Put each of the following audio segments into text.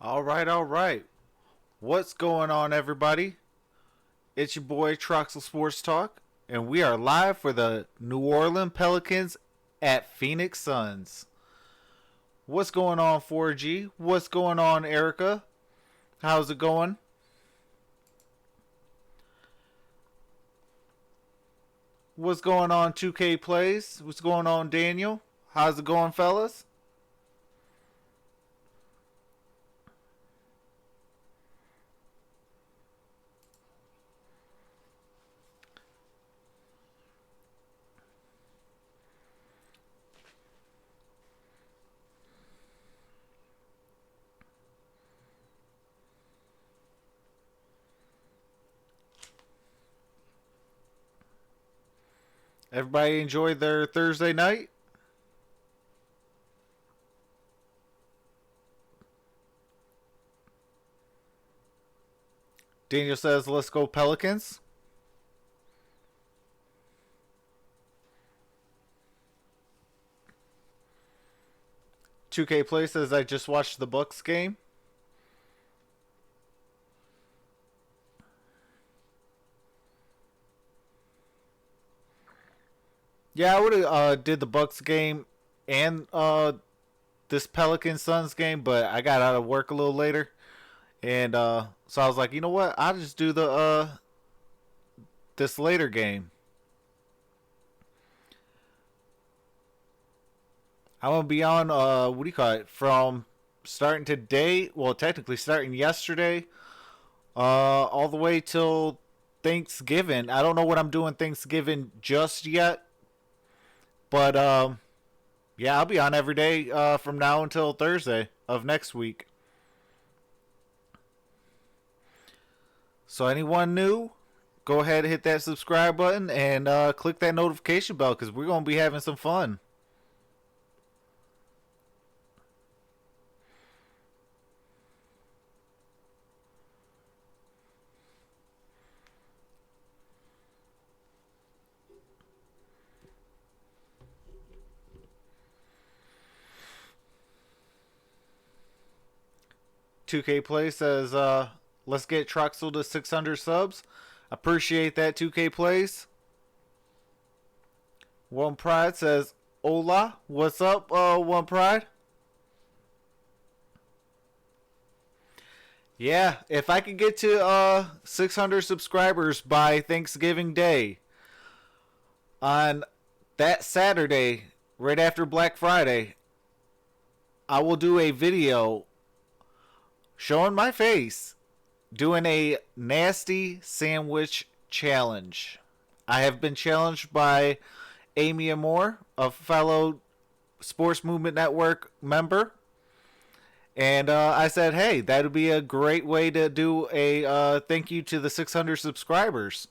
All right, all right. What's going on, everybody? It's your boy Troxel Sports Talk, and we are live for the New Orleans Pelicans at Phoenix Suns. What's going on, 4G? What's going on, Erica? How's it going? What's going on, 2K Plays? What's going on, Daniel? How's it going, fellas? Everybody enjoyed their Thursday night? Daniel says, let's go Pelicans. 2K Play says, I just watched the Bucks game. Yeah, I would have did the Bucks game and this Pelican Suns game, but I got out of work a little later, and so I was like, you know what? I'll just do the this later game. I'm gonna be on what do you call it? From starting today, well, technically starting yesterday, all the way till Thanksgiving. I don't know what I'm doing Thanksgiving just yet, but yeah, I'll be on every day from now until Thursday of next week. So anyone new, go ahead and hit that subscribe button and click that notification bell because we're gonna be having some fun. 2K Play says, let's get Troxel to 600 subs. Appreciate that, 2K Plays. One Pride says, hola, what's up, One Pride? Yeah, if I could get to 600 subscribers by Thanksgiving Day on that Saturday, right after Black Friday, I will do a video showing my face doing a nasty sandwich challenge. I have been challenged by Amy Amor, a fellow Sports Movement Network member. And I said, hey, that would be a great way to do a thank you to the 600 subscribers.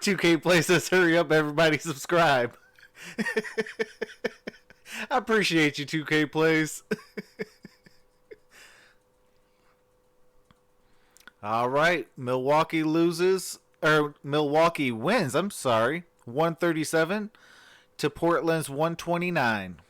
Two K Play says, hurry up, everybody subscribe. I appreciate you, 2K Plays. All right, Milwaukee loses, or Milwaukee wins, I'm sorry, 137 to Portland's 129.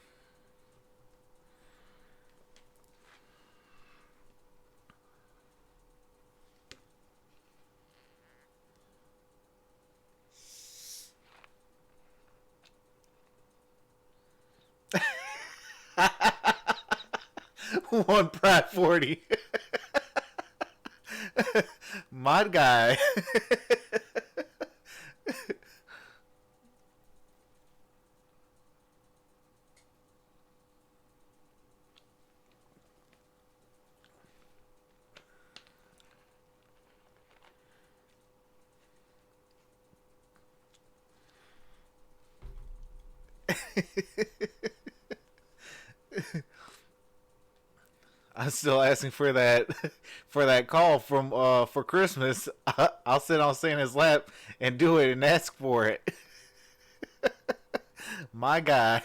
One Pratt 40. Mod guy. I'm still asking for that for that call from for Christmas. I'll sit on Santa's lap and do it and ask for it. My guy.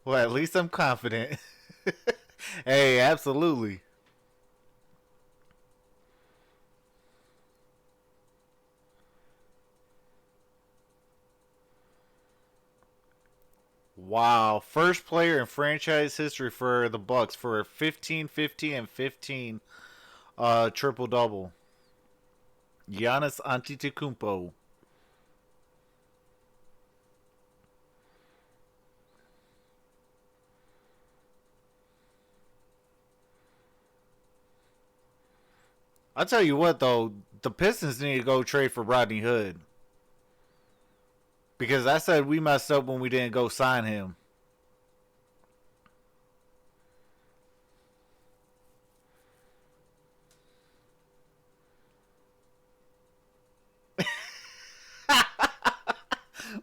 Well, at least I'm confident. Hey, absolutely. Wow, first player in franchise history for the Bucks for 15, 15, and 15 triple double. Giannis Antetokounmpo. I'll tell you what though, the Pistons need to go trade for Rodney Hood. Because I said we messed up when we didn't go sign him.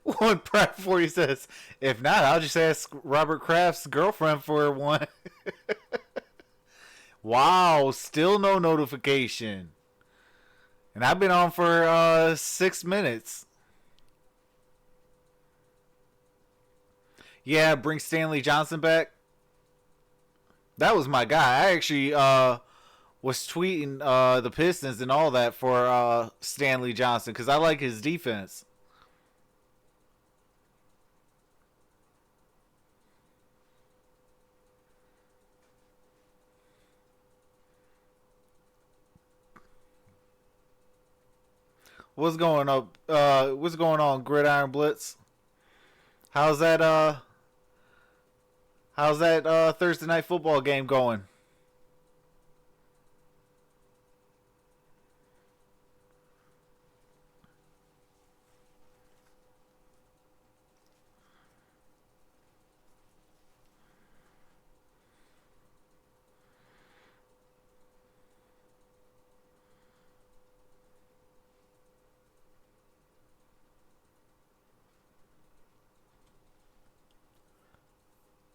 One Pride 40 says, if not, I'll just ask Robert Kraft's girlfriend for one. Wow, still no notification. And I've been on for 6 minutes. Yeah, bring Stanley Johnson back. That was my guy. I actually was tweeting the Pistons and all that for Stanley Johnson because I like his defense. What's going up? What's going on, Gridiron Blitz? How's that? How's that Thursday night football game going?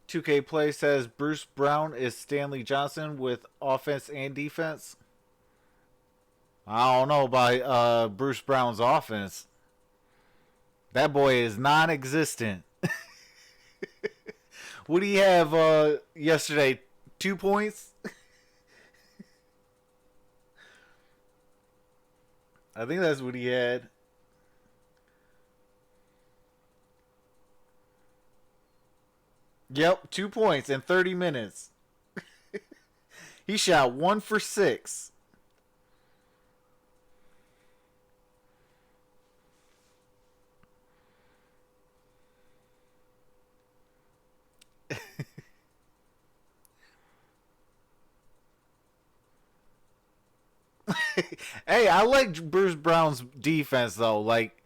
$2K Play says Bruce Brown is Stanley Johnson with offense and defense. I don't know about Bruce Brown's offense. That boy is non-existent. What do you have yesterday? 2 points? I think that's what he had. Yep, 2 points in 30 minutes. He shot 1 for 6. Hey, I like Bruce Brown's defense though. Like,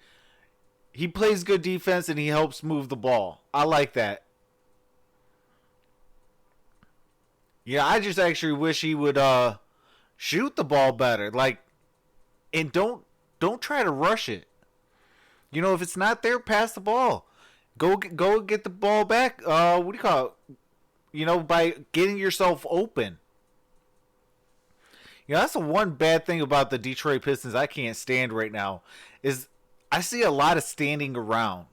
he plays good defense and he helps move the ball. I like that. Yeah, I just actually wish he would shoot the ball better. Like, and don't try to rush it. You know, if it's not there, pass the ball. Go get the ball back. What do you call it? You know, by getting yourself open. You know, that's the one bad thing about the Detroit Pistons I can't stand right now is I see a lot of standing around.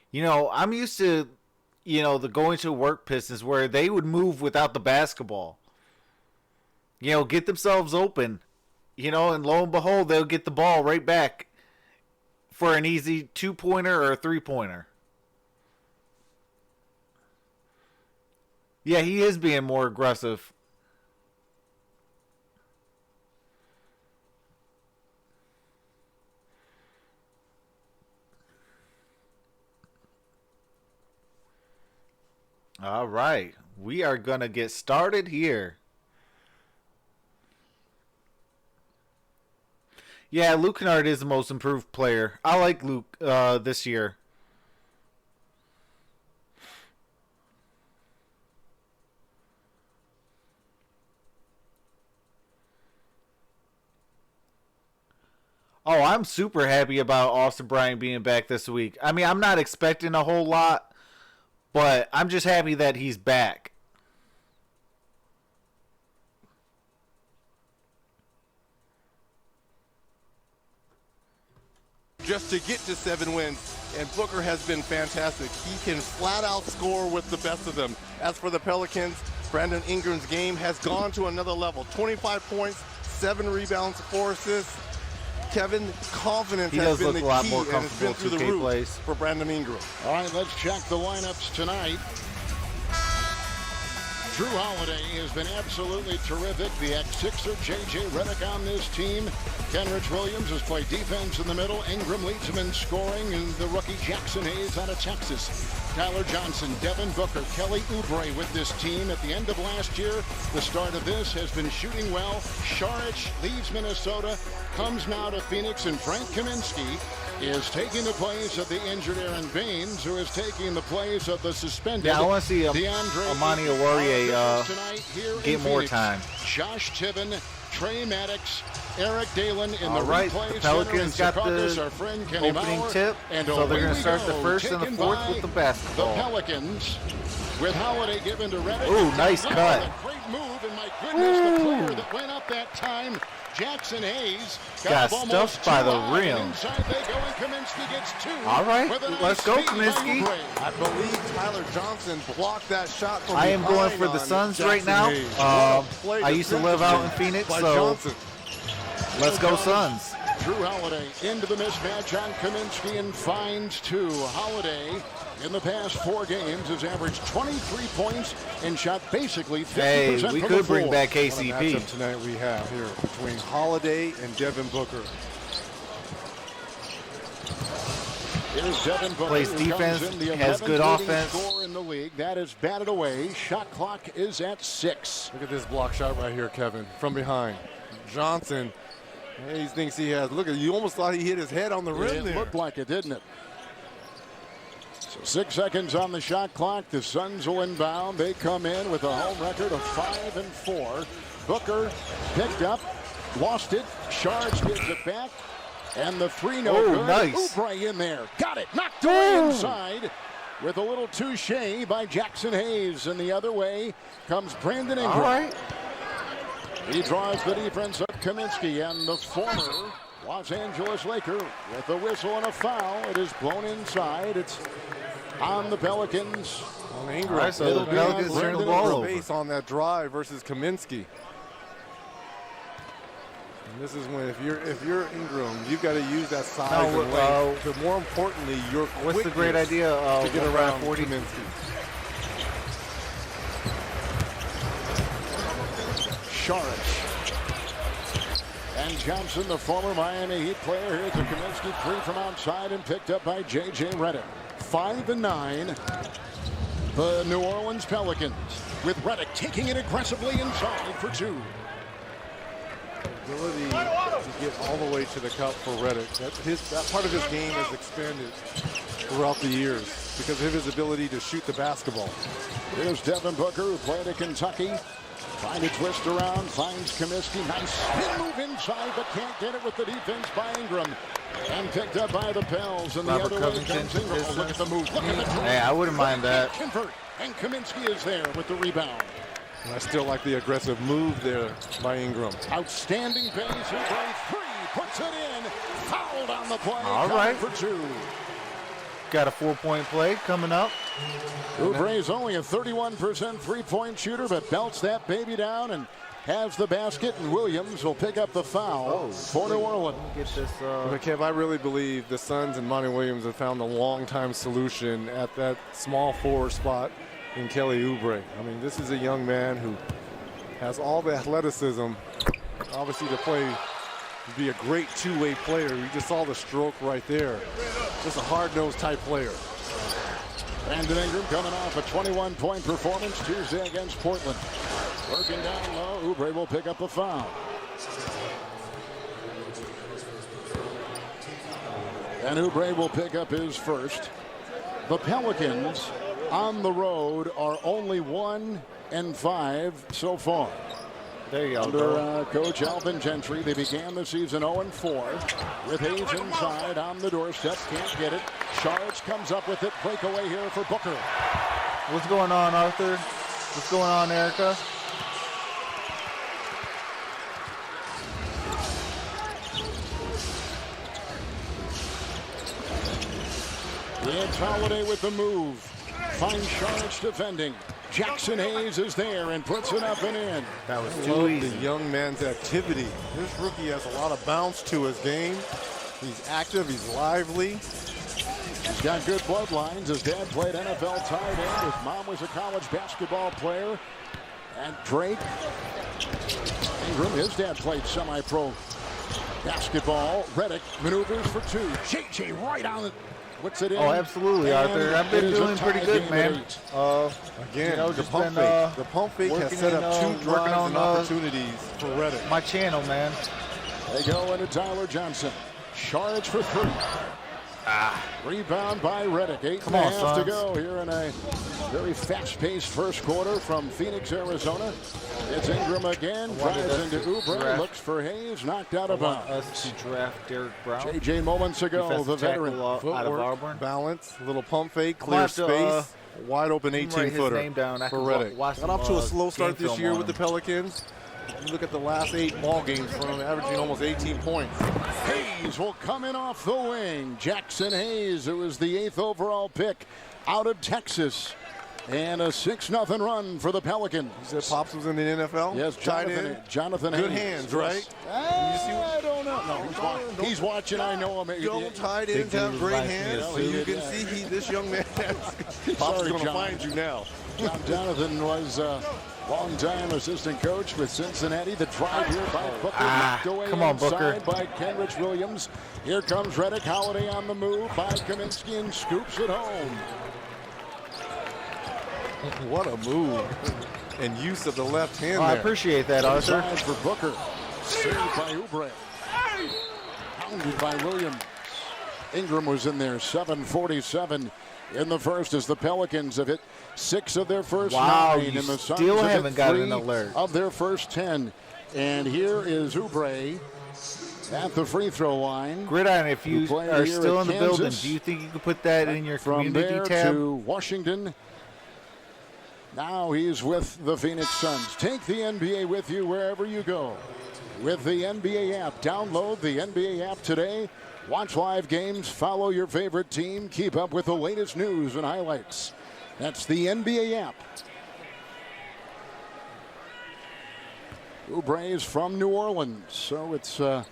You know, I'm used to, you know, the going to work Pistons where they would move without the basketball. You know, get themselves open. You know, and lo and behold, they'll get the ball right back for an easy 2-pointer or a 3-pointer. Yeah, he is being more aggressive. All right. We are going to get started here. Yeah, Luke Kennard is the most improved player. I like Luke this year. Oh, I'm super happy about Austin Bryant being back this week. I mean, I'm not expecting a whole lot, but I'm just happy that he's back. Just to get to 7 wins, and Booker has been fantastic. He can flat out score with the best of them. As for the Pelicans, Brandon Ingram's game has gone to another level. 25 points, 7 rebounds, 4 assists. Kevin, confidence He has does been look the a lot key, more and it's been comfortable through the 2K roof plays. for Brandon Ingram. All right, let's check the lineups tonight. Drew Holiday has been absolutely terrific. The ex-Sixer J.J. Redick on this team. Kenrich Williams has played defense in the middle. Ingram leads him in scoring, and the rookie Jackson Hayes out of Texas. Tyler Johnson, Devin Booker, Kelly Oubre with this team. At the end of last year, the start of this has been shooting well. Saric leaves Minnesota, comes now to Phoenix, and Frank Kaminsky is taking the place of the injured Aaron Baines, who is taking the place of the suspended. Yeah, I want to see DeAndre Amani Oruye get more time. Josh Tibbin, Trey Maddox, Eric Dalen in All the right, replay the Pelicans center, got the our friend Kenny opening Bauer, tip, and so they're going to start the go, first and the taken fourth by with the the basketball. Pelicans, with Holiday given to Redick. Ooh, nice cut. A great move, and my goodness, the player that went up that time, Jackson Hayes, Got stuffed by the rim. Inside they go, and Kaminsky gets two. All right, let's go, Nice feed by Kaminsky. Oubre. I believe Tyler Johnson blocked that shot from I am behind going for the on Suns Jackson right now. Hayes. What a play I used to live out in Phoenix, by so Johnson. let's go Suns. Drew Holiday into the mismatch on Kaminsky and finds two. Holiday in the past 4 games has averaged 23 points and shot basically 50% Hey, we from could the bring floor. back What a KCP. matchup tonight we have here between Holiday and Devin Booker. Here's Devin Booker, Plays who comes defense, in, the has 11th good leading offense. scorer in the league. That is batted away. Shot clock is at 6. Look at this block shot right here, Kevin, from behind. Johnson, he thinks he has. Look at, you almost thought he hit his head on the rim It there. looked like it, didn't it? So 6 seconds on the shot clock. The Suns will inbound. They come in with a home record of 5-4. Booker picked up, lost it. Shards gives it back. And the 3 no Oh, good. nice. Oubre in there. Got it. Knocked away inside with a little touche by Jackson Hayes. And the other way comes Brandon Ingram. All right. He draws the defense of Kaminsky, and the former Los Angeles Laker with a whistle and a foul. It is blown inside. It's on the Pelicans. On Ingram. All right, so It'll the be Pelicans on turn the Brandon ball Ingram. over. Base on that drive versus Kaminsky. And this is when if you're Ingram, you've got to use that size No, and length. But more importantly, your What's the great quickness idea to get around 40? Kaminsky. Saric. And Johnson, the former Miami Heat player. Here's a Kaminsky 3 from outside and picked up by J.J. Redick. 5-9. The New Orleans Pelicans with Redick taking it aggressively inside for 2. Ability to get all the way to the cup for Redick. That part of his game has expanded throughout the years because of his ability to shoot the basketball. Here's Devin Booker, who played at Kentucky. Trying to twist around, finds Kaminsky. Nice spin move inside, but can't get it with the defense by Ingram. And picked up by the Pels. And the Robert other way Covington comes to Ingram. Oh, look at the move. Look at the drive. Hey, I wouldn't mind that. Can't convert. And Kaminsky is there with the rebound. And I still like the aggressive move there by Ingram. Outstanding pace. Oubre 3 puts it in. Fouled on the play. All Counted right. for 2. Got a 4-point play coming up. Oubre is only a 31% three-point shooter, but belts that baby down and has the basket, and Williams will pick up the foul for New Orleans. Get this. But Kev, I really believe the Suns and Monty Williams have found a long-time solution at that small forward spot in Kelly Oubre. I mean, this is a young man who has all the athleticism, obviously, to play, to be a great two-way player. You just saw the stroke right there. Just a hard-nosed type player. Brandon Ingram coming off a 21-point performance Tuesday against Portland. Working down low, Oubre will pick up a foul. And Oubre will pick up his first. The Pelicans on the road are only 1-5 so far. There you Under go. Coach Alvin Gentry, they began the season 0-4 with Hayes inside on the doorstep. Can't get it. Shards comes up with it. Breakaway here for Booker. What's going on, Arthur? What's going on, Erica? It's Holiday with the move. finds Charlotte's defending. Jackson Hayes is there and puts it up and in. That was I too love easy. the young man's activity. This rookie has a lot of bounce to his game. He's active, he's lively. He's got good bloodlines. His dad played NFL tight end. His mom was a college basketball player. And Drake Ingram, his dad played semi-pro basketball. Reddick maneuvers for two. JJ right on it. Puts it in. Oh, absolutely, And Arthur. I've been it is a doing pretty tie good, game man. at 8. Again, You know, the just pump been, fake. The pump fake has working set in, up two working drives on, and opportunities for Reddick. My channel, man. They go into Tyler Johnson. Charge for three. Rebound by Reddick. 8.5 to Sons. go here in a very fast-paced first quarter from Phoenix, Arizona. It's Ingram again. wanted Drives us into to Oubre. draft- Looks for Hayes. Knocked out I of want bounds. us to draft Derek Brown. JJ moments ago, Defensive the veteran. tackle, out of Footwork, Auburn. balance, little pump fake, I'm clear gonna have to, space, wide open write his 18-footer name down. I for can Reddick. watch Got some, off to a slow start game this film year on with the him. Pelicans. You look at the last 8 ball games for him, averaging almost 18 points. Hayes will come in off the wing. Jackson Hayes, who is the 8th overall pick out of Texas. And a 6-0 run for the Pelicans. You said Pops was in the NFL? Yes, Tight Jonathan Good Hayes. hands, right? I don't know. No, he's watching. I know him. Don't tight ends have great reminds me hands. of So you Sue. can see this young man has. Pops Sorry, is going to John. find you now. Jonathan was a longtime assistant coach with Cincinnati. The drive here by Booker. Knocked away come on, inside Booker. by Kenrich Williams. Here comes Reddick. Holiday on the move by Kaminsky and scoops it home. What a move and use of the left hand Oh, I there. appreciate that, Arthur. Inside for Booker. Saved by Oubre. Pounded by Williams. Ingram was in there. 7:47 in the first as the Pelicans have hit 6 of their first Wow, 9. you And the Suns still have hit haven't got 3 an alert. of their first 10. And here is Oubre at the free throw line. Gridiron, if you Who played are here still at in the building, Kansas. do you think you could put that in your From community there tab? to Washington. Now he's with the Phoenix Suns. Take the NBA with you wherever you go. With the NBA app. Download the NBA app today. Watch live games. Follow your favorite team. Keep up with the latest news and highlights. That's the NBA app. Oubre is from New Orleans, so it's an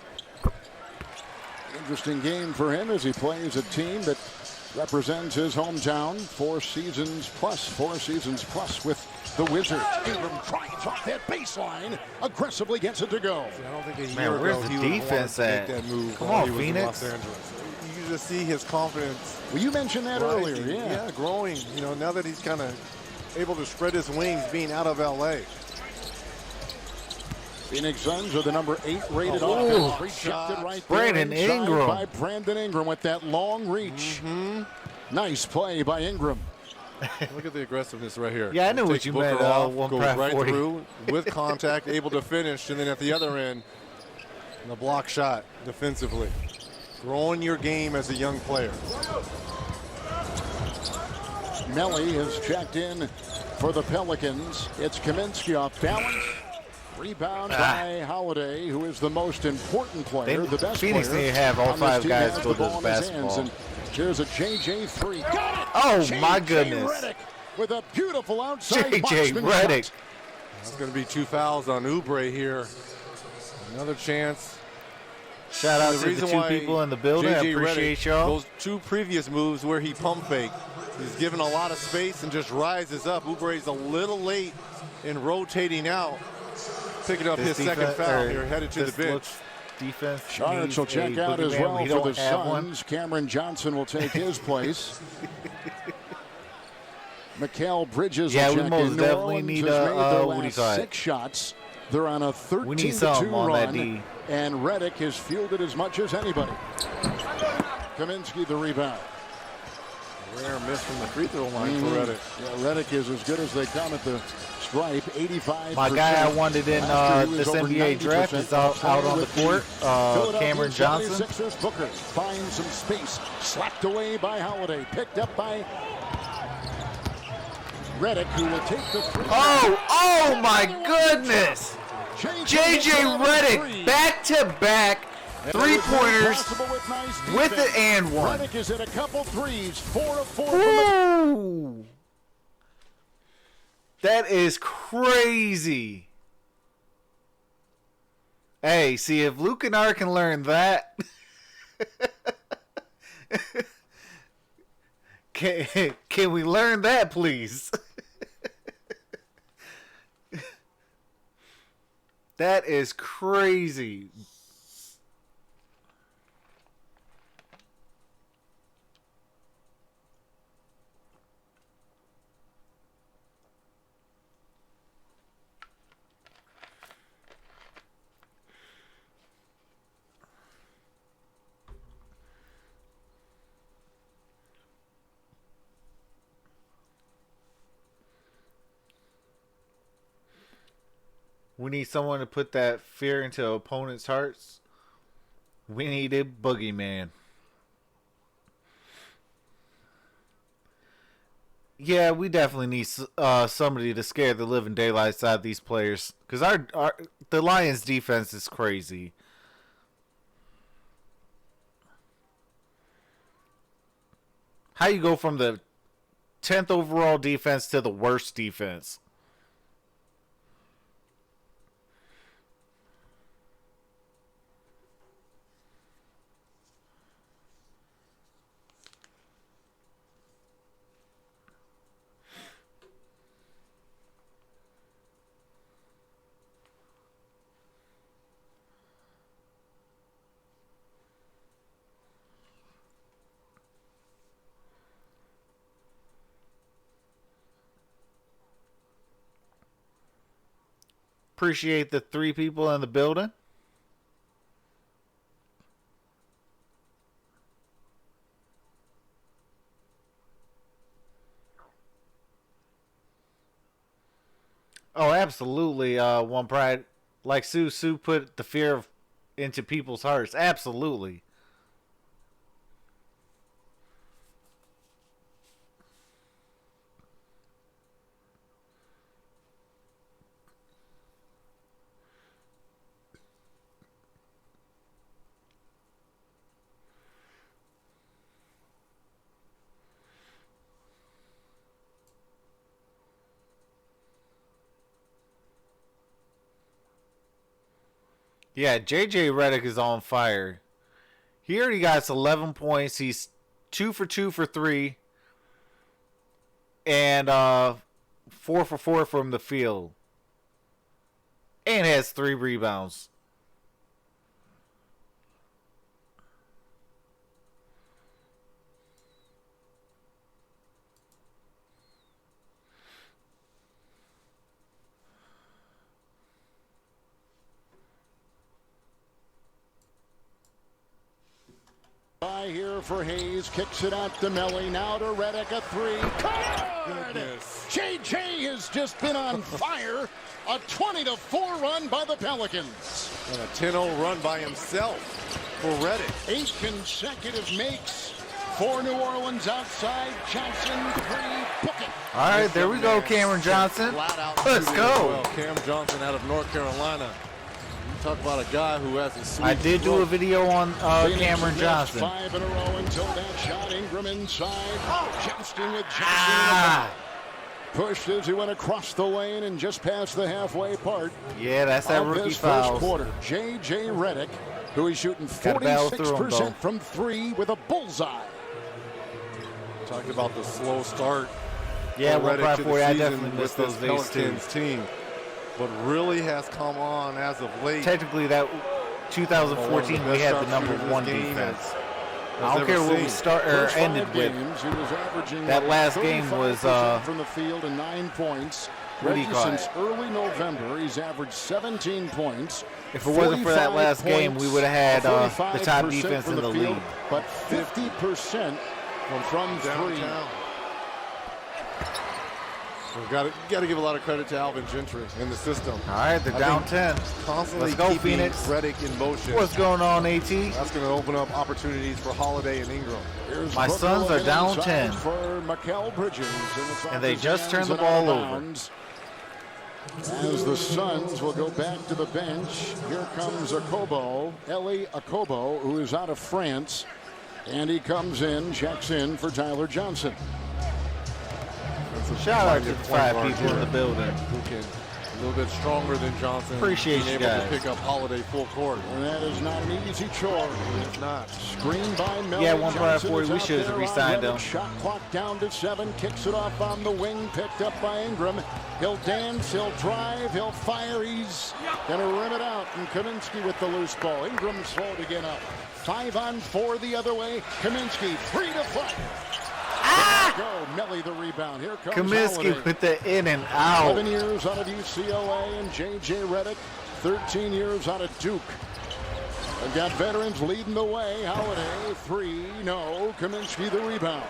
interesting game for him as he plays a team that represents his hometown. 4 seasons plus with the Wizards. Ingram drives off that baseline, aggressively gets it to go. I don't think a Man, year where's ago the he would want defense to make at? that move Come while on, he was in Phoenix. Los Angeles. You just see his confidence Well, you mentioned that earlier, rising. yeah. growing. You know, now that he's kind of able to spread his wings being out of LA. Phoenix Suns are the number 8 rated Oh, offense. Rejected right there. Brandon inside Ingram. by Brandon Ingram with that long reach. Nice play by Ingram. Look at the aggressiveness right here. Yeah, I knew what Takes you Booker meant, off, one goes prep right 40. through with contact, able to finish, and then at the other end, the block shot defensively. Growing your game as a young player. Melly has checked in for the Pelicans. It's Kaminsky off balance. Rebound by Holiday, who is the most important player, the best Phoenix player. need to have all on this 5 team, guys has go the to ball in his hands, basketball. and here's a JJ 3. Got it! Oh, JJ my goodness. Redick with a beautiful outside JJ boxman Redick. shot. That's going to be 2 fouls on Oubre here. Another chance. Shout out The to the reason 2 why people in the building. I JJ appreciate Redick, y'all. Those 2 previous moves where he pump faked, he's given a lot of space and just rises up. Oubre's a little late in rotating out, picking up his second foul here, headed to the bench. Defense. Charlotte will check out as well for the Suns. Cameron Johnson will take his place. Mikal Bridges Yeah, will we check most in. New definitely Orleans need has a, made their what do you last call it? 6 shots. They're on a We need 13-2 something on that run, D. and Redick has fielded as much as anybody. Kaminsky the rebound. Rare miss from the free throw line for Redick. Yeah, Redick is as good as they come at the stripe. 85%. My guy I wanted in Last year he this was over NBA 90% draft is out on the with the court. Philadelphia Cameron Johnson. 76ers. Booker finds some space. Slapped away by Holiday. Picked up by Redick, who will take the three. Oh my goodness! JJ Redick, back-to-back three-pointers with the and one. Redick is at a couple threes. 4 of 4 from the Woo! That is crazy. Hey, see, if Luke and I can learn that, can we learn that, please? That is crazy. We need someone to put that fear into opponents' hearts. We need a boogeyman. Yeah, we definitely need somebody to scare the living daylights out of these players. Because the Lions' defense is crazy. How you go from the 10th overall defense to the worst defense? Appreciate the 3 people in the building. Oh, absolutely. One pride, like Sue put the fear into people's hearts. Absolutely. Yeah, JJ Redick is on fire. He already got us 11 points. He's 2 for 2 for 3. And 4 for 4 from the field. And has 3 rebounds. By here for Hayes, kicks it out to Melly, now to Redick, a 3. Goodness. JJ has just been on fire. A 20-4 run by the Pelicans. And a 10-0 run by himself for Redick. 8 consecutive makes for New Orleans outside. Johnson, 3, book it. All right, there we go, Cameron Johnson. Let's go. Well, Cam Johnson out of North Carolina. Talk about a guy who has a sweet I did do a video on Cameron Johnson. 5 in a row until that shot. Ingram inside. Jousting with Johnson. Pushed as he went across the lane and just past the halfway part. Yeah, that's that rookie foul. First quarter, J.J. Redick, who is shooting 46% from 3 with a bullseye. Talking about the slow start. Yeah, Redick to the I season definitely with missed this those days too. Pelicans team, but really has come on as of late. Technically, that 2014 we had the number 1 defense. I don't care what we start or ended with. That last game was from the field and 9 points. What do you call Since it? early November, he's averaged 17 points. If it wasn't for that last game, we would have had the top defense in the league. But 50% from 3. Downtown. We've got to give a lot of credit to Alvin Gentry in the system. All right, they're down 10. Constantly Let's go, keeping Phoenix. Redick in motion. What's going on, AT? That's going to open up opportunities for Holiday and Ingram. Here's My Suns are down 10. For Mikal Bridges, And they just turned the ball over. As the Suns will go back to the bench, here comes Akobo, Eli Akobo, who is out of France. And he comes in, checks in for Tyler Johnson. Shout out to the defensive 5 point guard people in the here building. who can a little bit stronger than Johnson. Appreciate being you able guys. to pick up Holiday full court. And that is not an easy chore. It's not. Screen by Melly. Yeah, 1 point Johnson for is you. We out should have there re-signed on him. Shot clock down to 7. Kicks it off on the wing. Picked up by Ingram. He'll dance. He'll drive. He'll fire. He's going to rim it out. And Kaminsky with the loose ball. Ingram slow to get up. 5 on 4 the other way. Kaminsky free to fire. Go. Melly the rebound. Here comes Kaminsky Holiday. with the in and out. 11 years out of UCLA, and J.J. Redick, 13 years out of Duke. They've got veterans leading the way. Holiday, 3, no. Kaminsky the rebound.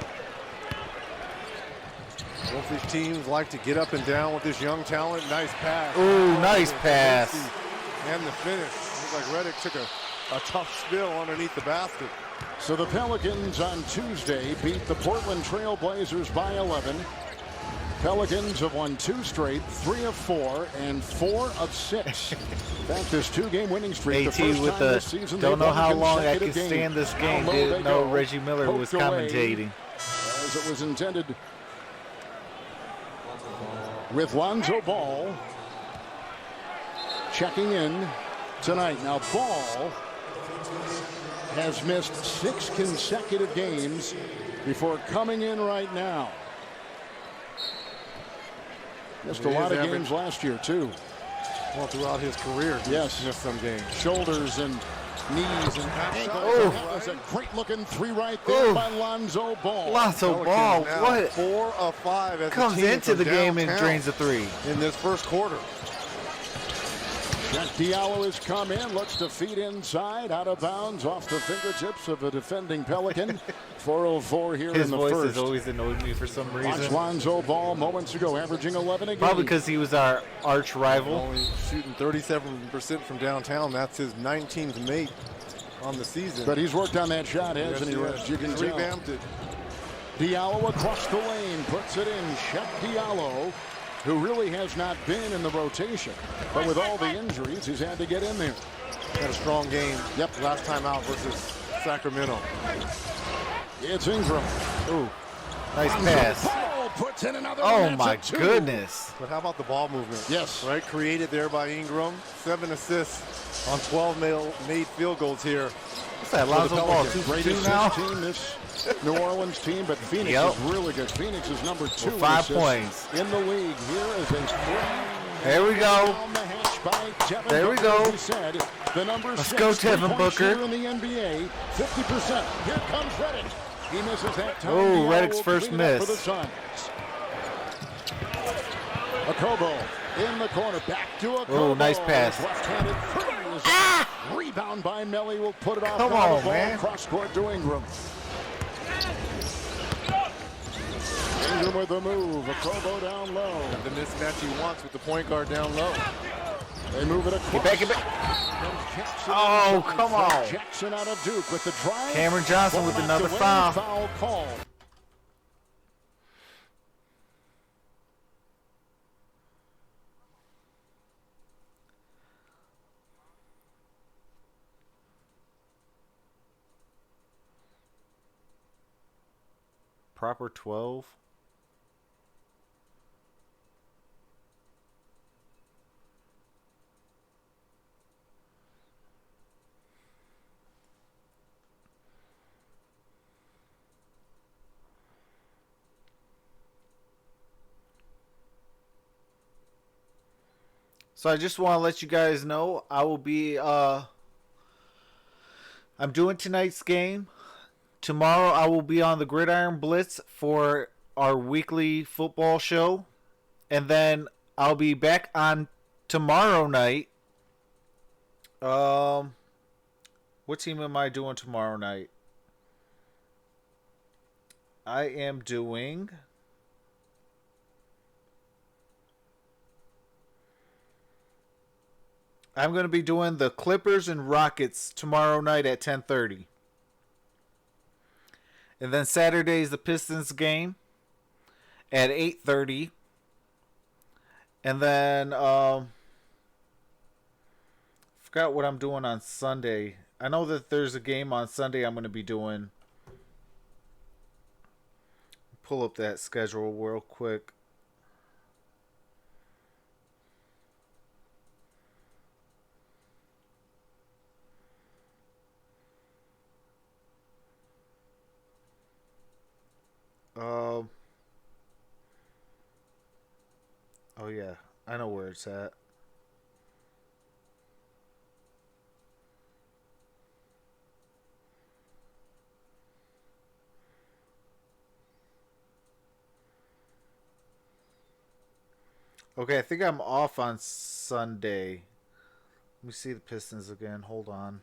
Both these teams like to get up and down with this young talent. Nice pass. Ooh, nice pass. And the finish. Looks like Redick took a tough spill underneath the basket. So the Pelicans on Tuesday beat the Portland Trail Blazers by 11. Pelicans have won 2 straight, 3 of 4, and 4 of 6. In fact, this 2-game winning streak. AT the first with time the this season don't they've know won how long I can consecutive stand games. this game. How low Didn't they know go. Reggie Miller was Poked away commentating. as it was intended. With Lonzo Ball checking in tonight. Now Ball has missed 6 consecutive games before coming in right now. Missed a lot of games last year too. Well, throughout his career, he's Yes. missed some games. Shoulders and knees and ankles. Oh. That was a great looking 3 right there Oh. by Lonzo Ball. Lonzo Pelicans Ball, now what 4 of 5 as a comes team into from the game and downtown drains a 3? in this first quarter. Jack Diallo has come in, looks to feed inside, out of bounds, off the fingertips of a defending Pelican. 4:04 here His in the voice first. has always annoyed me for some Watch reason. Lonzo Ball moments ago, averaging 11 a game. Probably because he was our arch rival. Only shooting 37% from downtown. That's his 19th mate on the season. But he's worked on that shot, Yes, hasn't he, Reg? You can He's tell. revamped it. Diallo across the lane, puts it in. Shaq Diallo, who really has not been in the rotation. But with all the injuries, he's had to get in there. Had a strong game. Yep. Last time out versus Sacramento. It's Ingram. Ooh, nice pass. Ball puts in another Oh one. my That's a 2. goodness. But how about the ball movement? Yes. Right, created there by Ingram. 7 assists on 12 made field goals here. What's that, For the Lonzo Ball? Pelicans. 2 Great 2 assist now? team, this New Orleans team, but Phoenix Yep. is really good. Phoenix is number 2 With 5 in assists points. in the league. Here is a There we go. down the hatch by Devin There we Booker, go. as he said. The number Let's 6 go, Devin three-point Booker. shooter in the NBA, 50%. Here comes Redick. He misses that time. Oh, Diallo Redick's will first clean it up miss. for the Suns. Okobo in the corner, back to Okobo. Oh, nice pass. Left-handed three is rebound by Melly. Will put it off. Come now the on, ball man. Cross court to Ingram. Ingram with the move. Okobo down low. The mismatch he wants with the point guard down low. They move it across. Get back, get back. Jackson Oh, inside. come on. Jackson out of Duke with the drive. Cameron Johnson Ball with knocked another away. foul. Foul call. Proper 12. So I just want to let you guys know I will be I'm doing tonight's game. Tomorrow I will be on the Gridiron Blitz for our weekly football show. And then I'll be back on tomorrow night. What team am I doing tomorrow night? I am doing I'm going to be doing the Clippers and Rockets tomorrow night at 10:30. And then Saturday's the Pistons game at 8:30. And then forgot what I'm doing on Sunday. I know that there's a game on Sunday I'm going to be doing. Pull up that schedule real quick. Um. Oh yeah, I know where it's at. Okay, I think I'm off on Sunday. Let me see the Pistons again. Hold on.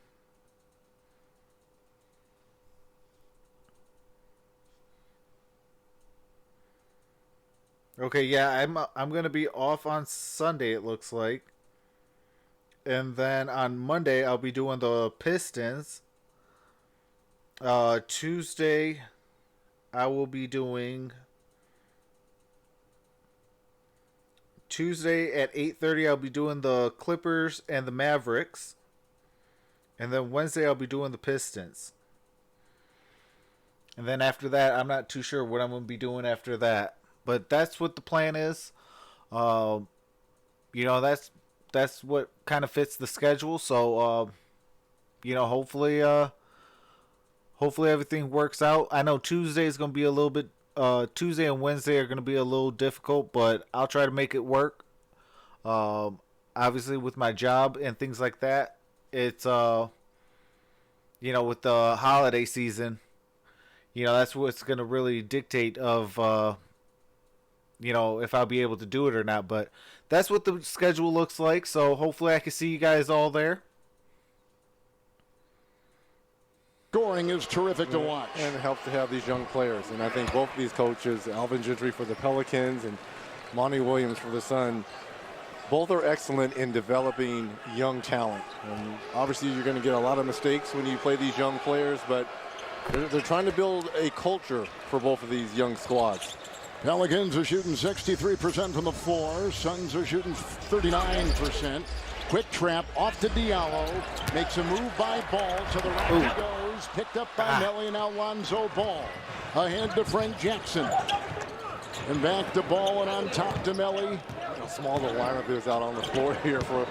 Okay, yeah, I'm gonna be off on Sunday. It looks like, and then on Monday I'll be doing the Pistons. Tuesday I will be doing Tuesday at 8:30. I'll be doing the Clippers and the Mavericks, and then Wednesday I'll be doing the Pistons. And then after that, I'm not too sure what I'm gonna be doing after that. But that's what the plan is. That's what kind of fits the schedule. So, hopefully everything works out. I know Tuesday is going to be a little bit. Tuesday and Wednesday are going to be a little difficult, but I'll try to make it work. Obviously, with my job and things like that, it's with the holiday season, that's what's going to really dictate of. If I'll be able to do it or not. But that's what the schedule looks like. So hopefully I can see you guys all there. Scoring is terrific to watch. And help to have these young players. And I think both of these coaches, Alvin Gentry for the Pelicans and Monty Williams for the Sun, both are excellent in developing young talent. And obviously you're going to get a lot of mistakes when you play these young players, but they're trying to build a culture for both of these young squads. Pelicans are shooting 63% from the floor. Suns are shooting 39%. Quick trap off to Diallo. Makes a move by Ball. To the right he goes. Picked up by Melly and Alonzo Ball. Ahead to Frank Jackson. And back to Ball and on top to Melly. How small the lineup is out on the floor here for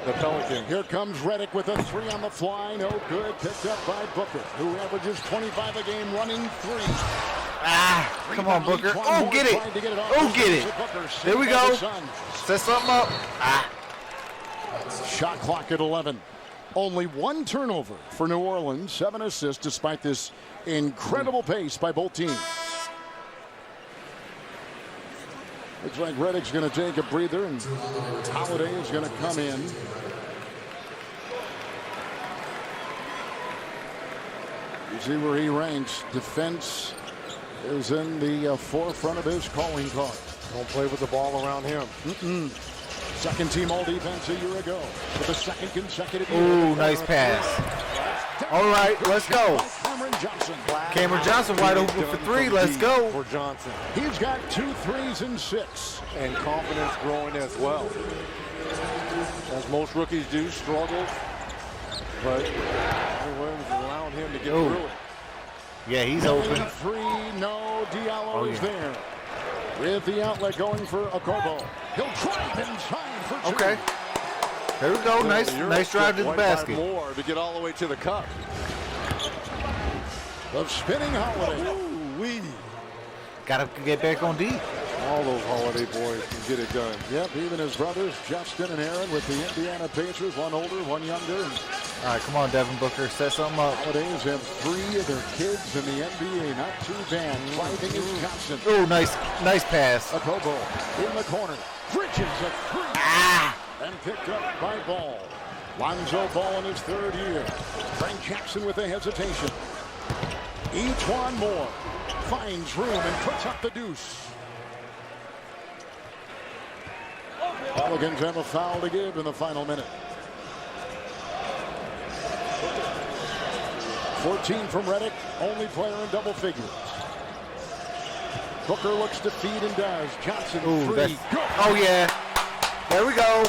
the Pelicans. Here comes Redick with a three on the fly. No good. Picked up by Booker, who averages 25 a game running three. Come on, Booker. Oh, get it. Oh, get it. There we go. Set something up. Shot clock at 11. Only one turnover for New Orleans. 7 assists despite this incredible pace by both teams. Looks like Redick's going to take a breather and Holiday is going to come in. You see where he ranks. Defense is in the forefront of his calling card. Don't play with the ball around him. Second team all defense a year ago for the second consecutive year. Ooh, nice pass. All right, let's go. Cameron Johnson wide open for three. Let's go. For Johnson. He's got 2 threes and 6. And confidence growing as well. As most rookies do, struggles. But Williams is allowing him to get through it. Yeah, he's open. 3, no. Diallo is there. With the outlet going for Okobo. He'll drive inside for 2. Okay. There we go. Nice drive to the basket. More to get all the way to the cup. The spinning Holiday. Ooh-wee. Got to get back on D. All those Holiday boys can get it done. Yep, even his brothers, Justin and Aaron, with the Indiana Pacers, one older, one younger. All right, come on, Devin Booker. Set something up. Holidays have 3 of their kids in the NBA. Not too bad. Driving is Johnson. Oh, nice pass. Okobo in the corner. Bridges a 3. And picked up by Ball. Lonzo Ball in his 3rd year. Frank Jackson with a hesitation. Each Moore finds room and puts up the deuce. Pelicans have a foul to give in the final minute. 14 from Redick, only player in double figures. Booker looks to feed and does. Johnson, 3. Oh, yeah. There we go.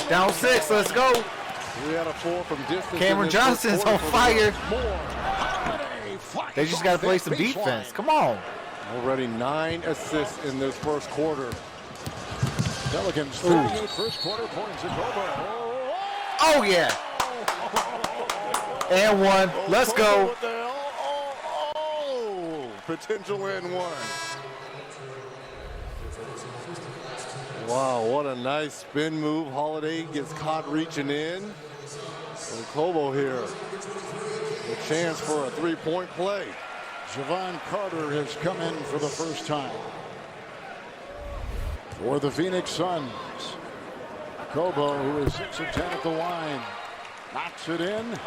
Down 6. Let's go. 3 out of 4 from distance. Cameron Johnson's on fire. They just got to play some defense. Come on. Already 9 assists in this first quarter. Pelicans 38 first quarter points. Oh, yeah. And 1. Let's go. potential and one. Wow, what a nice spin move. Holiday gets caught reaching in. And Kobo here, a chance for a three-point play. Javon Carter has come in for the first time for the Phoenix Suns. Kobo, who is 6 of 10 at the line, knocks it in.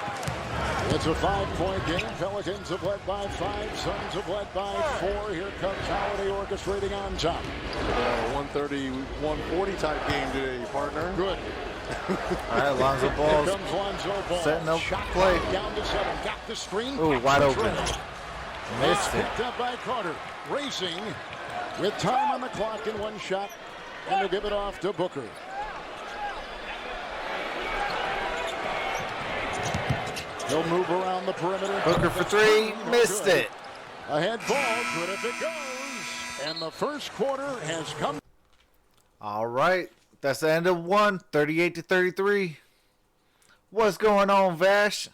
It's a 5-point game. Pelicans have led by 5. Suns have led by 4. Here comes Holiday orchestrating on top. 130, 140 type game today, partner. Good. All right, Lonzo Here Ball's comes Lonzo Ball. setting up Shot play. down to 7. Got the screen. Ooh, wide open. Missed it. Picked up by Carter. Racing with time on the clock in one shot. And they'll give it off to Booker. He'll move around the perimeter. Booker for 3, missed it. Ahead ball, good if it goes. And the first quarter has come. All right, that's the end of 1, 38-33. What's going on, Vash?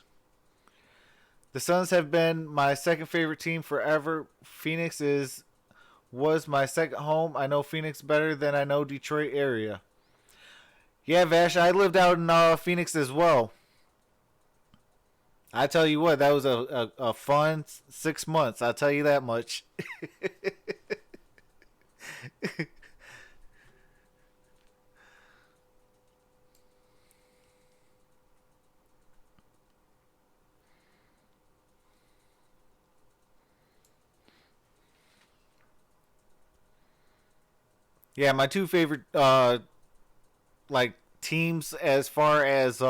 The Suns have been my second favorite team forever. Phoenix was my second home. I know Phoenix better than I know Detroit area. Yeah, Vash, I lived out in Phoenix as well. I tell you what, that was a fun 6 months. I'll tell you that much. Yeah, my two favorite like teams as far as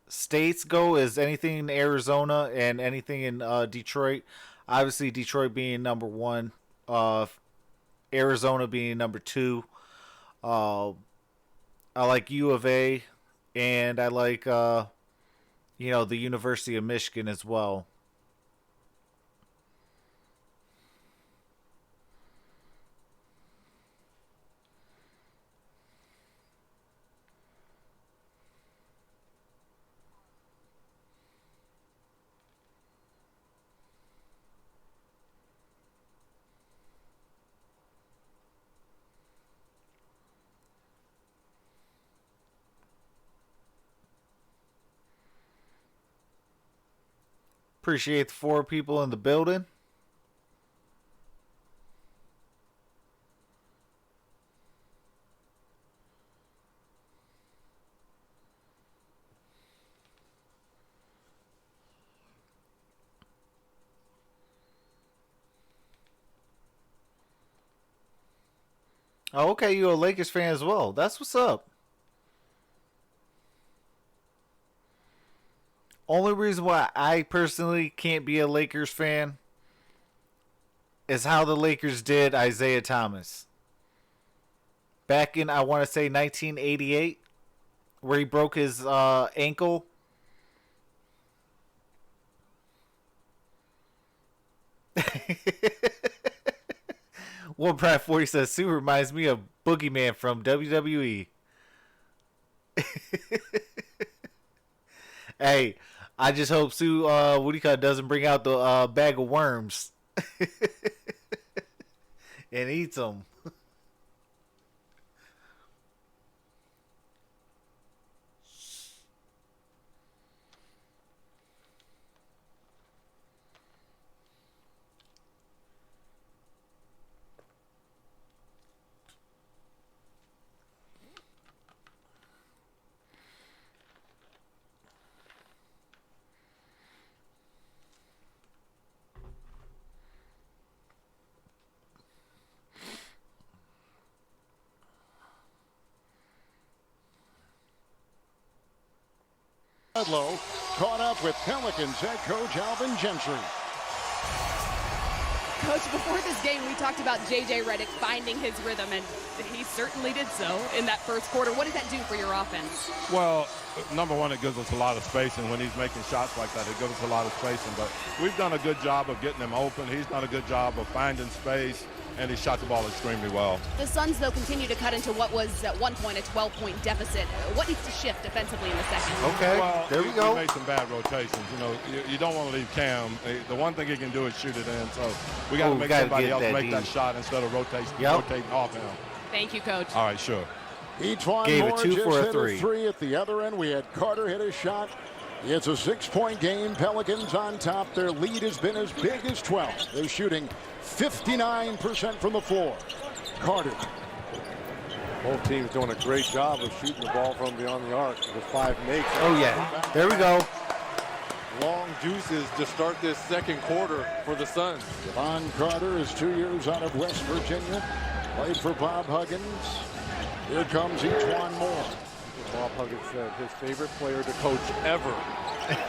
states go is anything in Arizona and anything in Detroit. Obviously, Detroit being number 1, Arizona being number 2. I like U of A, and I like the University of Michigan as well. Appreciate the 4 people in the building. Oh, okay, you a Lakers fan as well. That's what's up. Only reason why I personally can't be a Lakers fan is how the Lakers did Isaiah Thomas. Back in, I want to say, 1988, where he broke his ankle. One Pride 40 says, Sue reminds me of Boogeyman from WWE. Hey, I just hope Sue doesn't bring out the bag of worms and eats them. Ludlow caught up with Pelicans head coach Alvin Gentry. Coach, before this game, we talked about J.J. Redick finding his rhythm, and he certainly did so in that first quarter. What does that do for your offense? Well, number one, it gives us a lot of spacing. When he's making shots like that, it gives us a lot of spacing. But we've done a good job of getting him open. He's done a good job of finding space. and he shot the ball extremely well. The Suns, though, continue to cut into what was at one point a 12-point deficit. What needs to shift defensively in the second? Okay, Well, there we go. He made some bad rotations. You know, you don't want to leave Cam. The one thing he can do is shoot it in. So we got to make somebody else make that shot instead of rotating off him. Thank you, Coach. All right, sure. Each Gave Moore it 2 just for a hit 3. a 3 at the other end. We had Carter hit a shot. It's a 6-point game. Pelicans on top. Their lead has been as big as 12. They're shooting 59% from the floor. Carter. Both teams doing a great job of shooting the ball from beyond the arc with 5 makes. Oh, yeah. There we go. Long juices to start this second quarter for the Suns. Devon Carter is 2 years out of West Virginia. Played for Bob Huggins. Here comes Ejuan Moore. Bob Huggins said his favorite player to coach ever.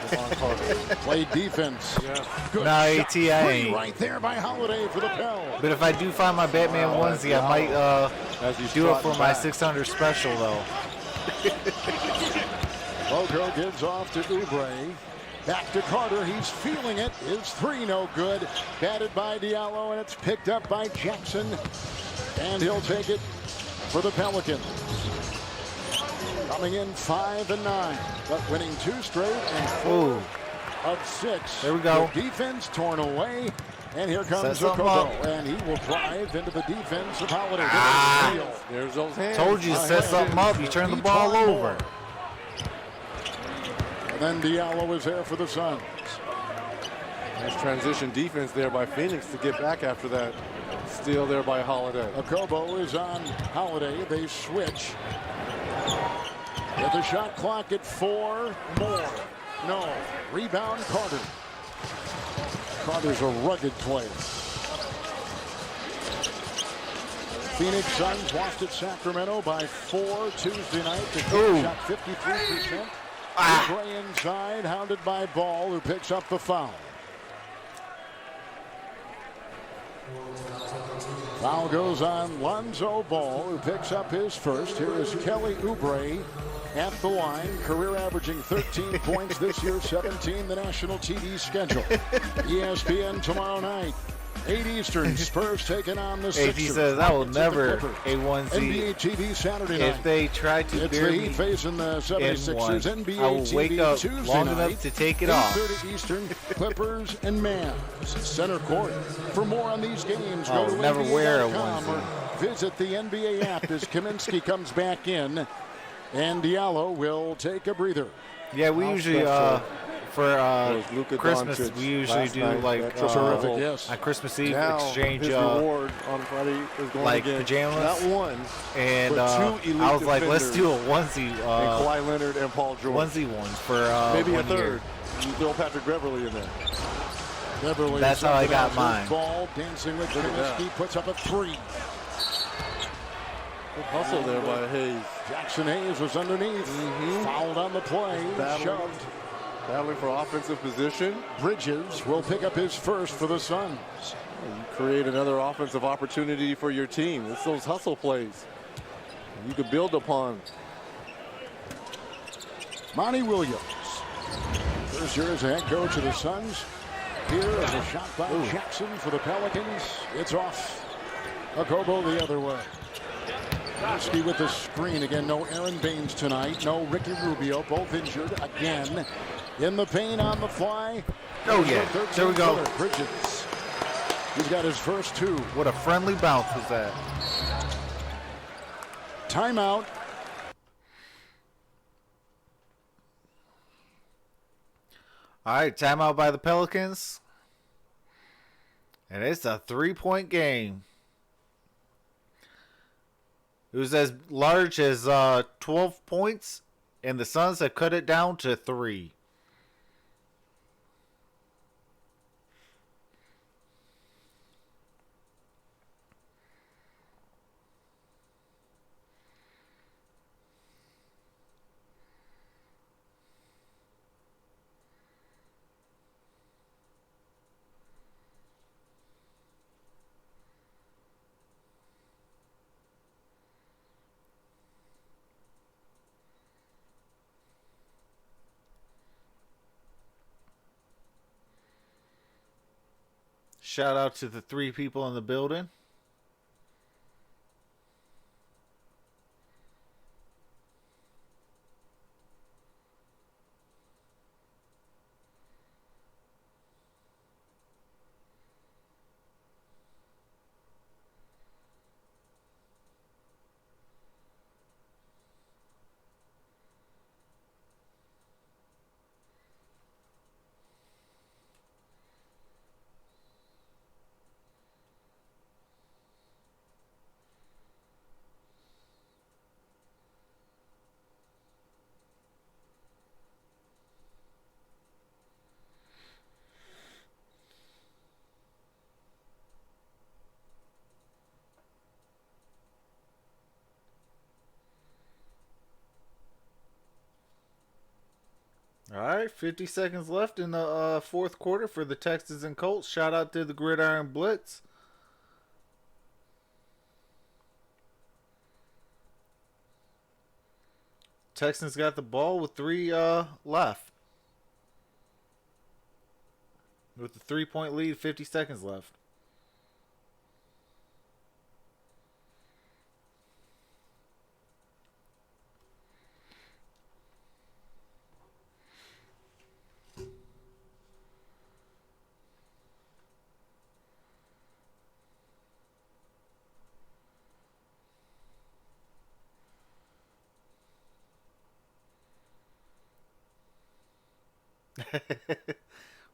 Devon Carter. Played defense. Yeah. Good No, shot. AT, I Three ain't. right there by Holiday for the Pell. But if I do find my Batman onesie, I might As he's do it for trotting my back. 600 special, though. Loco gives off to Oubre. Back to Carter. He's feeling it. His 3 no good. Batted by Diallo, and it's picked up by Jackson. And he'll take it for the Pelicans. Coming in 5 and 9, but winning 2 straight and 4 Ooh. of 6. There we go. The defense torn away. And here comes Set something Okobo, up. and he will drive into the defense of Holiday. There's those hands. Told you, set something up. You turn the ball Ejuan over. Moore. And then Diallo is there for the Suns. Nice transition defense there by Phoenix to get back after that steal there by Holiday. Okobo is on Holiday. They switch. With the shot clock at 4. More. No. Rebound Carter. Carter's a rugged player. Phoenix Suns lost at Sacramento by 4 Tuesday night. The team shot 53%. Gray inside, hounded by Ball, who picks up the foul. Foul goes on Lonzo Ball, who picks up his first. Here is Kelly Oubre at the line, career averaging 13 points this year, 17 the national TV schedule. ESPN tomorrow night, 8 Eastern. Spurs taking on the AT Sixers. says I will Rockets at the never Clippers. A1Z. NBA TV Saturday night. If they try to It's the bury Heat me facing the in 76ers. one, NBA I will TV wake up Tuesday long night, enough to take it off. 8:30 Eastern, Clippers and Mavs. Center court. For more on these games, go I'll to never wear a NBA.com onesie. or visit the NBA app as Kaminsky comes back in. And Diallo will take a breather. Yeah, we usually for Luka Christmas Doncic we usually last do night. like That's terrific, yes. on Christmas Eve Now, exchange his reward on Friday is going like against pajamas? not one, and but 2 elite I was like, let's do a defenders onesie and Kawhi Leonard and Paul George. onesie one for Maybe a 1 third. year. You throw Patrick Beverly in there. Beverly That's how I got mine. Ball dancing with Look at that. Kaminsky, puts up a 3. Good hustle there by Hayes. Jackson Hayes was underneath. Fouled on the play. Battling. Shoved. Battling for offensive position. Bridges will pick up his first for the Suns. You create another offensive opportunity for your team. It's those hustle plays you could build upon. Monty Williams. First year as a head coach of the Suns. Here is a shot by Jackson for the Pelicans. It's off. Okobo the other way. Kaminsky with the screen again. No Aaron Baines tonight. No Ricky Rubio. Both injured again. In the paint on the fly. Oh yeah, there we go. Bridges. He's got his first 2. What a friendly bounce was that. Timeout. All right, timeout by the Pelicans. And it's a 3-point game. It was as large as 12 points, and the Suns have cut it down to 3. Shout out to the 3 people in the building. All right, 50 seconds left in the fourth quarter for the Texans and Colts. Shout out to the Gridiron Blitz. Texans got the ball with 3 left. With the 3-point lead, 50 seconds left.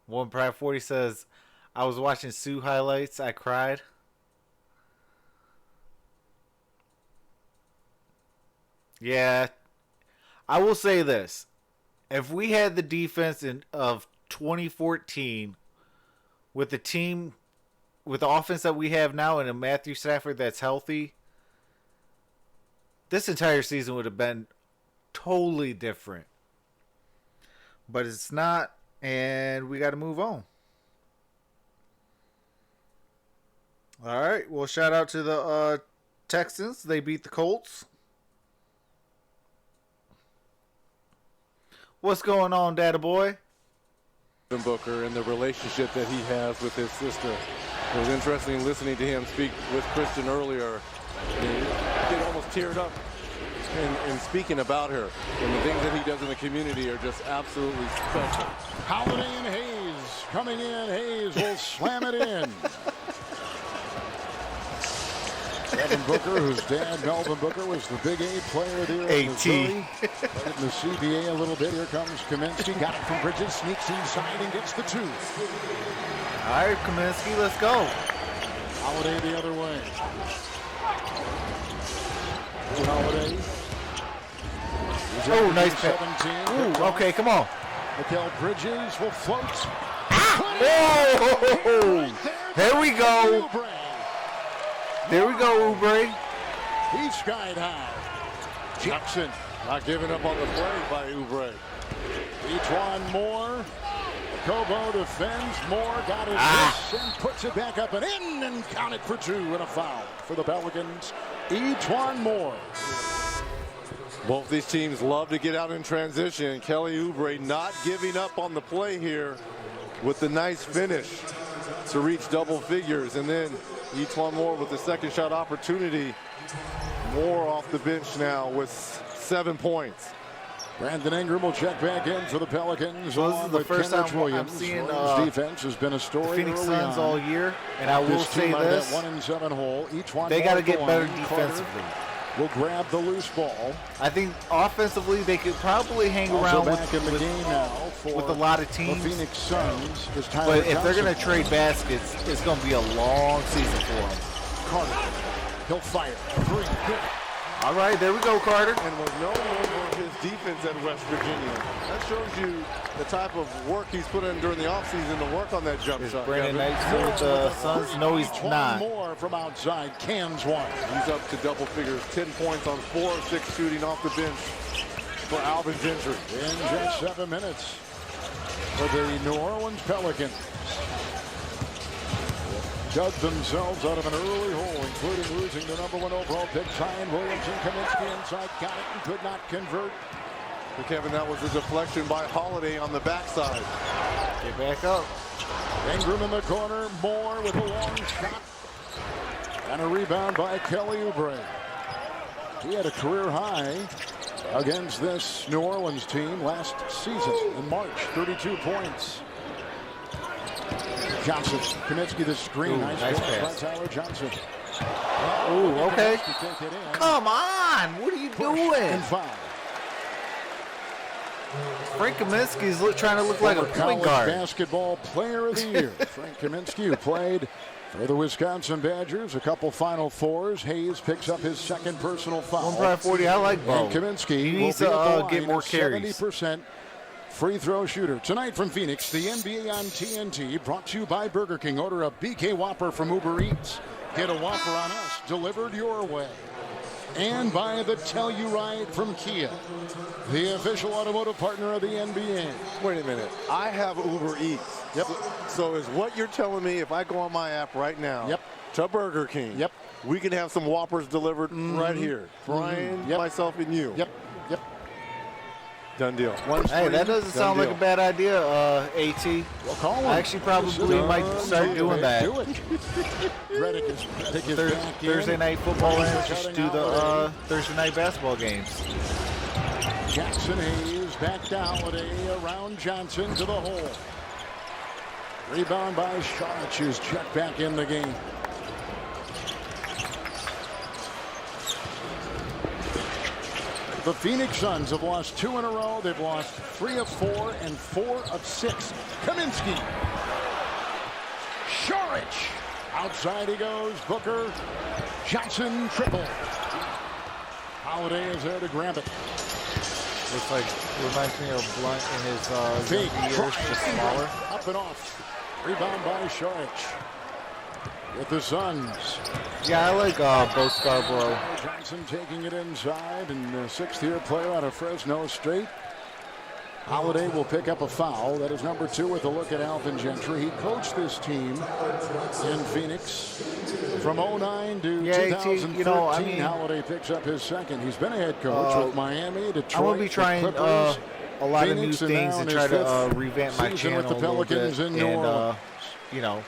One Pride 40 says, I was watching Sue highlights. I cried. Yeah. I will say this. If we had the defense of 2014 with the team, with the offense that we have now and a Matthew Stafford that's healthy, this entire season would have been totally different. But it's not, and we got to move on. All right. Well, shout out to the Texans. They beat the Colts. What's going on, Data Boy? Booker and the relationship that he has with his sister. It was interesting listening to him speak with Christian earlier. He almost teared up in speaking about her. And the things that he does in the community are just absolutely special. Holiday and Hayes coming in. Hayes will slam it in. Melvin Booker, whose dad, Melvin Booker, was the Big 8 player of the year in Missouri. Played in the CBA a little bit. Here comes Kaminsky. Got it from Bridges. Sneaks inside and gets the 2. All right, Kaminsky, let's go. Holiday the other way. Holiday. Oh, nice pass. Ooh, okay, come on. Mikal Bridges will float. Oh, here we go. There we go, Oubre. He's skied high. Jackson Not giving up on the play by Oubre. Etwan Moore. Kobo defends. Moore got his wrist and puts it back up and in and counted for 2 and a foul for the Pelicans. Etwan Moore. Both these teams love to get out in transition. Kelly Oubre not giving up on the play here with the nice finish to reach double figures. And then Etwan Moore with the second shot opportunity. Moore off the bench now with 7 points. Brandon Ingram will check back in for the Pelicans. So this is the first time I'm seeing defense has been a story. Phoenix Suns all year, and I will say this: that 1-7 hole. They got to get better defensively. Will grab the loose ball. I think offensively they could probably hang around with a lot of teams. The Phoenix Suns is but if they're going to trade baskets, it's going to be a long season for them. Carter, he'll fire. 3, good. All right, there we go, Carter. And was known over his defense at West Virginia. That shows you the type of work he's put in during the offseason to work on that jump shot. Brandon Knight still with the Suns? No, he's not. More from outside, cans one. He's up to double figures, 10 points on 4 of 6 shooting off the bench for Alvin Gentry. In just 7 minutes for the New Orleans Pelicans. Dug themselves out of an early hole, including losing the #1 overall pick. Zion Williamson, Kaminsky inside, got it and could not convert. But Kevin, that was a deflection by Holiday on the backside. Get back up. Ingram in the corner, Moore with a long shot. And a rebound by Kelly Oubre. He had a career high against this New Orleans team last season in March, 32 points. Johnson, Kaminsky the screen. Ooh, nice by pass. Tyler Johnson. Ooh, okay. Come on, what are you doing? And foul. Frank Kaminsky is trying to look like a point guard. Basketball player of the year. Frank Kaminsky, who played for the Wisconsin Badgers, a couple Final Fours. Hayes picks up his second personal foul. 140, I like Bo. And Kaminsky He needs to get more carries. 70% free throw shooter. Tonight from Phoenix, the NBA on TNT, brought to you by Burger King. Order a BK Whopper from Uber Eats. Get a Whopper on us, delivered your way. and by the Telluride from Kia, the official automotive partner of the NBA. Wait a minute. I have Uber Eats. Yep. So is what you're telling me if I go on my app right now to Burger King, we can have some Whoppers delivered right here. Brian, myself, and you. Yep. Done deal. Hey, that doesn't sound like a bad idea, AT. Well, call him. I actually probably might start doing that. Do it. Reddick is pick his back Thursday in. night football and just do the Thursday night basketball games. Jackson Hayes back to Holiday, around Johnson to the hole. Rebound by Sharch, who's checked back in the game. The Phoenix Suns have lost 2 in a row. They've lost 3 of 4 and 4 of 6. Kaminsky. Sharich. Outside he goes. Booker. Johnson triple. Holiday is there to grab it. Looks like reminds me of Blunt in his Fake years, just smaller. Up and off. Rebound by Sharich. With the Suns. Yeah, I like Bo Scarborough. Johnson taking it inside, and the 6th-year player out of Fresno State. Holiday will pick up a foul. That is number 2 with a look at Alvin Gentry. He coached this team in Phoenix from 09 to 2013. You know, I mean, Holiday picks up his 2nd. He's been a head coach with Miami, Detroit, I'm going to be trying a lot of new things to try to revamp my channel with the Pelicans a in little bit. New Orleans. You know,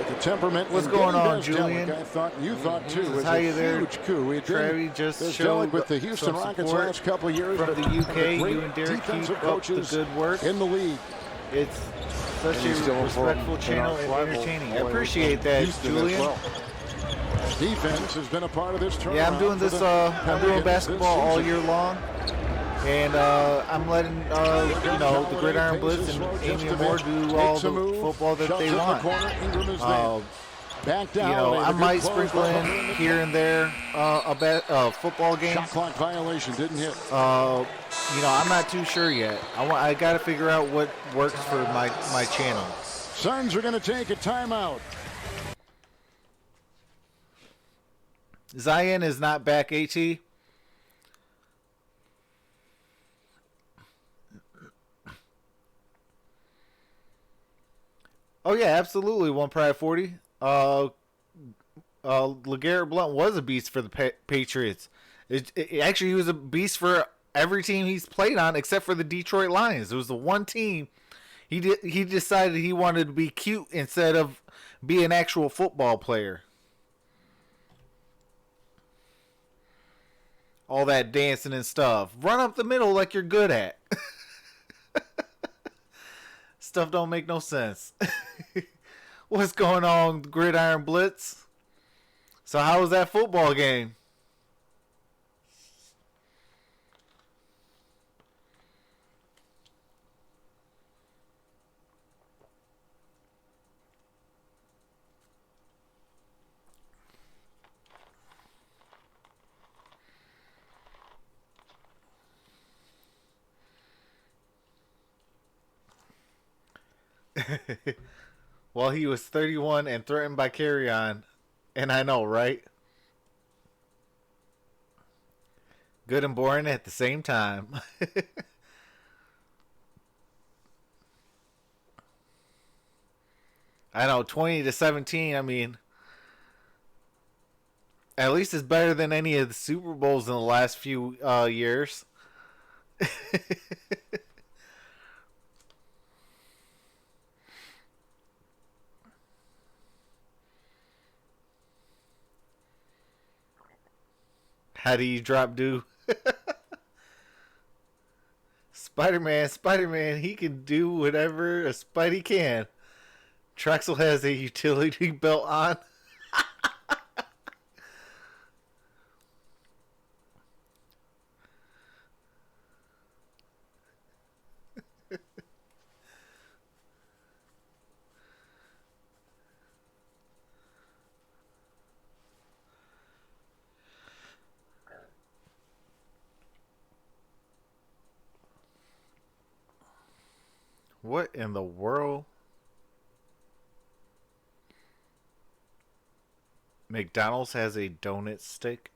the temperament. What's going on, Julian? I thought you thought too. It was how a you there? huge coup. We Trevi just showed with the Houston Rockets last couple of years from the UK. You and Derek keep up the good work in the league. It's such a respectful channel and entertaining. I appreciate that, Julian. Defense has been a part of this tournament. Yeah, I'm doing this. I'm doing basketball all year long. And I'm letting, you know, the Gridiron Blitz and Amy Amor do all the football that they want. Back you down, know, I might sprinkle in here and there a football game. Shot clock violation didn't hit. You know, I'm not too sure yet. I got to figure out what works for my channel. Suns are going to take a timeout. Zion is not back, AT. Oh yeah, absolutely. One Pride 40. LeGarrette Blount was a beast for the Patriots. Actually, he was a beast for every team he's played on except for the Detroit Lions. It was the one team he decided he wanted to be cute instead of be an actual football player. All that dancing and stuff. Run up the middle like you're good at. Stuff don't make no sense. What's going on, Gridiron Blitz? So how was that football game? Well, he was 31 and threatened by carry-on. And I know, right? Good and boring at the same time. I know, 20-17, I mean, at least it's better than any of the Super Bowls in the last few years. How do you drop do? Spider-Man, he can do whatever a Spidey can. Troxel has a utility belt on. What in the world? McDonald's has a donut stick.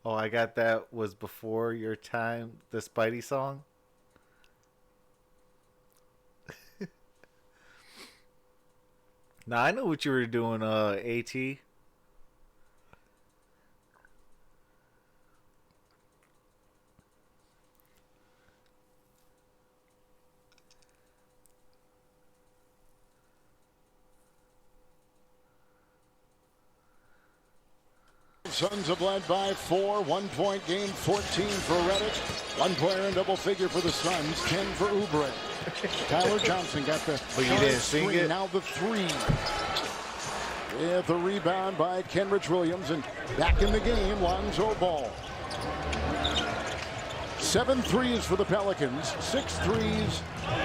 Oh, I got that was before your time, the Spidey song. Now I know what you were doing, AT. Suns have led by 4. 1 point game, 14 for Reddick. One player in double figure for the Suns, 10 for Oubre. Tyler Johnson got the screen, now the 3. With a rebound by Kenrich Williams, and back in the game, Lonzo Ball. 7 threes for the Pelicans, 6 threes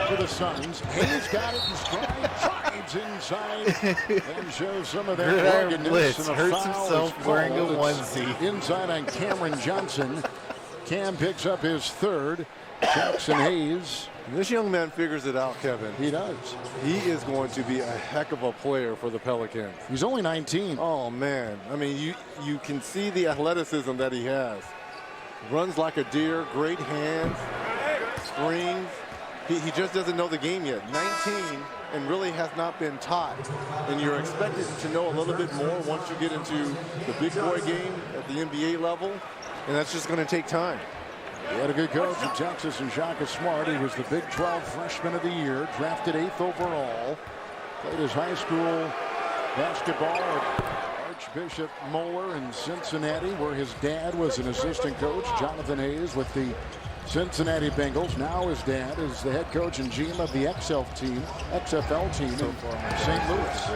for the Suns. Hayes got it in stride, drives inside, and shows some of that ruggedness. BLITZ and a hurts foul himself wearing a onesie. Inside on Cameron Johnson. Cam picks up his 3rd. Jackson Hayes. This young man figures it out, Kevin. He does. He is going to be a heck of a player for the Pelicans. He's only 19. Oh, man. I mean, you can see the athleticism that he has. Runs like a deer, great hands, screens. He just doesn't know the game yet. 19 and really has not been taught. And you're expected to know a little bit more once you get into the big boy game at the NBA level. And that's just going to take time. He had a good coach in Texas and Shaka Smart. He was the Big 12 Freshman of the Year, drafted 8th overall. Played his high school basketball at Archbishop Moeller in Cincinnati, where his dad was an assistant coach, Jonathan Hayes, with the Cincinnati Bengals. Now his dad is the head coach and GM of the XFL team in St. Louis.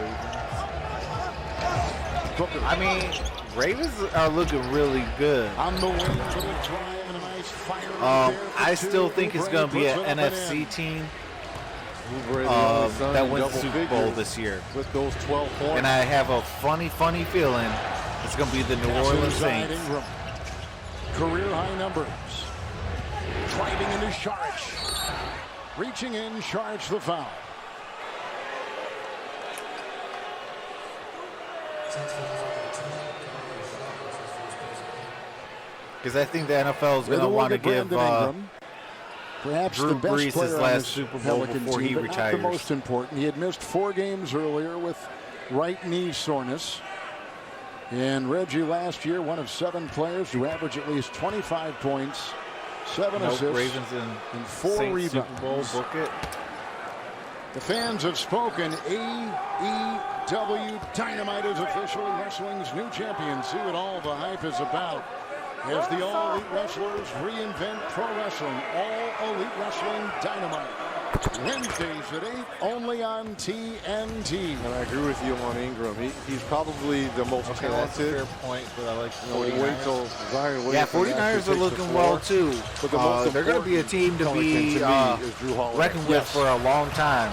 I mean, Ravens are looking really good. On the wing for the drive and a nice fire. I still think it's going to be an NFC team that wins the Super Bowl this year. With those 12 points. And I have a funny feeling it's going to be the New Orleans Saints. Career high numbers. Driving into Saric. Reaching in, Saric the foul. Because I think the NFL is going to want to give perhaps Drew the best Brees player his on last this Super Bowl Pelican before team, he but retires. not the most important. He had missed 4 games earlier with right knee soreness. And Reggie last year, one of 7 players to average at least 25 points, 7 assists, Ravens and 4 Saints rebounds. Super Bowl, book it. The fans have spoken. AEW Dynamite is officially wrestling's new champion. See what all the hype is about as the All Elite Wrestlers reinvent pro wrestling. All Elite Wrestling Dynamite. Wednesdays at 8, only on TNT. And I agree with you on Ingram. He's probably the most That's a talented. fair point, but I like 49ers. Wait till Zion Williamson. Yeah, 49ers are looking well, too. But the most they're going to be a team to be reckoned with for a long time.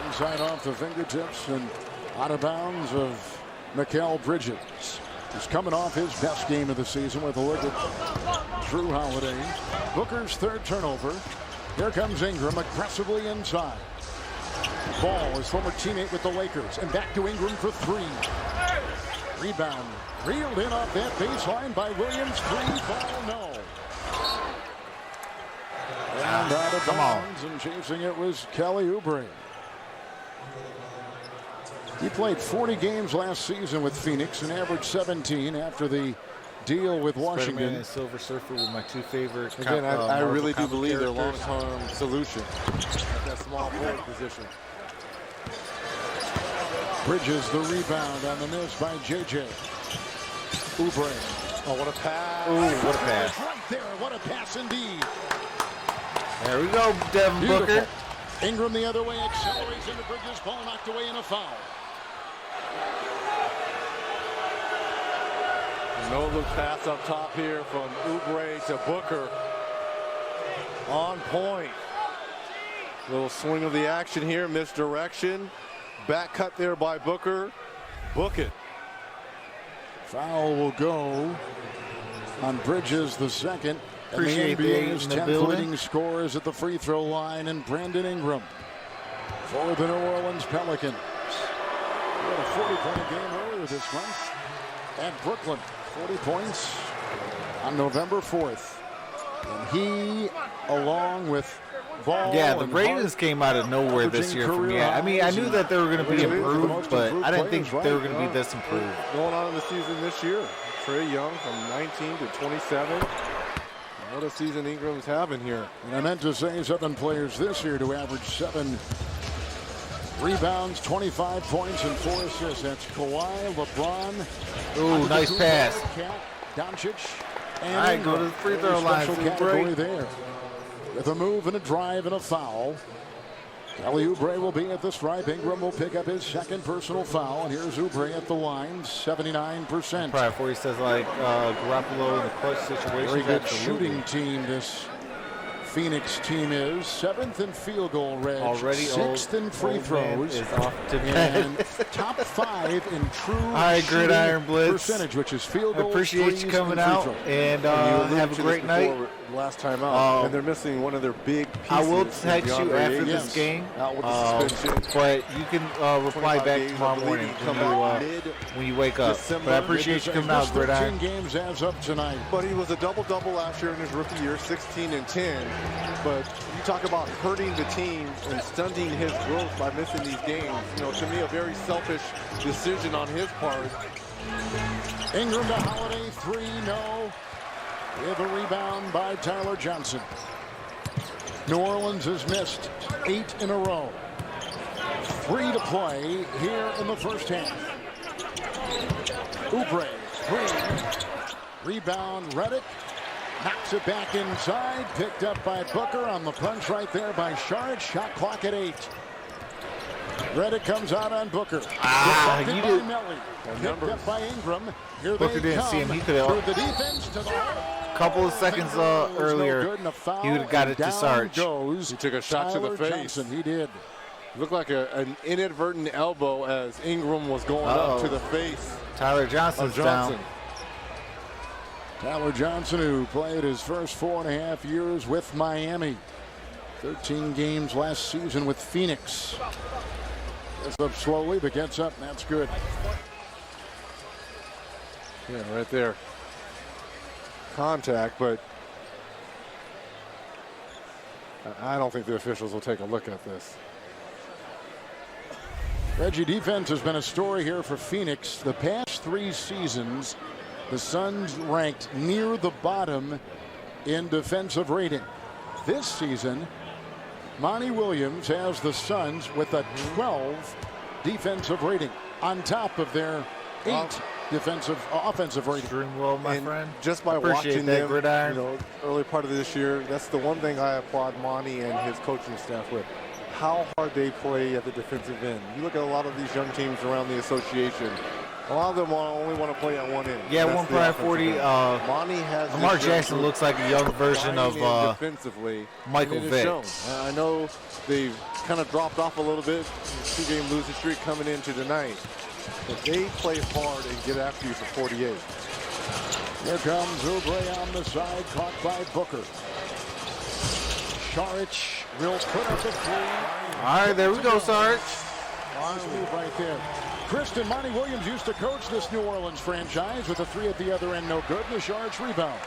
Inside off the fingertips and out of bounds of Mikal Bridges. He's coming off his best game of the season with a look at Drew Holiday. Booker's 3rd turnover. Here comes Ingram aggressively inside. Ball, his former teammate with the Lakers, and back to Ingram for 3. Rebound reeled in off that baseline by Williams. 3 ball, no. And out of bounds, and chasing it was Kelly Oubre. He played 40 games last season with Phoenix and averaged 17 after the deal with Washington. Spider-Man and Silver Surfer were my 2 favorite. Again, I really do believe they're characters. long-term solution at that small forward position. Bridges the rebound on the miss by JJ. Oubre. Oh, what a pass. Ooh, what a pass. Right there. What a pass indeed. There we go, Devin Beautiful. Booker. Ingram the other way, accelerates into Bridges. Ball knocked away in a foul. No look pass up top here from Oubre to Booker. On point. Little swing of the action here, misdirection. Back cut there by Booker. book it. Foul will go on Bridges, the second. Appreciate and the the NBA's in the 10th building. leading scorers at the free throw line, and Brandon Ingram for the New Orleans Pelicans. He had a 40-point game earlier this month at Brooklyn. 40 points on November 4th. And he, along with Ball, Yeah, the and Ravens Hart, came out of nowhere this year for me. I mean, I knew that they were going to be improved, but I didn't think they were going to be this improved. Going on in the season this year. Trae Young from 19 to 27. What a season Ingram's having here. And I meant to say 7 players this year to average 7 rebounds, 25 points, and 4 assists. That's Kawhi, LeBron. Ooh, nice pass. Doncic. And All right, go to the free throw line. Special category there. With a move and a drive and a foul. Kelly Oubre will be at the stripe. Ingram will pick up his second personal foul. And here's Oubre at the line, 79%. Probably before he says like Garoppolo in the clutch situation. Very good shooting team this Phoenix team is. 7th in field goal range. Already 6th in free throws. Is off to And top 5 in true Gridiron Blitz. percentage, which is field I goals, appreciate threes, you coming and free out throws. and You alluded have a to great this night. before last time out, and they're missing one of their big pieces. I will text you DeAndre after Ayton. this game, Out with the suspension. but you can reply 25 back games, I tomorrow believe morning he come out when you wake up. December. But I appreciate you coming out, Missed Gridiron. 13 games as of tonight. But he was a double-double last year in his rookie year, 16 and 10. But you talk about hurting the team and stunting his growth by missing these games. You know, to me, a very selfish decision on his part. Ingram to Holiday, 3, no. With a rebound by Tyler Johnson. New Orleans has missed 8 in a row. 3 to play here in the first half. Oubre, 3. Rebound, Redick. Knocks it back inside. Picked up by Booker on the punch right there by Sharp. Shot clock at 8. Redick comes out on Booker. You did. Picked up by Ingram. Here Booker they didn't come. see him. He could have. Through the defense to the Couple of seconds earlier, he would have got it to Sarge. Goes He took a shot to the Tyler face. Johnson. He did. Looked like an inadvertent elbow as Ingram was going up to the face Tyler of Johnson's Johnson. down. Tyler Johnson, who played his first 4.5 years with Miami. 13 games last season with Phoenix. Gets up slowly, but gets up, and that's good. Yeah, right there. Contact, but I don't think the officials will take a look at this. Reggie, defense has been a story here for Phoenix. The past 3 seasons, the Suns ranked near the bottom in defensive rating. This season, Monty Williams has the Suns with a 12 defensive rating on top of their 8 offensive rating. Doing well, my And friend. just by Appreciate watching that, them, Gridiron. you know, early part of this year, that's the one thing I applaud Monty and his coaching staff with. How hard they play at the defensive end. You look at a lot of these young teams around the association. A lot of them only want to play at one end. Yeah, That's one the prime offensive 40. end. Monty has Lamar this young Jackson group looks like a young version of buying in defensively. Michael and it Vick. is shown. I know they've kind of dropped off a little bit. 2-game losing streak coming into tonight. But they play hard and get after you for 48. Here comes Oubre on the side, caught by Booker. Saric will put up the 3. All right, there we go, Sarge. Nice move right there. Kristen, Monty Williams used to coach this New Orleans franchise with a 3 at the other end, no good, and the Sharks rebound.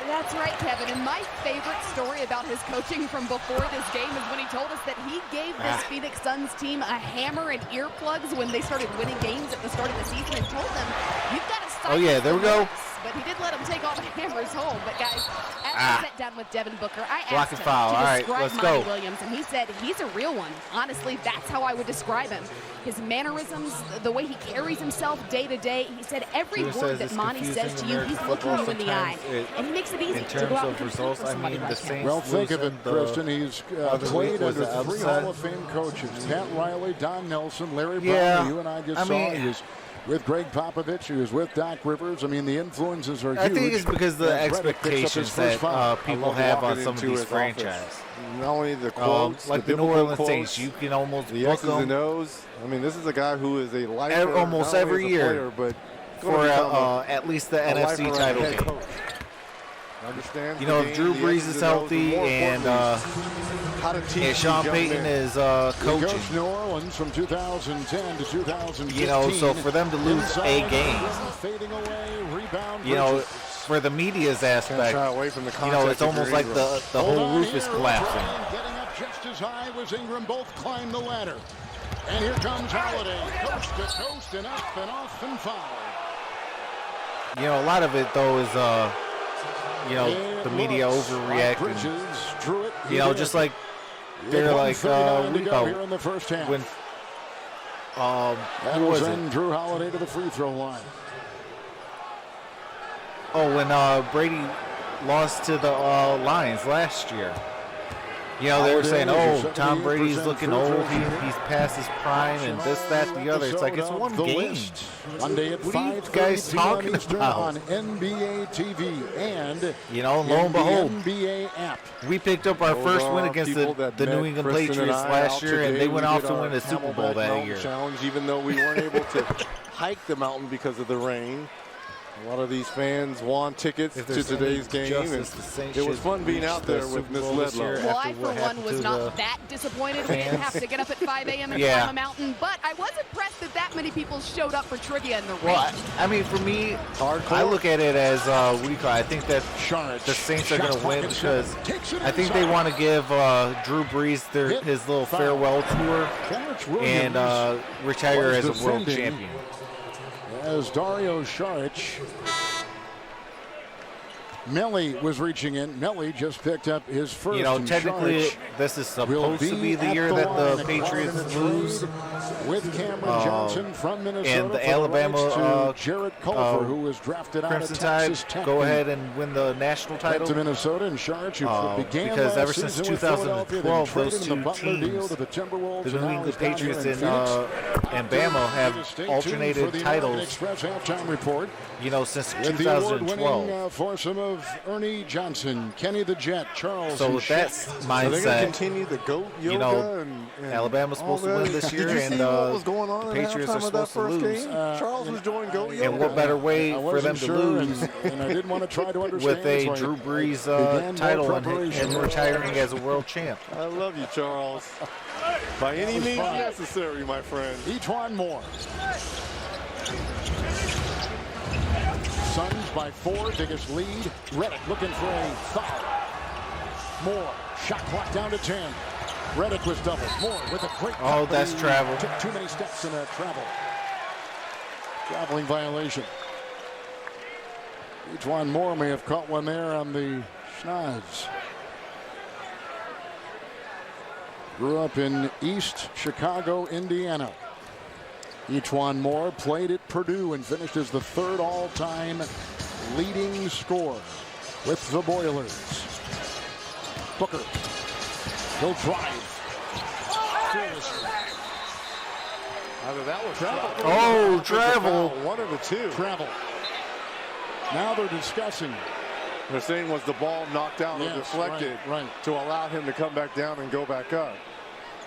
That's right, Kevin. And my favorite story about his coaching from before this game is when he told us that he gave this Phoenix Suns team a hammer and earplugs when they started winning games at the start of the season and told them, you've got to stop. Oh, yeah, there we go. But he did let them take all the hammers home. But, guys, as I sat down with Devin Booker, I asked him foul. to All right, describe let's Monty go. Williams, and he said he's a real one. Honestly, that's how I would describe him. His mannerisms, the way he carries himself day to day. He said every Peter word says that it's Monty says to you, confusing he's American looking you football in the eye. sometimes. And he makes it easy In to terms go out and of compete results, for I somebody mean, the like him. Saints Well, think of it, losing the Kristen. He's other played week. Was under it 3 upset? Hall of Fame coaches. Pat Riley, Don Nelson, Larry Yeah, Brown, who you and I just I saw. mean, He was with Greg Popovich, who is with Doc Rivers. I mean, the influences are huge. I think it's because of the expectations that people have on some of these franchises. Not only the quotes, like the New Orleans Saints, you can almost the book X's and O's. I mean, this is a guy who is a lifer almost every year, player, but for at least the NFC title game. Understands you know, if Drew Brees is healthy and Sean Payton is coaching. He coached New Orleans from 2010 to 2015. You know, so for them to lose a game, fading away, rebound. you know, for the media's aspect, away from the you know, it's almost like the whole roof is collapsing. Getting up just as high was Ingram. Both climbed the ladder. And here comes Holiday, coast to coast and up and off and foul. You know, a lot of it, though, is, you know, the media overreacting. You know, just like they're like, when, who was it? Drew Holiday to the free throw line. Oh, when Brady lost to the Lions last year. You know, they were saying, oh, Tom Brady's looking old. He's past his prime and this, that, the other. It's like, it's one game. Monday at what are you guys talking about? On NBA TV and, you know, lo and behold, NBA app. We picked up our first win against the New England Patriots last year, and they went off to win a Super Bowl that year. Challenge, even though we weren't able to hike the mountain because of the rain. A lot of these fans want tickets to today's game, and it was fun being out there with Miss Ledlow. Well, I, for one, was not that disappointed. We didn't have to get up at 5 a.m. and climb a mountain, but I was impressed that many people showed up for trivia in the rain. Well, I mean, for me, I look at it as I think that the Saints are going to win because I think they want to give Drew Brees his little farewell tour and retire as a world champion. As Dario Saric, Melly was reaching in. Melly just picked up his first. You know, technically, this is supposed to be the year that the Patriots lose. With Cameron Johnson from Minnesota, and the Alabama Jared Culver, who was drafted out of Texas Tech, go ahead and win the national title. To Minnesota, and Saric, who began because ever since 2012, those two teams, the New England Patriots and Bama, have alternated titles. Report. You know, since with 2012. Foursome of Ernie Johnson, Kenny the Jet, Charles. So with that mindset, so they're continue the GOAT yoga, you know, and Alabama's supposed to win this year, and what was going on the Patriots are supposed to lose. Charles was doing GOAT yoga. And what better way for them to lose and I didn't want to try to understand with a Drew Brees title and retiring as a world champ. I love you, Charles. By any means necessary, my friend. E'Twaun Moore. Suns by 4, biggest lead. Reddick looking for a foul. Moore, shot clock down to 10. Reddick was doubled. Moore with a quick. Oh, that's travel. Took too many steps in a traveling violation. E'Twaun Moore may have caught one there on the schnoz. Grew up in East Chicago, Indiana. E'Twaun Moore played at Purdue and finished as the 3rd all-time leading scorer with the Boilers. Booker. He'll drive. Either that was travel. Oh, travel. One of the two. Travel. Now they're discussing. They're saying, was the ball knocked out or deflected to allow him to come back down and go back up?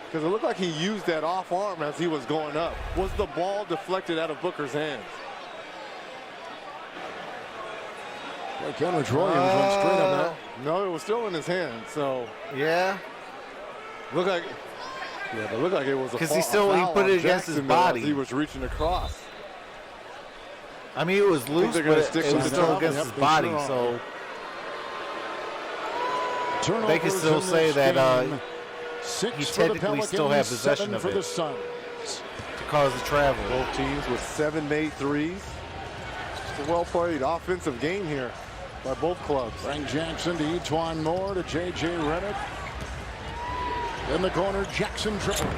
Because it looked like he used that off arm as he was going up. Was the ball deflected out of Booker's hands? Well, Kenrich Williams went straight on that. No, it was still in his hand. So yeah, looked like it looked like it was a because he put it against his body. He was reaching across. I mean, it was loose, but it was still against his body. So they can still say that he technically still had possession of it to cause the travel. Both teams with 7 made threes. It's a well-played offensive game here by both clubs. Frank Jackson to E'Twaun Moore to J.J. Redick. In the corner, Jackson triple.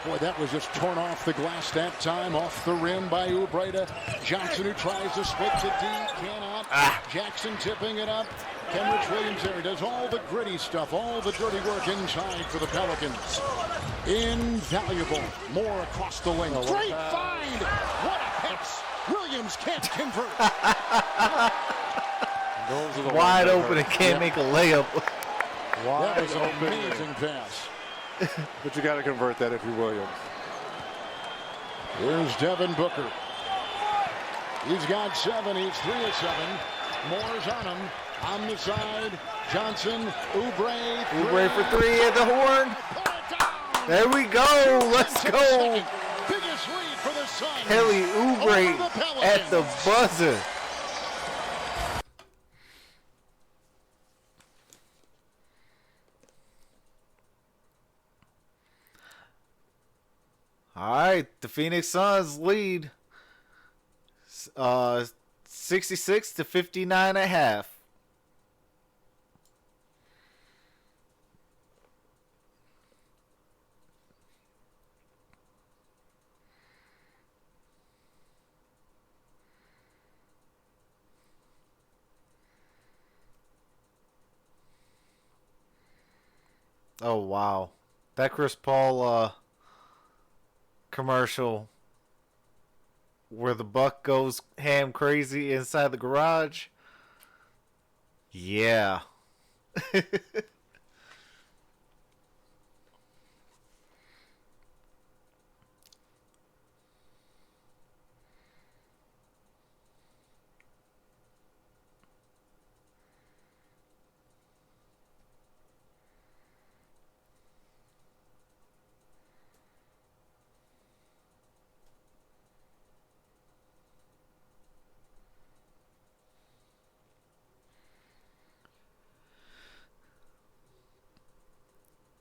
Boy, that was just torn off the glass that time, off the rim by Oubre. Johnson, who tries to split to D, cannot. Jackson tipping it up. Kenrich Williams there. He does all the gritty stuff, all the dirty work inside for the Pelicans. Invaluable. More across the lane. Great find. What a pass. Williams can't convert. Wide open and can't make a layup. That was an amazing pass. But you got to convert that if you're Williams. Here's Devin Booker. He's got 7. He's 3 of 7. Moore's on him. On the side, Johnson, Oubre. Oubre for 3 at the horn. There we go. Let's go. Biggest lead for the Suns. Kelly Oubre at the buzzer. All right, the Phoenix Suns lead 66 to 59.5. Oh wow, that Chris Paul commercial where the buck goes ham crazy inside the garage. Yeah.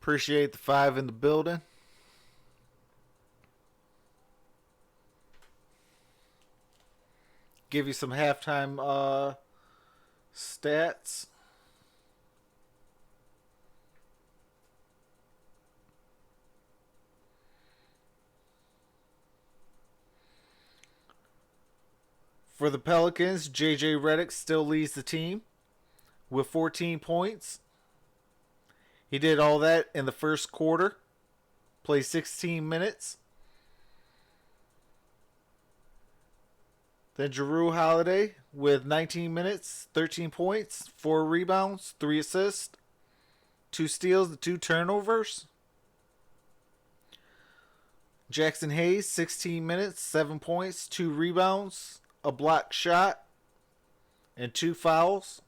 Appreciate the 5 in the building. Give you some halftime stats. For the Pelicans, J.J. Redick still leads the team with 14 points. He did all that in the first quarter. Played 16 minutes. Then Jrue Holiday with 19 minutes, 13 points, 4 rebounds, 3 assists, 2 steals, and 2 turnovers. Jackson Hayes, 16 minutes, 7 points, 2 rebounds, a blocked shot, and 2 fouls.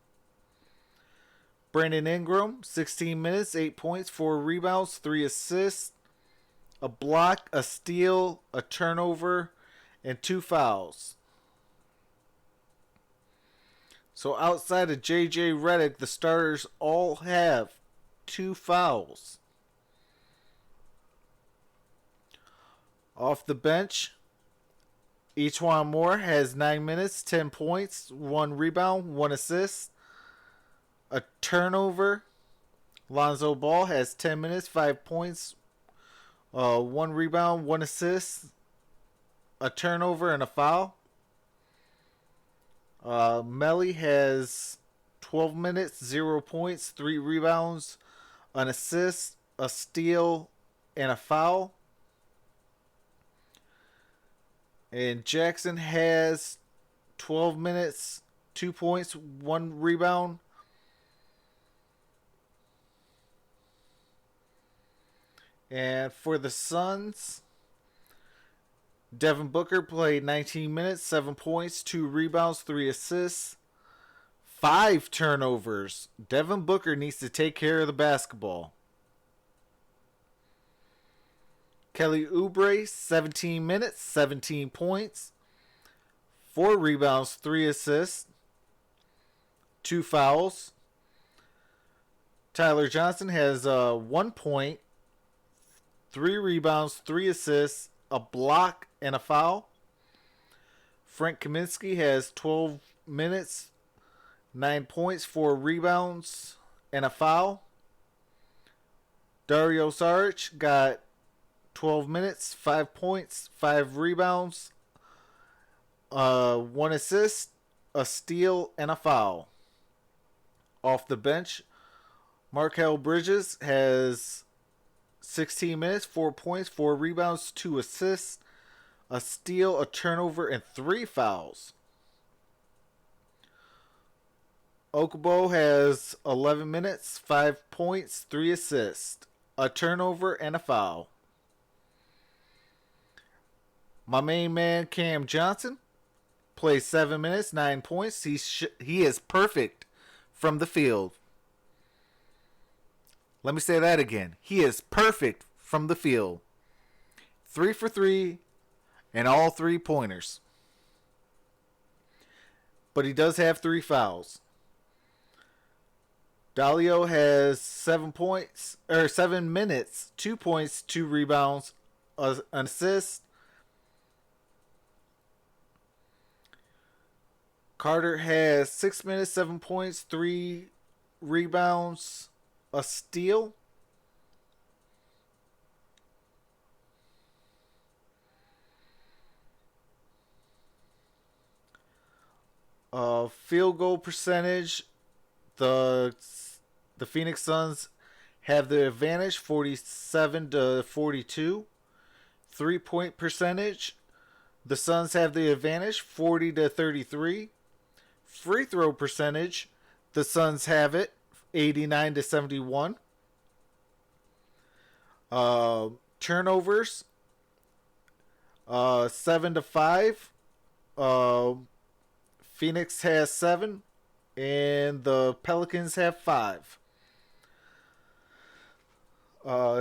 Brandon Ingram, 16 minutes, 8 points, 4 rebounds, 3 assists, a block, a steal, a turnover, and 2 fouls. So outside of J.J. Redick, the starters all have 2 fouls. Off the bench, Etuan Moore has 9 minutes, 10 points, 1 rebound, 1 assist, a turnover. Lonzo Ball has 10 minutes, 5 points, 1 rebound, 1 assist, a turnover, and a foul. Melly has 12 minutes, 0 points, 3 rebounds, an assist, a steal, and a foul. And Jackson has 12 minutes, 2 points, 1 rebound. And for the Suns, Devin Booker played 19 minutes, 7 points, 2 rebounds, 3 assists, 5 turnovers. Devin Booker needs to take care of the basketball. Kelly Oubre, 17 minutes, 17 points, 4 rebounds, 3 assists, 2 fouls. Tyler Johnson has 1 point, 3 rebounds, 3 assists, a block, and a foul. Frank Kaminsky has 12 minutes, 9 points, 4 rebounds, and a foul. Dario Saric got 12 minutes, 5 points, 5 rebounds, 1 assist, a steal, and a foul. Off the bench, Markel Bridges has 16 minutes, 4 points, 4 rebounds, 2 assists, a steal, a turnover, and 3 fouls. Okubo has 11 minutes, 5 points, 3 assists, a turnover, and a foul. My main man, Cam Johnson, plays 7 minutes, 9 points. He is perfect from the field. Let me say that again. He is perfect from the field. 3 for 3 and all 3-pointers. But he does have 3 fouls. Dalio has 7 minutes, 2 points, 2 rebounds, an assist. Carter has 6 minutes, 7 points, 3 rebounds, a steal. Field goal percentage, the Phoenix Suns have the advantage, 47-42. 3-point percentage, the Suns have the advantage, 40-33. Free throw percentage, the Suns have it, 89-71. Turnovers, 7-5. Phoenix has 7, and the Pelicans have 5.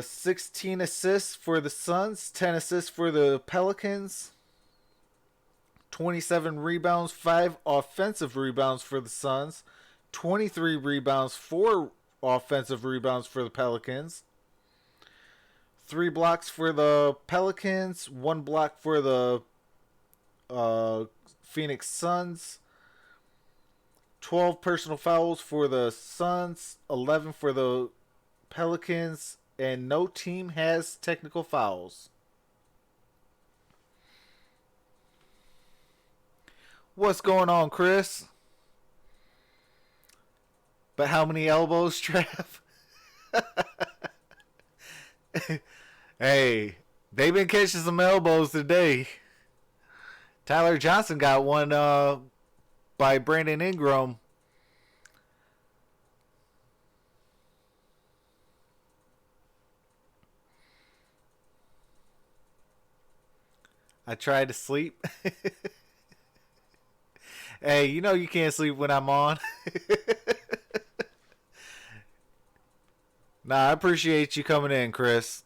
16 assists for the Suns, 10 assists for the Pelicans. 27 rebounds, 5 offensive rebounds for the Suns. 23 rebounds, 4 offensive rebounds for the Pelicans. 3 blocks for the Pelicans, 1 block for the Phoenix Suns. 12 personal fouls for the Suns, 11 for the Pelicans, and no team has technical fouls. What's going on, Chris? But how many elbows, Trav? Hey, they've been catching some elbows today. Tyler Johnson got one by Brandon Ingram. I tried to sleep. Hey, you know you can't sleep when I'm on. Nah, I appreciate you coming in, Chris.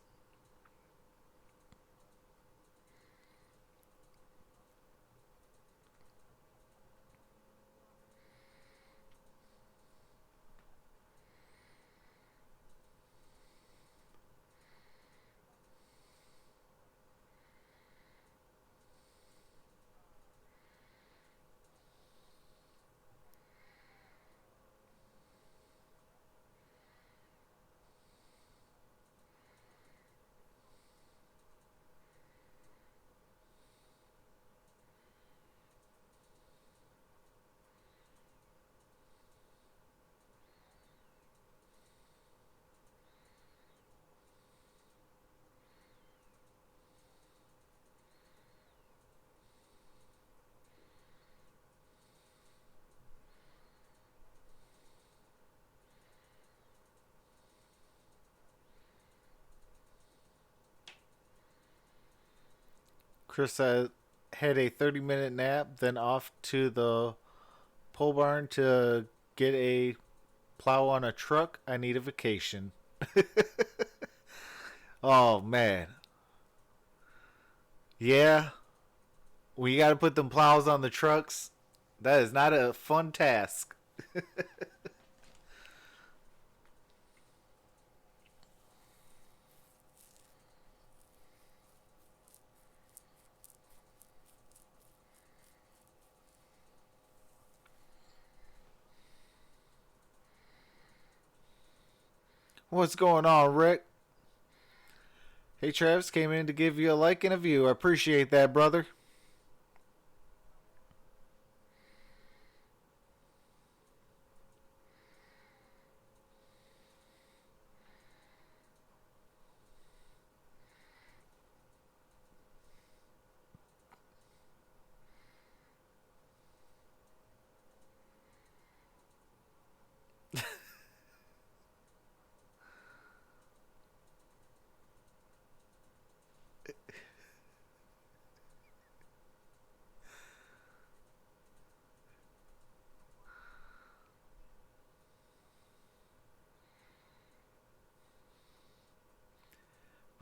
Chris had a 30-minute nap, then off to the pole barn to get a plow on a truck. I need a vacation. Oh, man. Yeah. We got to put them plows on the trucks. That is not a fun task. What's going on, Rick? Hey, Travis, came in to give you a like and a view. I appreciate that, brother.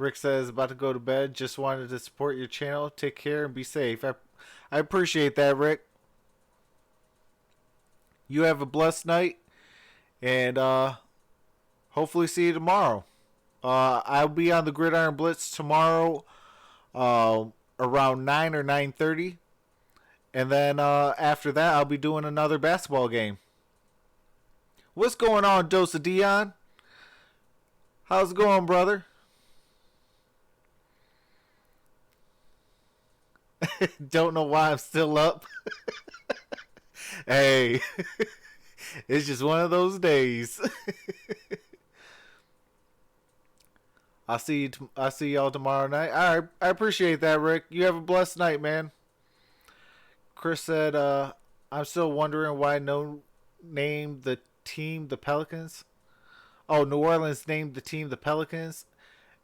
Rick says, about to go to bed. Just wanted to support your channel. Take care and be safe. I appreciate that, Rick. You have a blessed night. And hopefully see you tomorrow. I'll be on the Gridiron Blitz tomorrow around 9 or 9:30. And then after that, I'll be doing another basketball game. What's going on, Dose of Dion? How's it going, brother? Don't know why I'm still up. Hey, it's just one of those days. I'll see y'all tomorrow night. All right, I appreciate that, Rick. You have a blessed night, man. Chris said, I'm still wondering why no named the team the Pelicans. Oh, New Orleans named the team the Pelicans.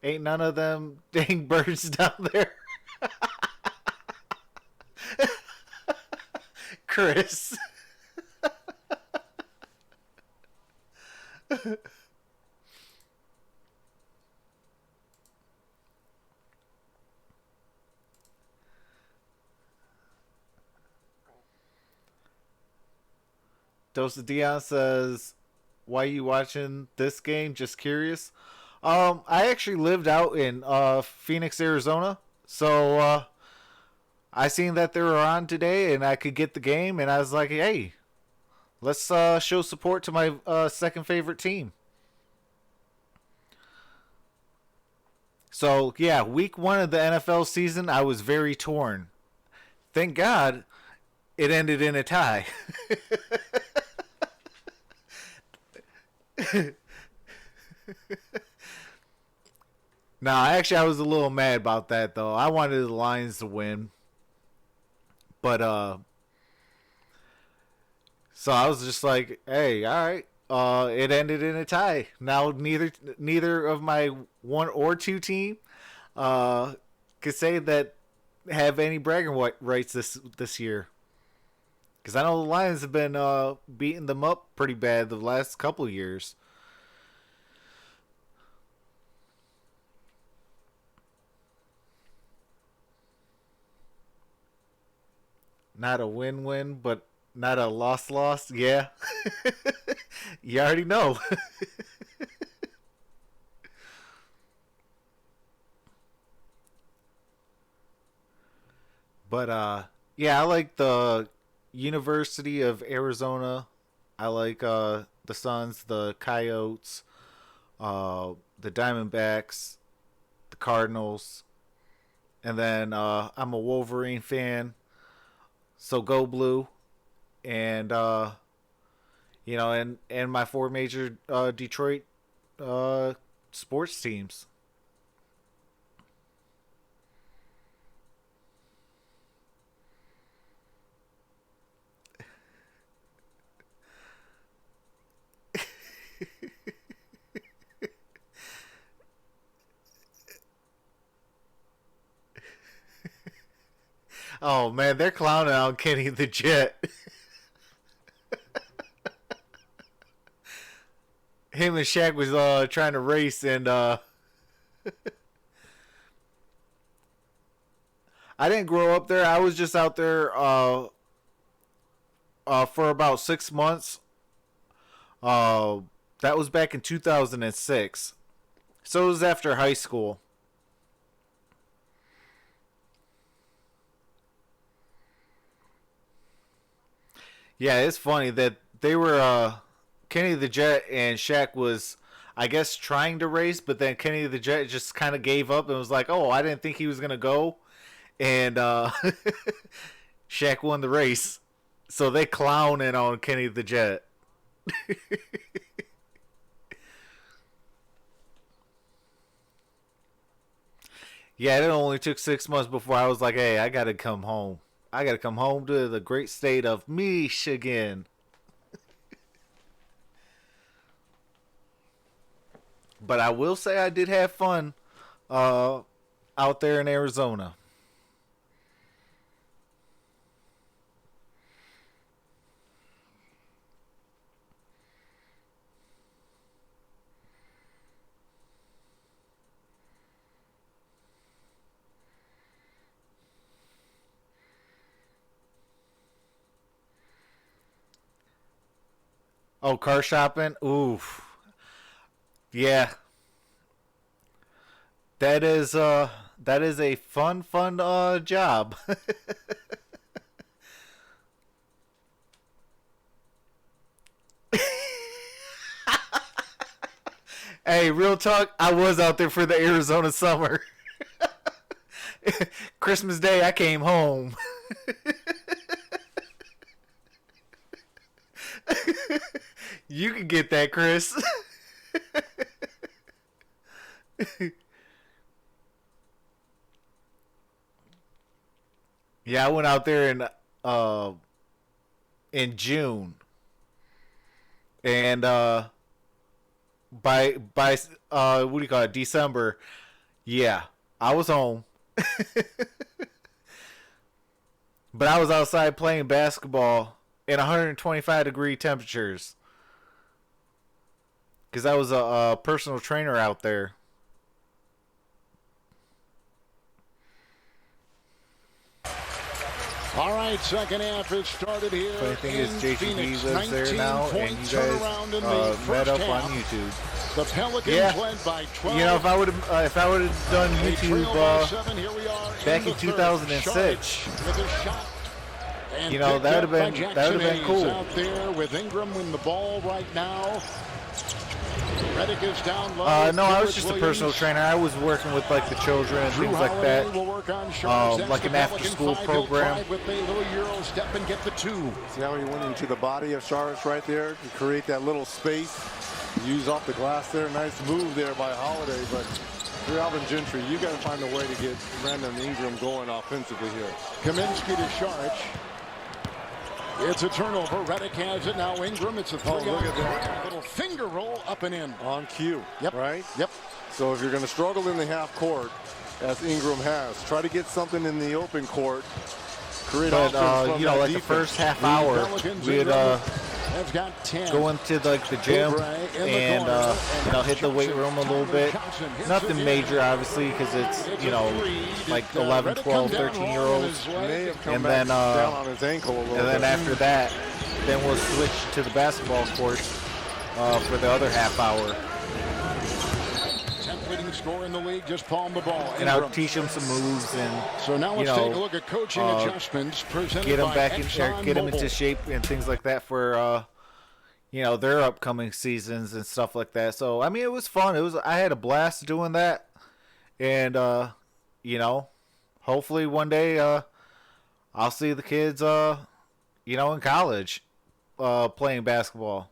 Ain't none of them dang birds down there. Chris. Dosa Dion says, why you watching this game? Just curious. I actually lived out in Phoenix, Arizona. So I seen that they were on today and I could get the game. And I was like, hey, let's show support to my second favorite team. So, yeah, week 1 of the NFL season, I was very torn. Thank God it ended in a tie. Actually, I was a little mad about that, though. I wanted the Lions to win. But, so I was just like, hey, all right. It ended in a tie. Now, neither of my 1 or 2 team could say that have any bragging rights this year. Because I know the Lions have been beating them up pretty bad the last couple of years. Not a win-win, but not a loss-loss. Yeah. You already know. But, yeah, I like the University of Arizona. I like the Suns, the Coyotes, the Diamondbacks, the Cardinals. And then I'm a Wolverine fan. So go blue. And, you know, and my 4 major Detroit sports teams. Oh, man, they're clowning on Kenny the Jet. Him and Shaq was trying to race, and I didn't grow up there. I was just out there for about 6 months. That was back in 2006. So it was after high school. Yeah, it's funny that they were Kenny the Jet and Shaq was, I guess, trying to race, but then Kenny the Jet just kind of gave up and was like, "Oh, I didn't think he was gonna go," and Shaq won the race. So they clowning on Kenny the Jet. Yeah, it only took 6 months before I was like, "Hey, I gotta come home. I gotta come home to the great state of Michigan." But I will say I did have fun out there in Arizona. Oh, car shopping? Oof. Yeah. That is a fun job. Hey, real talk, I was out there for the Arizona summer. Christmas Day, I came home. You can get that, Chris. Yeah, I went out there in June, and by what do you call it, December? Yeah, I was home. But I was outside playing basketball in 125-degree temperatures because I was a personal trainer out there. All right, second half has started here. Funny thing is, Phoenix, JGB lives there now, and you guys met up on YouTube. The Pelicans led by 12. You know, if I would have done YouTube back in 2006, you know, that would have been cool. Out there with Ingram in the ball right now. Redick is down low. No, I was just a personal trainer. I was working with like the children and things like that. Like an after-school program. With a little Euro step and get the two. See how he went into the body of Sharps right there to create that little space. Use off the glass there. Nice move there by Holiday. But for Alvin Gentry, you got to find a way to get Brandon Ingram going offensively here. Kaminsky to Sharp. It's a turnover. Redick has it now. Ingram. It's a three. Look at that. Little finger roll up and in. On cue. Yep. Right? Yep. So if you're going to struggle in the half court, as Ingram has, try to get something in the open court. Create offense from you know, like defense. the first half hour, we'd has got 10. go into like the gym and you know, hit the weight room a little bit. Nothing major, obviously, because it's, you know, like 11, 12, 13-year-olds. May have come And back then down on his ankle a little and then bit. after that, then we'll switch to the basketball courts for the other half hour. 10th leading scorer in the league, just palmed the ball. And I'll teach them some moves and so now let's you know, take a look at coaching adjustments presented get them by back in there, get them ExxonMobil. into shape and things like that for you know, their upcoming seasons and stuff like that. So I mean, it was fun. I had a blast doing that, and you know, hopefully one day I'll see the kids you know, in college playing basketball.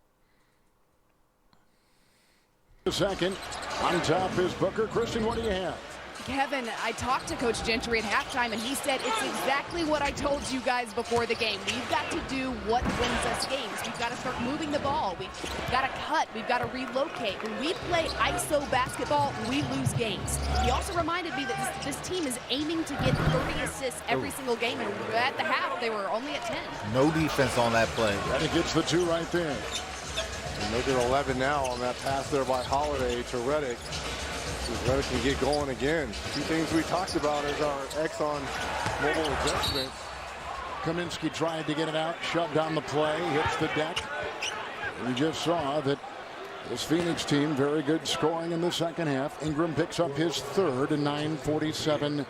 Second, on top is Booker. Christian, what do you have? Kevin, I talked to Coach Gentry at halftime, and he said it's exactly what I told you guys before the game. We've got to do what wins us games. We've got to start moving the ball. We've got to cut. We've got to relocate. When we play ISO basketball, we lose games. He also reminded me that this team is aiming to get 30 assists every single game, and at the half, they were only at 10. No defense on that play. Redick gets the two right there. And look at 11 now on that pass there by Holiday to Redick. Redick can get going again. Two things we talked about is our ExxonMobil adjustment. Kaminsky tried to get it out, shoved on the play, hits the deck. We just saw that this Phoenix team, very good scoring in the second half. Ingram picks up his third and 9:47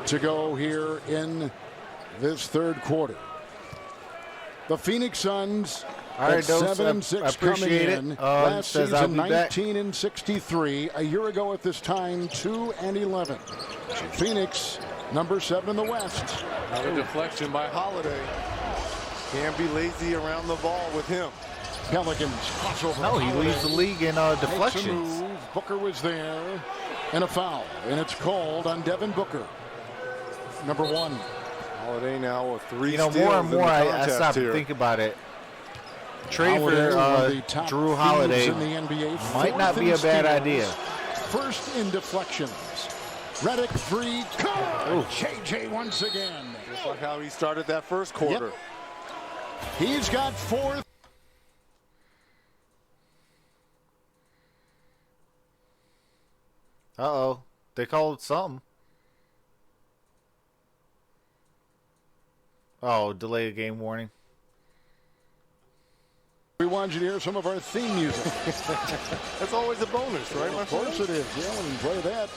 to go here in this third quarter. The Phoenix Suns All right, at Dopes, 7-6 coming appreciate in. it. Last Says I'll season, be back. 19-63. A year ago at this time, 2-11. Phoenix, number 7 in the West. Another deflection by Holiday. Can't be lazy around the ball with him. Pelicans crossover. No, he leads the league in Makes a deflections. move. Booker was there. And a foul. And it's called on Devin Booker. Number 1. Holiday now with 3 You know, steals more and more, in the I contest stopped to here. think about it. Trade Holiday, one of the for top Drew thieves Holiday in the NBA. might not Fourth be in a bad steals, idea. First in deflections. Redick free. Ooh. JJ once again. Just like how he started that first quarter. Yep. He's got 4th. Uh-oh. They called something. Oh, delay a game warning. want you to hear some of our theme music? That's always a bonus, right? Of course it is. Yeah, we can play that.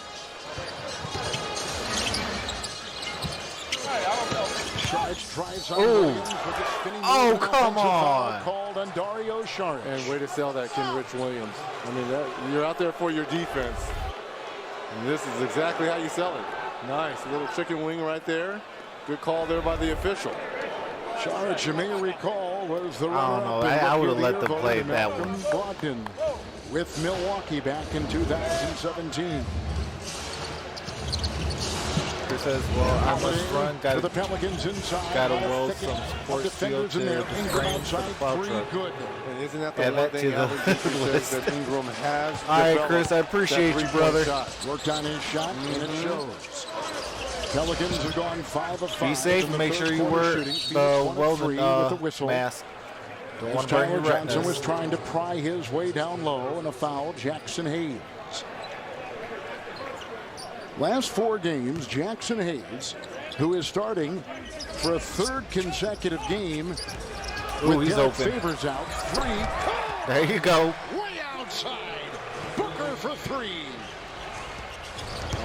Sharge drives on Williams with a spinning Oh, move, and come offensive foul on. called on Dario Sharge. And way to sell that, Kenrich Williams. I mean, you're out there for your defense. And this is exactly how you sell it. Nice. Little chicken wing right there. Good call there by the official. Sharge, you may recall, was the I don't know. I would have let them play that one. Brogdon with Milwaukee back in 2017. Chris says, well, I must run. To the Pelicans inside. Got to roll some support steel to the frame for the plow truck. Good. And isn't that the Add one that thing to the Albert Jeffrey says list. that Ingram has All right, developed? Chris, I appreciate you, brother. Shot. Worked on his shot, and it shows. Pelicans have gone 5 of 5. Be safe and make sure you wear the welding mask. Don't want to burn Tyler your Johnson retinas. was trying to pry his way down low, and a foul, Jackson Hayes. Last 4 games, Jackson Hayes, who is starting for a 3rd consecutive game with he's Derek open. Favors out. 3. There you go. Way outside. Booker for 3.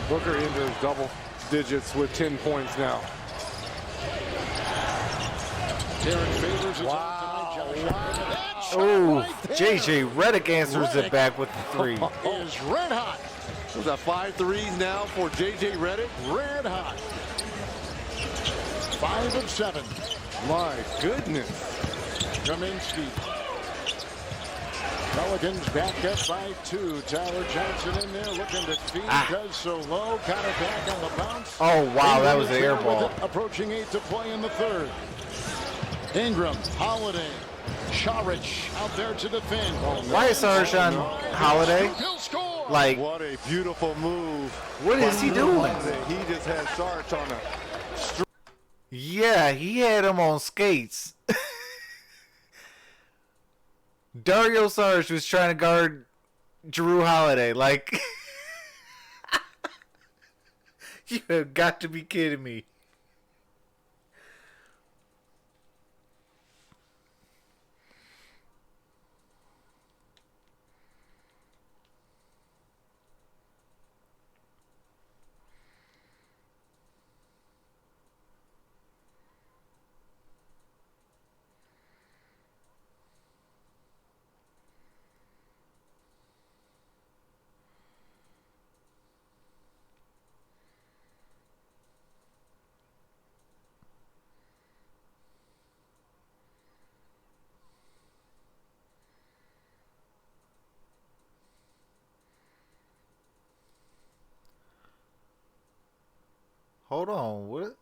Booker into his double digits with 10 points now. Derek Favors is out tonight. Oh, J.J. Redick answers it back with the 3. Is red hot. Was that 5 threes now for J.J. Redick? Red hot. 5 of 7. My goodness. Kaminsky. Pelicans back up by 2. Tyler Johnson in there looking to feed. Does so low. Got it back on the bounce. Oh, wow, that was an Ingram air with ball. it, approaching 8 to play in the 3rd. Ingram, Holiday, Saric out there to defend. Why is Sarge on Holiday? He'll score. Like, What a beautiful move. what is he doing? He just had Sarge on a... Yeah, he had him on skates. Dario Saric was trying to guard Drew Holiday. Like, you have got to be kidding me. Hold on, what?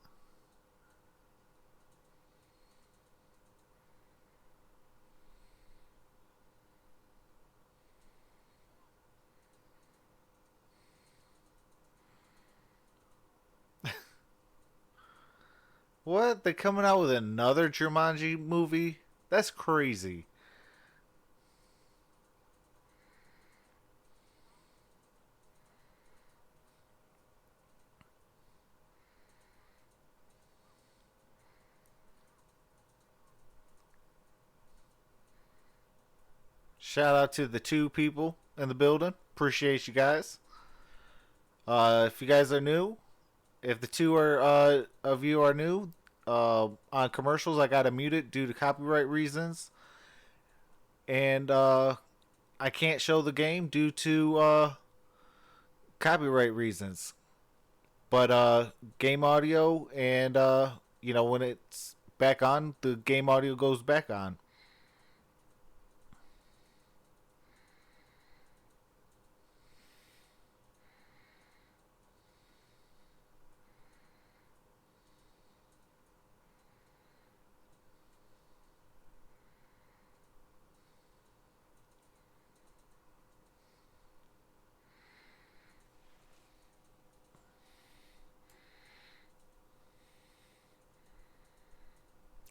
What? They coming out with another Jumanji movie? That's crazy. Shout out to the 2 people in the building. Appreciate you guys. If you guys are new, if the 2 of you are new, on commercials, I gotta mute it due to copyright reasons, and I can't show the game due to copyright reasons. But game audio and when it's back on, the game audio goes back on.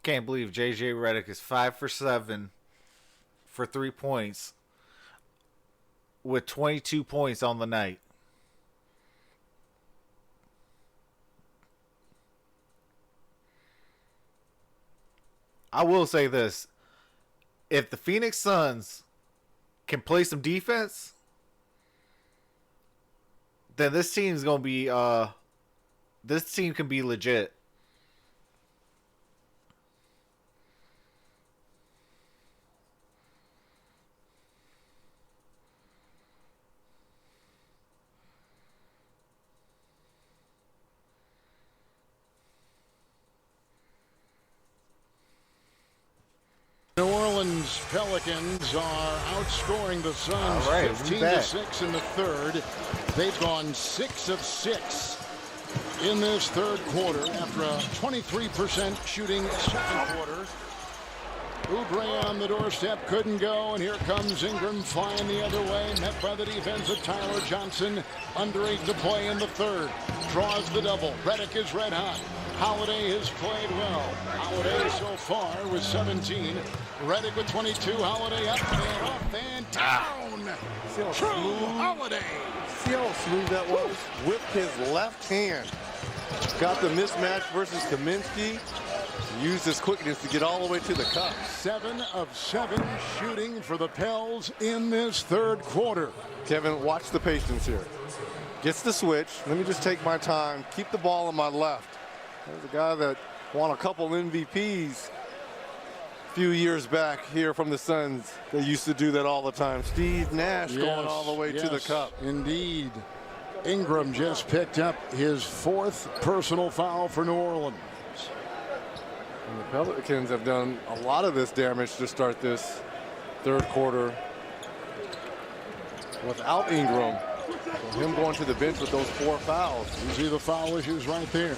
Can't believe J.J. Redick is 5 for 7 for 3 points with 22 points on the night. I will say this. if the Phoenix Suns can play some defense, then this team's gonna be this team can be legit. New Orleans Pelicans are outscoring the Suns 15-6 in the third. They've gone 6 of 6 in this third quarter after a 23% shooting second quarter. Oubre on the doorstep, couldn't go, and here comes Ingram flying the other way, met by the defense of Tyler Johnson. Under 8 to play in the third. Draws the double. Redick is red hot. Holiday has played well. Holiday so far with 17. Redick with 22. Holiday up and off and down. True Holiday. See how smooth that was? With his left hand. Got the mismatch versus Kaminsky. Used his quickness to get all the way to the cup. 7 of 7 shooting for the Pels in this third quarter. Kevin, watch the patience here. Gets the switch. Let me just take my time. Keep the ball on my left. There's a guy that won a couple MVPs a few years back here from the Suns. They used to do that all the time. Steve Nash going all the way to the cup. Indeed. Ingram just picked up his 4th personal foul for New Orleans. And the Pelicans have done a lot of this damage to start this third quarter without Ingram. So him going to the bench with those 4 fouls. You see the foul issues right there.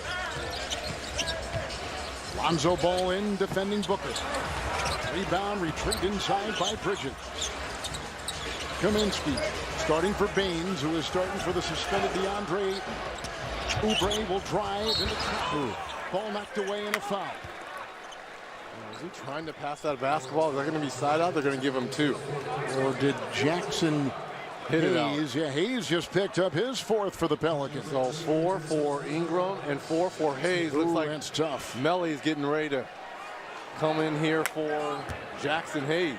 Lonzo Ball in, defending Booker. Rebound, retreat inside by Bridges. Kaminsky starting for Baines, who is starting for the suspended DeAndre. Oubre will drive into traffic. Ball knocked away in a foul. Is he trying to pass that basketball? Is that going to be side out? They're going to give him 2. Or did Jackson hit it out? Yeah, Hayes just picked up his 4th for the Pelicans. So 4 for Ingram and 4 for Hayes. Looks like that's tough. Melly's getting ready to come in here for Jackson Hayes.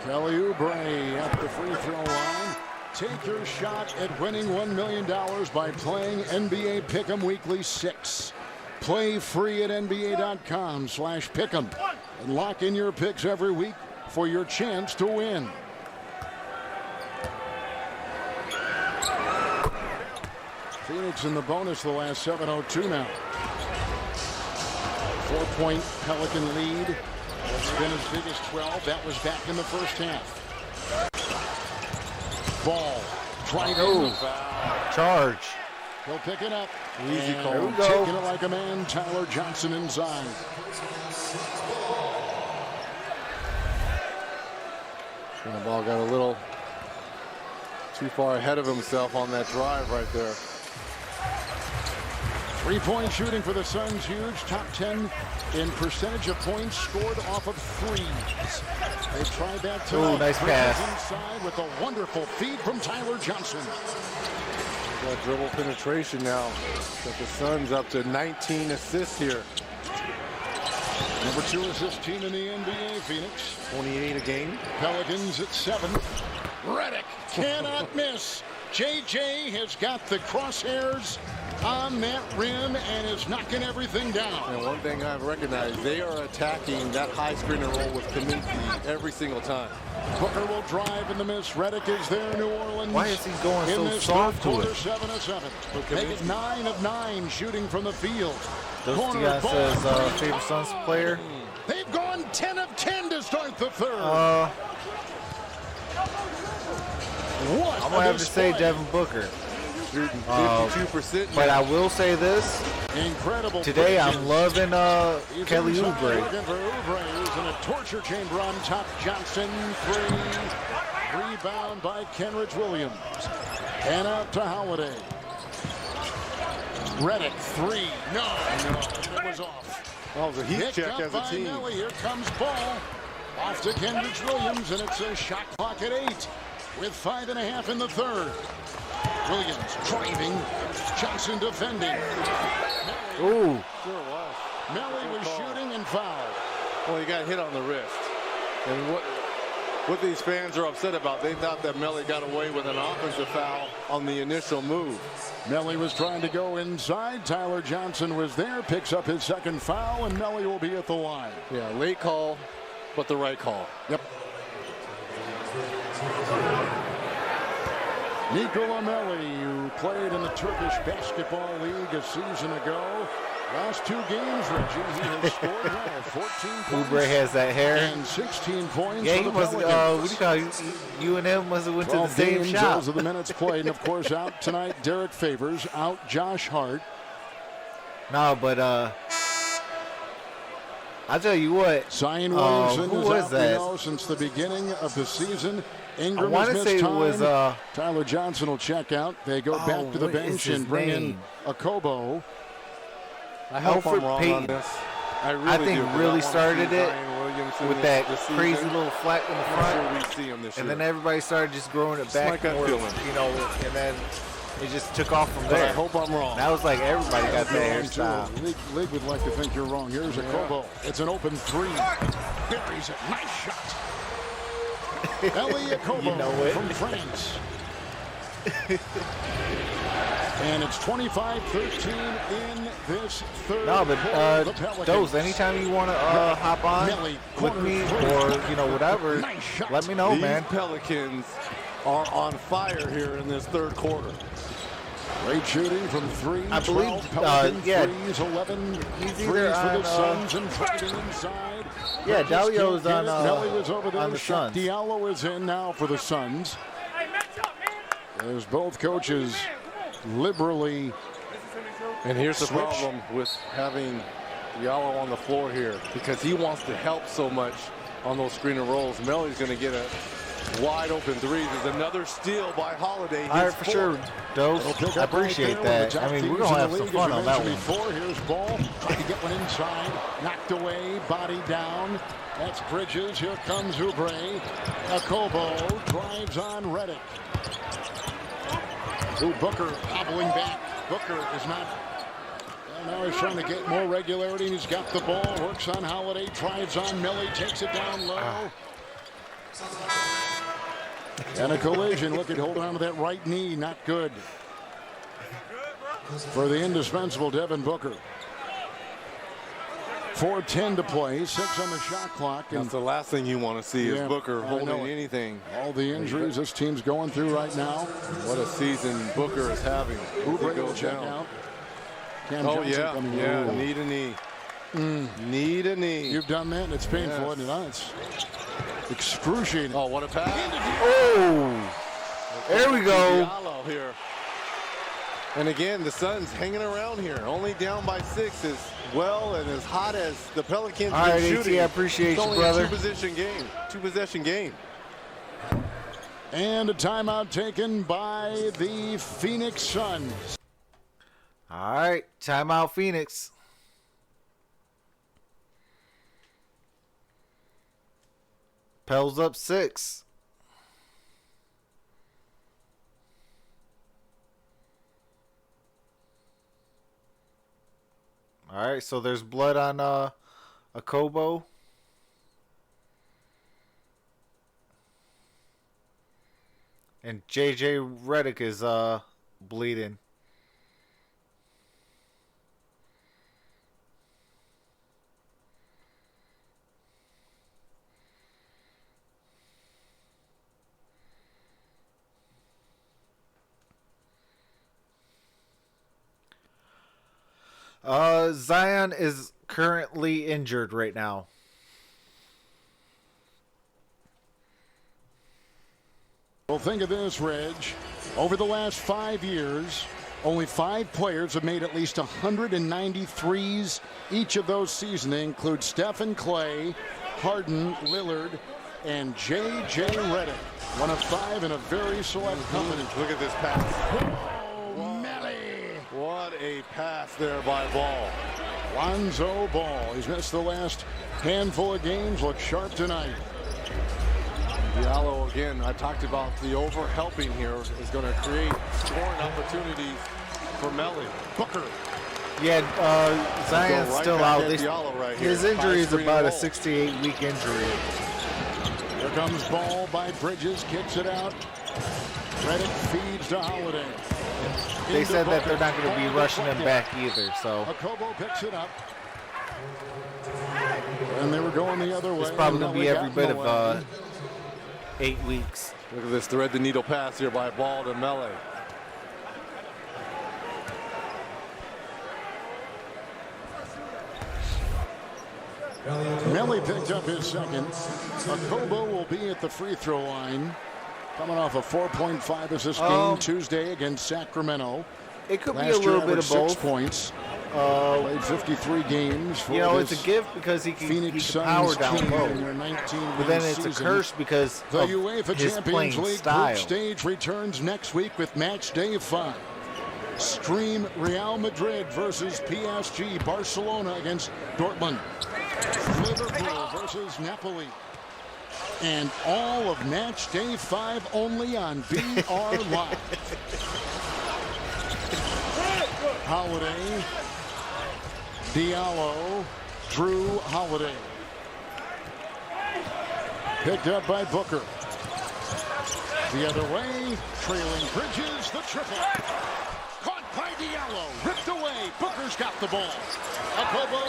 Kelly Oubre at the free throw line. Take your shot at winning $1 million by playing NBA Pick'em Weekly 6. Play free at NBA.com/pick'em and lock in your picks every week for your chance to win. Phoenix in the bonus the last 7:02 now. 4-point Pelican lead. It's been as big as 12. That was back in the first half. Ball. Driving. Charge. He'll pick it up. Easy call. And taking it like a man. Tyler Johnson inside. And the ball got a little too far ahead of himself on that drive right there. 3-point shooting for the Suns, huge. Top 10 in percentage of points scored off of threes. They tried that tonight. Ooh, nice pass. Inside with a wonderful feed from Tyler Johnson. Got dribble penetration now. Got the Suns up to 19 assists here. Number 2 assist team in the NBA, Phoenix. 28 a game. Pelicans at 7. Redick cannot miss. JJ has got the crosshairs on that rim and is knocking everything down. And one thing I've recognized, they are attacking that high screen and roll with Kaminsky every single time. Booker will drive in the miss. Redick is there, New Orleans. Why is he going in so this soft third to quarter, it? 7 of 7. Make it 9 of 9 shooting from the field. Dion says favorite Suns player. They've gone 10 of 10 to start the third. What I'm gonna have to say display. Devin Booker. Shooting 52%. But I will say this. Incredible. Today Bridges. I'm loving Kelly Inside, Oubre. looking for Oubre, who's in a torture chamber on top. Johnson, 3. Rebound by Kenrich Williams. And out to Holiday. Redick, 3. No, it was off. That was a heat Picked check up as a by team. Melly. Here comes Ball. Off to Kenrich Williams, and it's a shot clock at 8 with 5.5 in the third. Williams driving. Johnson defending. Ooh. Sure was. Melly was shooting and fouled. Well, he got hit on the wrist. And what these fans are upset about, they thought that Melly got away with an offensive foul on the initial move. Melly was trying to go inside. Tyler Johnson was there, picks up his second foul, and Melly will be at the line. Yeah, late call, but the right call. Yep. Nikola Melli, who played in the Turkish Basketball League a season ago. Last 2 games, Reggie, he has scored well. 14 points. Oubre has that hair. And 16 points. Yeah, for he the must. Pelicans. What do you call it? You and him must have went to the 12 same games shop. as of the minutes played, and of course out tonight. Derek Favors, out Josh Hart. No, but I'll tell you what. Zion Williamson who is was out that? since the beginning of the season. Ingram I want has to missed say time. it was. Tyler Johnson will check out. They go back to the what is bench his and bring in name? Akobo. I hope Alfred I'm wrong Payton. on this. I think do, 'cause I really wanna started see it Zion Williamson with that this crazy season. little flat in the I'm front, sure we see him this and year. then everybody started just growing it back like that more, feeling. and then it just took off from But I there. hope I'm wrong. That was like everybody got that hairstyle. League would like to think you're wrong. Here's Akobo. It's an open 3. Buries it. Nice shot. Eli Akobo You know it. from France. And it's 25-13 in this third. No, but quarter. The Pelicans. Dose, anytime you want to hop on Melli, with corner me three. or whatever, Nice shot. let me know, These man. Pelicans are on fire here in this third quarter. Great shooting from 3. I believe, 12 Pelican yeah. threes, 11 He's threes either for the on, Suns and driving inside. Yeah, They just Dalio's can't get on, it. Melli was over there. on the Shaq Suns. Diallo is in now for the Suns. As both coaches liberally. And here's the Switch. problem with having Diallo on the floor here, because he wants to help so much on those screen and rolls. Melly's going to get a wide open 3. There's another steal by Holiday. All right, His for fourth. sure, Dose. It'll pick I up right appreciate there, one of that. the top I mean, we're teams going to in have the some league, fun as on you that mentioned one. before. Here's ball. Tried to get one inside. Knocked away. Body down. That's Bridges. Here comes Oubre. Akobo drives on Redick. Ooh, Booker hobbling back. Booker is not. Now he's trying to get more regularity. He's got the ball. Works on Holiday. Drives on Melli. Takes it down low. And a collision. Look at holding on to that right knee. Not good. For the indispensable Devin Booker. 4:10 to play. 6 on the shot clock. That's And the last thing you want to see is Yeah, Booker I holding know it. anything. all the injuries this team's going through right now. What a season Booker is having. Oubre It will goes check down. out. Cam Oh, Johnson yeah. coming Yeah, in. knee to knee. Knee to knee. You've done that, and it's painful, Yes. isn't it? It's excruciating. Oh, what a pass. Oh, there we go. Diallo here. And again, the Suns hanging around here, only down by 6 as well and as hot as the Pelicans All right, been shooting. AT, I appreciate It's you, only brother. a two-possession game. And a timeout taken by the Phoenix Suns. All right, timeout, Phoenix. Pels up 6. All right, so there's blood on Akobo. And JJ Redick is bleeding. Zion is currently injured right now. Well, think of this, Reg. Over the last 5 years, only 5 players have made at least 193s each of those seasons. They include Stephen Clay, Harden, Lillard, and J.J. Redick. One of 5 in a very select company. Look at this pass. Oh, Melli. What a pass there by Ball. Lonzo Ball. He's missed the last handful of games. Looks sharp tonight. Diallo again. I talked about the over-helping here is going to create scoring opportunities for Melli. Booker. Yeah, Zion's Go right still back out. at Diallo right here. His injury is Five-screen about a roll. 68-week injury. comes ball by Bridges, kicks it out. Redick feeds to Holiday. They said that they're not going to be rushing him back either, so. Akobo picks it up. And they were going the other way. It's probably going to be every bit of 8 weeks. Look at this thread the needle pass here by Ball to Mele. Mele picked up his second. Akobo will be at the free throw line. Coming off a 4.5 assist game Tuesday against Sacramento. It could be a little bit of both. 6 points. Played 53 games. For it's a gift because he can power down low. But then it's a curse because the of UEFA his Champions playing League style. group stage returns next week with match day 5. Stream Real Madrid versus PSG. Barcelona against Dortmund. Liverpool versus Napoli. And all of match day 5 only on BR Live. Holiday. Diallo. Drew Holiday. Picked up by Booker. The other way. Trailing Bridges. The triple. Caught by Diallo. Ripped away. Booker's got the ball. Akobo.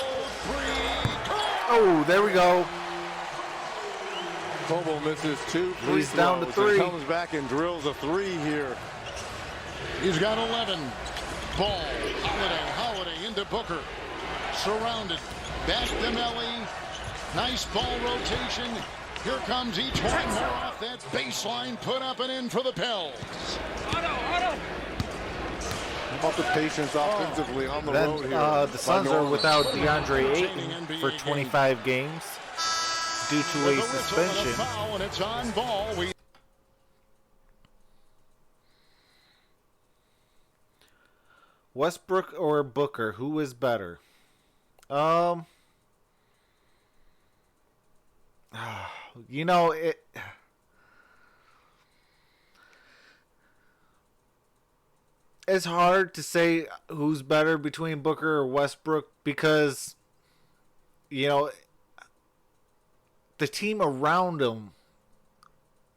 3. Oh, there we go. Kobo misses 2 free He's down to 3. Comes back and drills a 3 here. He's got 11. Ball. Holiday into Booker. Surrounded. Back to Mele. Nice ball rotation. Here comes each one more off that baseline. Put up and in for the Pels. How about the patience offensively on the road here? The Suns are without DeAndre Ayton for 25 games due to a suspension. And it's on ball. Westbrook or Booker, who is better? It's hard to say who's better between Booker or Westbrook because, the team around him,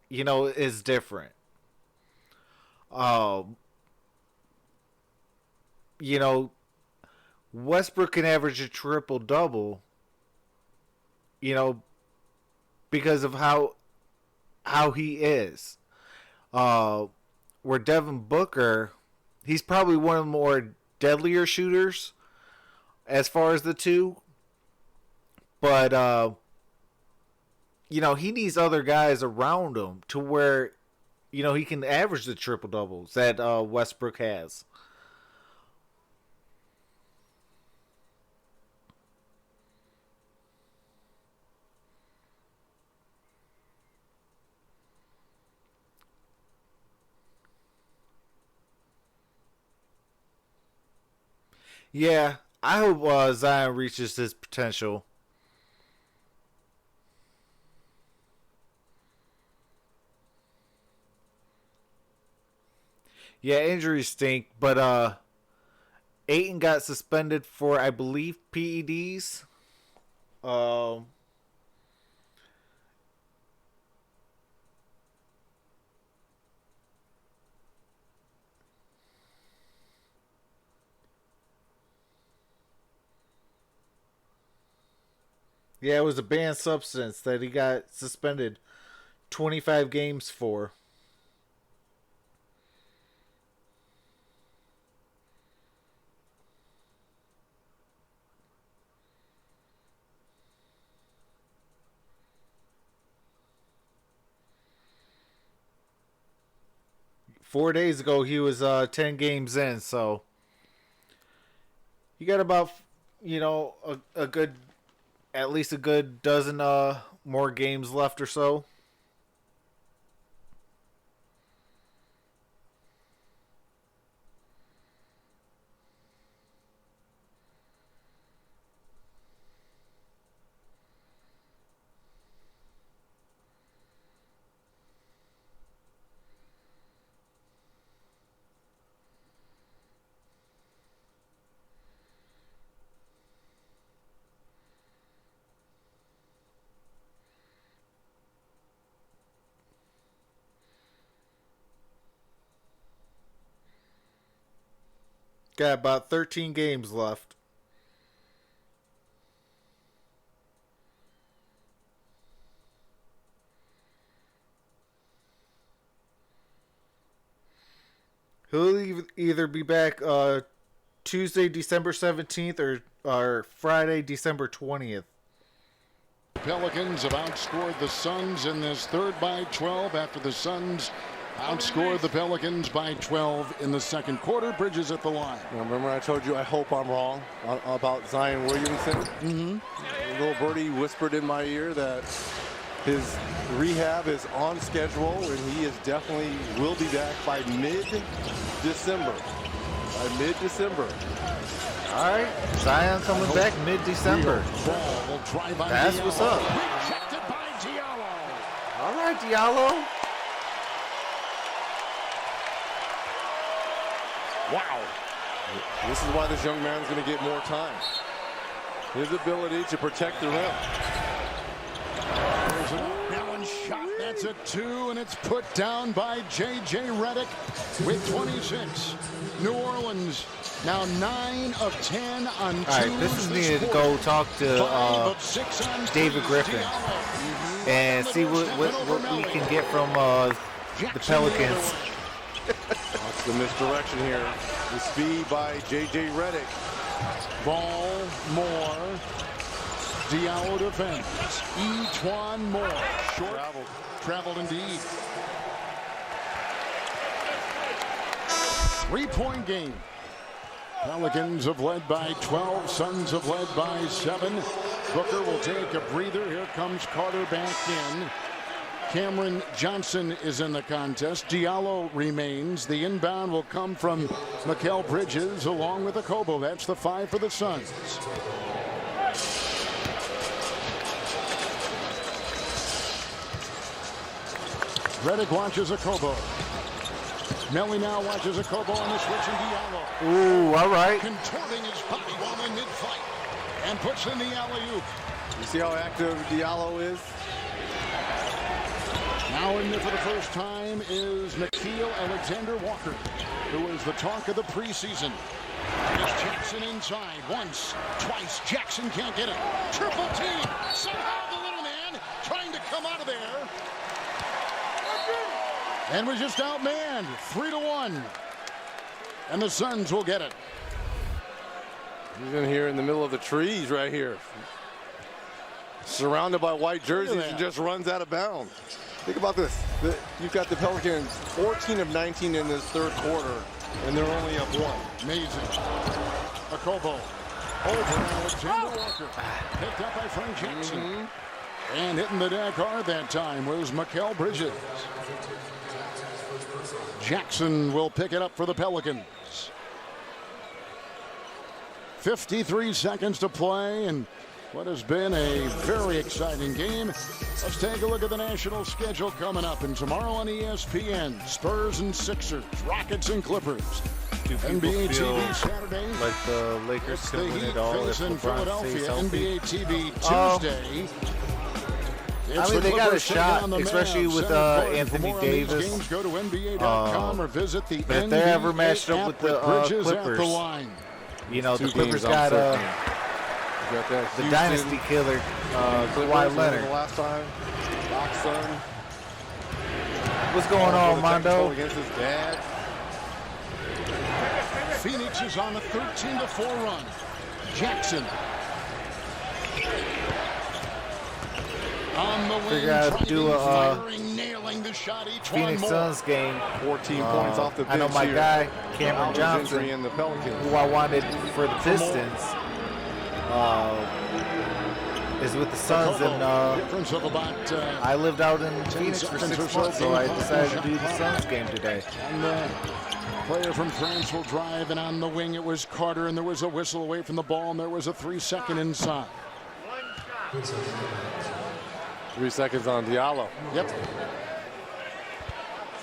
is different. Westbrook can average a triple-double, because of how he is. Where Devin Booker, he's probably one of the more deadlier shooters as far as the two. But, he needs other guys around him to where, he can average the triple-doubles that Westbrook has. Yeah, I hope Zion reaches his potential. Yeah, injuries stink, but Ayton got suspended for, I believe, PEDs. Yeah, it was a banned substance that he got suspended 25 games for. Four days ago, he was 10 games in, so you got about, a good, at least a good dozen more games left or so. Got about 13 games left. He'll either be back Tuesday, December 17th or Friday, December 20th. Pelicans have outscored the Suns in this third by 12 after the Suns outscored the Pelicans by 12 in the second quarter. Bridges at the line. Now, remember I told you I hope I'm wrong about Zion Williamson? Mm-hmm. A little birdie whispered in my ear that his rehab is on schedule and he is definitely will be back by mid-December. All right, Zion coming back mid-December. That's what's up. Rejected by Diallo. All right, Diallo. Wow. This is why this young man's going to get more time. His ability to protect the rim. There's an off-balance shot. That's a 2, and it's put down by J.J. Redick with 26. New Orleans now 9 of 10 on 2. All right, this is needed to go talk to David Griffin and see what we can get from the Pelicans. That's the misdirection here. The speed by J.J. Redick. Ball, Moore. Diallo defense. Etwan Moore. Short. Traveled indeed. 3-point game. Pelicans have led by 12. Suns have led by 7. Booker will take a breather. Here comes Carter back in. Cameron Johnson is in the contest. Diallo remains. The inbound will come from Mikal Bridges along with Okobo. That's the 5 for the Suns. Redick watches Okobo. Melly now watches Okobo on the switch and Diallo. Ooh, all right. Contorting his body while in mid-fight and puts in the alley-oop. You see how active Diallo is? Now in there for the first time is Nickeil Alexander-Walker, who is the talk of the preseason. It's Jackson inside. Once, twice. Jackson can't get it. Triple team. Somehow the little man trying to come out of there. And was just outmanned. 3-1. And the Suns will get it. He's in here in the middle of the trees right here. Surrounded by white jerseys and just runs out of bounds. Think about this. You've got the Pelicans 14 of 19 in this third quarter, and they're only up 1. Amazing. Okobo. Over Alexander Walker. Picked up by Frank Jackson. And hitting the deck hard that time was Mikal Bridges. Jackson will pick it up for the Pelicans. 53 seconds to play and what has been a very exciting game. Let's take a look at the national schedule coming up. And tomorrow on ESPN, Spurs and Sixers, Rockets and Clippers. NBA TV Saturday. Like the Lakers it's can the win Heat it all if face in LeBron Philadelphia. stays healthy. NBA TV Tuesday. I mean, they got a shot, especially with Anthony Davis. Games, go to NBA.com or visit the but if they're ever matched up with the Clippers, you know, the Clippers got the dynasty killer, Kawhi Leonard. Last time, Doc's son. What's going on, Mondo? Against his dad. Phoenix is on a 13-4 run. Jackson. On the wing, do a nailing the shot. Phoenix Suns game. 14 points off the bench. I know my guy Cameron Johnson, in the Pelicans, who I wanted for the Pistons, is with the Suns, and I lived out in Phoenix for 6 months, so I decided to do the Suns game today. And the player from France will drive, and on the wing it was Carter, and there was a whistle away from the ball, and there was a 3-second inside. 3 seconds on Diallo. Yep.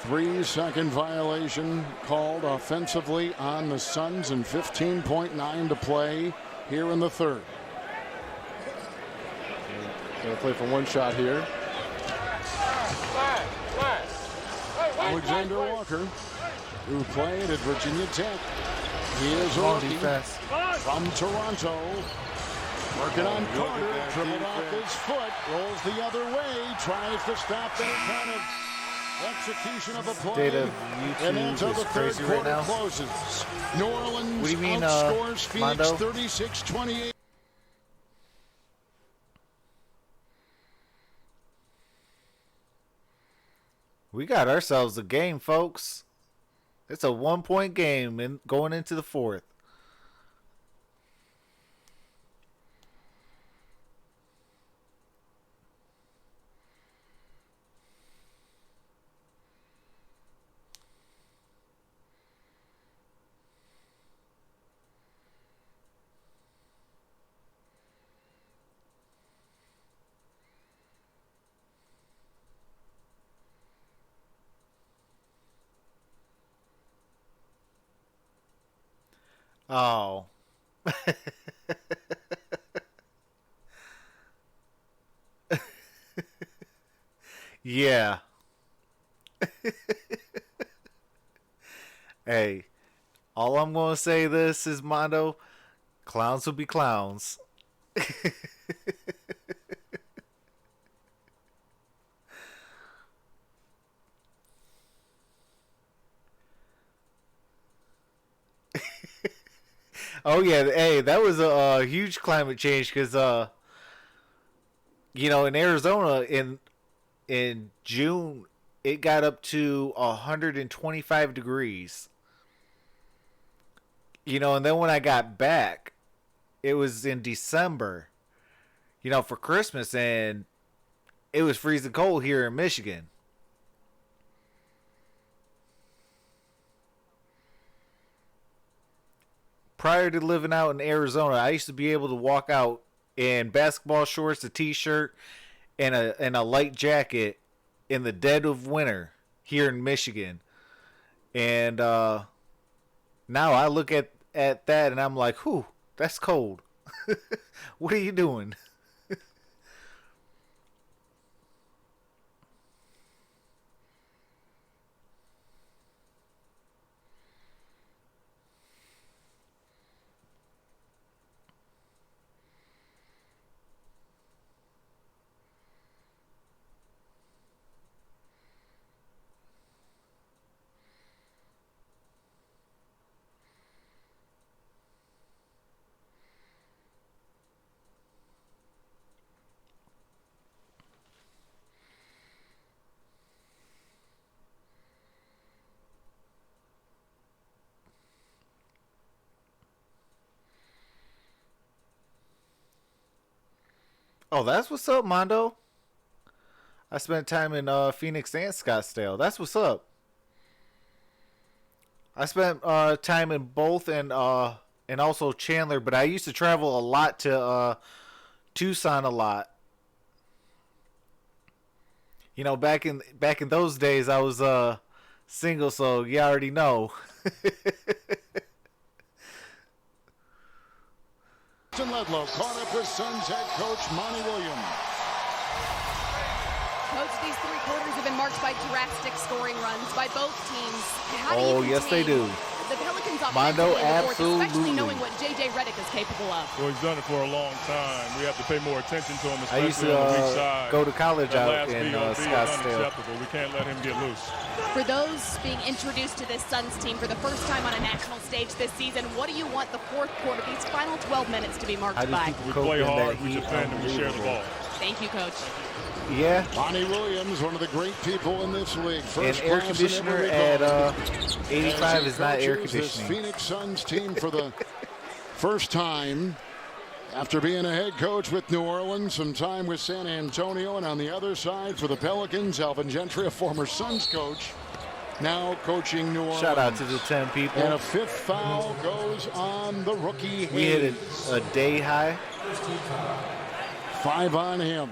3-second violation called offensively on the Suns and 15.9 to play here in the third. Going to play for one shot here. Alexander Walker, who played at Virginia Tech. He is a rookie from Toronto. Working on Carter, dribbled off his foot, rolls the other way, tries to stop any kind of execution of a play. State of And YouTube until the is third crazy quarter right now. closes. New Orleans What do you mean, outscores Phoenix Mondo? 36-28. We got ourselves a game, folks. It's a 1-point game and going into the fourth. Oh. Yeah. Hey, all I'm going to say this is, Mondo, clowns will be clowns. Oh yeah, hey, that was a huge climate change because you know, in Arizona in June it got up to 125 degrees. You know, and then when I got back, it was in December, you know, for Christmas, and it was freezing cold here in Michigan. Prior to living out in Arizona, I used to be able to walk out in basketball shorts, a t-shirt, and a light jacket in the dead of winter here in Michigan. And now I look at that and I'm like, whew, that's cold. What are you doing? Oh, that's what's up, Mondo. I spent time in Phoenix and Scottsdale. That's what's up. I spent time in both and also Chandler, but I used to travel a lot to Tucson a lot. You know, back in those days, I was single, so you already know. Ledlow caught up with Suns head coach Monty Williams. Coach, these three quarters have been marked by drastic scoring runs by both teams. How do you yes, they do. The Pelicans Mondo, offensively in the fourth, especially absolutely. knowing what J.J. Redick is capable of. Well, he's done it for a long time. We have to pay more attention to him, I used especially on the weak to side. go to college That out last in BOB is Scottsdale. unacceptable. We can't let him get loose. For those being introduced to this Suns team for the first time on a national stage this season, what do you want the fourth quarter, these final 12 minutes, to be marked How do by? people We cope play in hard, that we heat? defend, and we share the ball. Thank you, Coach. Yeah, Monty Williams, one of the great people in this league. First and air class in conditioner every at regard. 85 As he is not air coaches this conditioning. Phoenix Suns team for the first time after being a head coach with New Orleans, some time with San Antonio, and on the other side for the Pelicans, Alvin Gentry, a former Suns coach, now coaching New Orleans. Shout out to the 10 people. And a fifth foul goes on the rookie. We hit Hayes. a day high. 5 on him.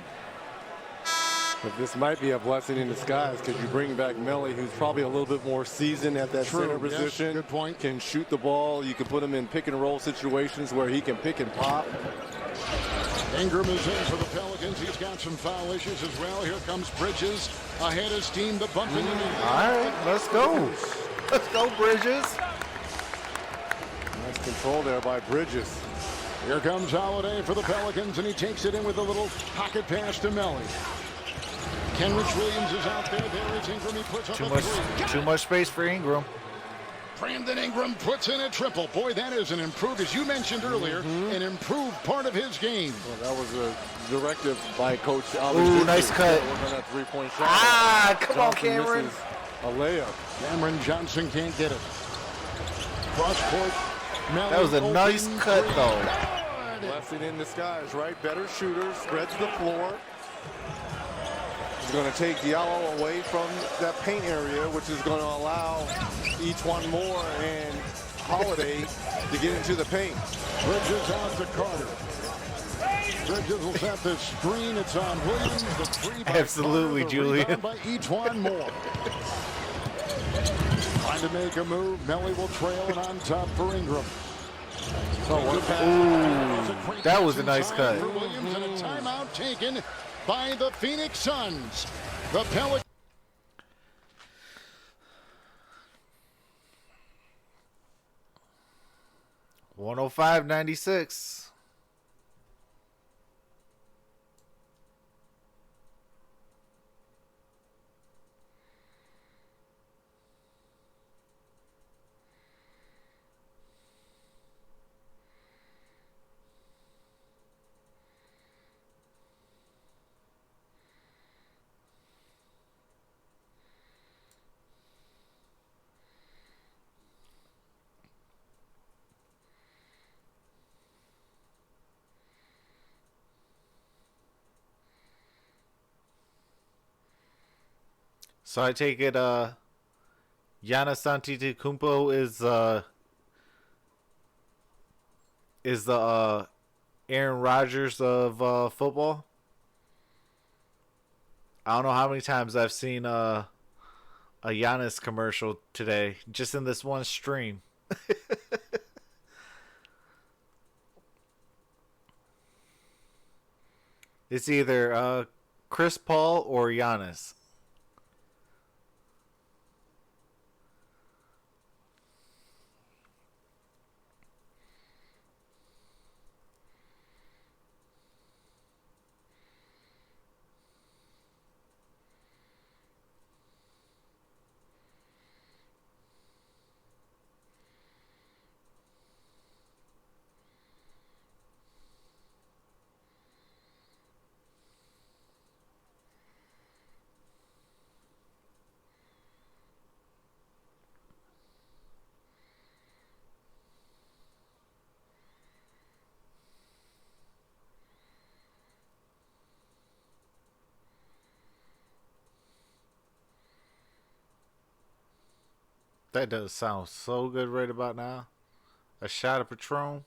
But this might be a blessing in disguise because you bring back Melly, who's probably a little bit more seasoned at that True, center yes, position. good point. Can shoot the ball. You can put him in pick and roll situations where he can pick and pop. Ingram is in for the Pelicans. He's got some foul issues as well. Here comes Bridges. Ahead is team, the bump into the... All right, let's go. Let's go, Bridges. Nice control there by Bridges. Here comes Holiday for the Pelicans, and he takes it in with a little pocket pass to Melly. Kenrich Williams is out there. There is Ingram. He puts up a three. Too much space for Ingram. Brandon Ingram puts in a triple. Boy, that is an improved, as you mentioned earlier, an improved part of his game. Well, that was a directive by Coach Ooh, nice cut. Working on that three-point shot. Ah, come on, Johnson Cameron. misses a layup. Cameron Johnson can't get it. Cross court. Melly That was a nice cut, though. Blessing in disguise, right? Better shooter, spreads the floor. He's going to take Diallo away from that paint area, which is going to allow each one more and Holiday to get into the paint. Bridges out to Carter. Bridges will set the screen. It's on Williams. The three by Absolutely, Carter, Julian. rebound by each one more. Trying to make a move. Melly will trail it on top for Ingram. Ooh, that was a nice cut. For Williams, and a timeout taken by the Phoenix Suns. The Pelicans. $105.96. So I take it Giannis Antetokounmpo is the Aaron Rodgers of football. I don't know how many times I've seen a Giannis commercial today, just in this one stream. It's either Chris Paul or Giannis. That does sound so good right about now. A shot of Patron.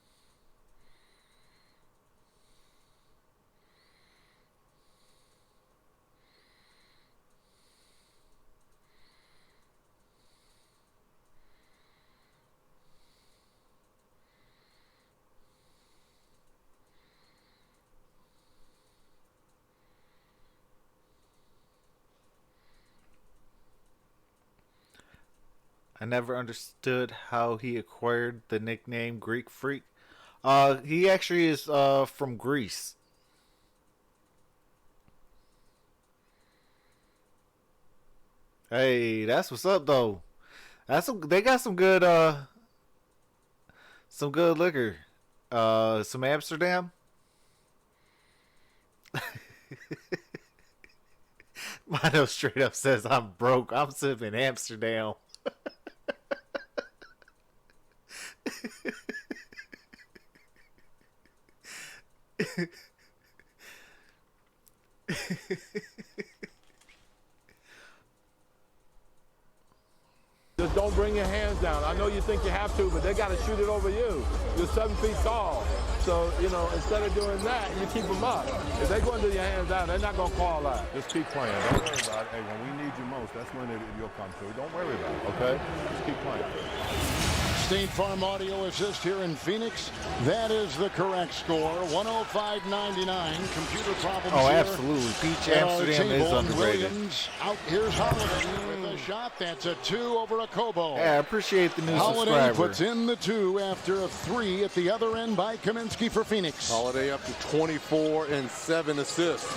I never understood how he acquired the nickname Greek Freak. He actually is from Greece. Hey, that's what's up though. They got some good liquor. Some Amsterdam. Mino straight up says I'm broke. I'm sipping Amsterdam. Just don't bring your hands down. I know you think you have to, but they got to shoot it over you. You're 7 feet tall. So, you know, instead of doing that, you keep them up. If they're going to do your hands down, they're not going to call that. Just keep playing. Don't worry about it. Hey, when we need you most, that's when you'll come through. Don't worry about it, okay? Just keep playing. State Farm Audio Assist here in Phoenix. That is the correct score. 105-99. Computer problems Oh, here absolutely. Peach at our Amsterdam is table. underrated. Williams out. Here's Holiday with a shot. That's a 2 over a Kobo. Yeah, I appreciate the new Holiday subscriber. puts in the 2 after a 3 at the other end by Kaminsky for Phoenix. Holiday up to 24 and 7 assists.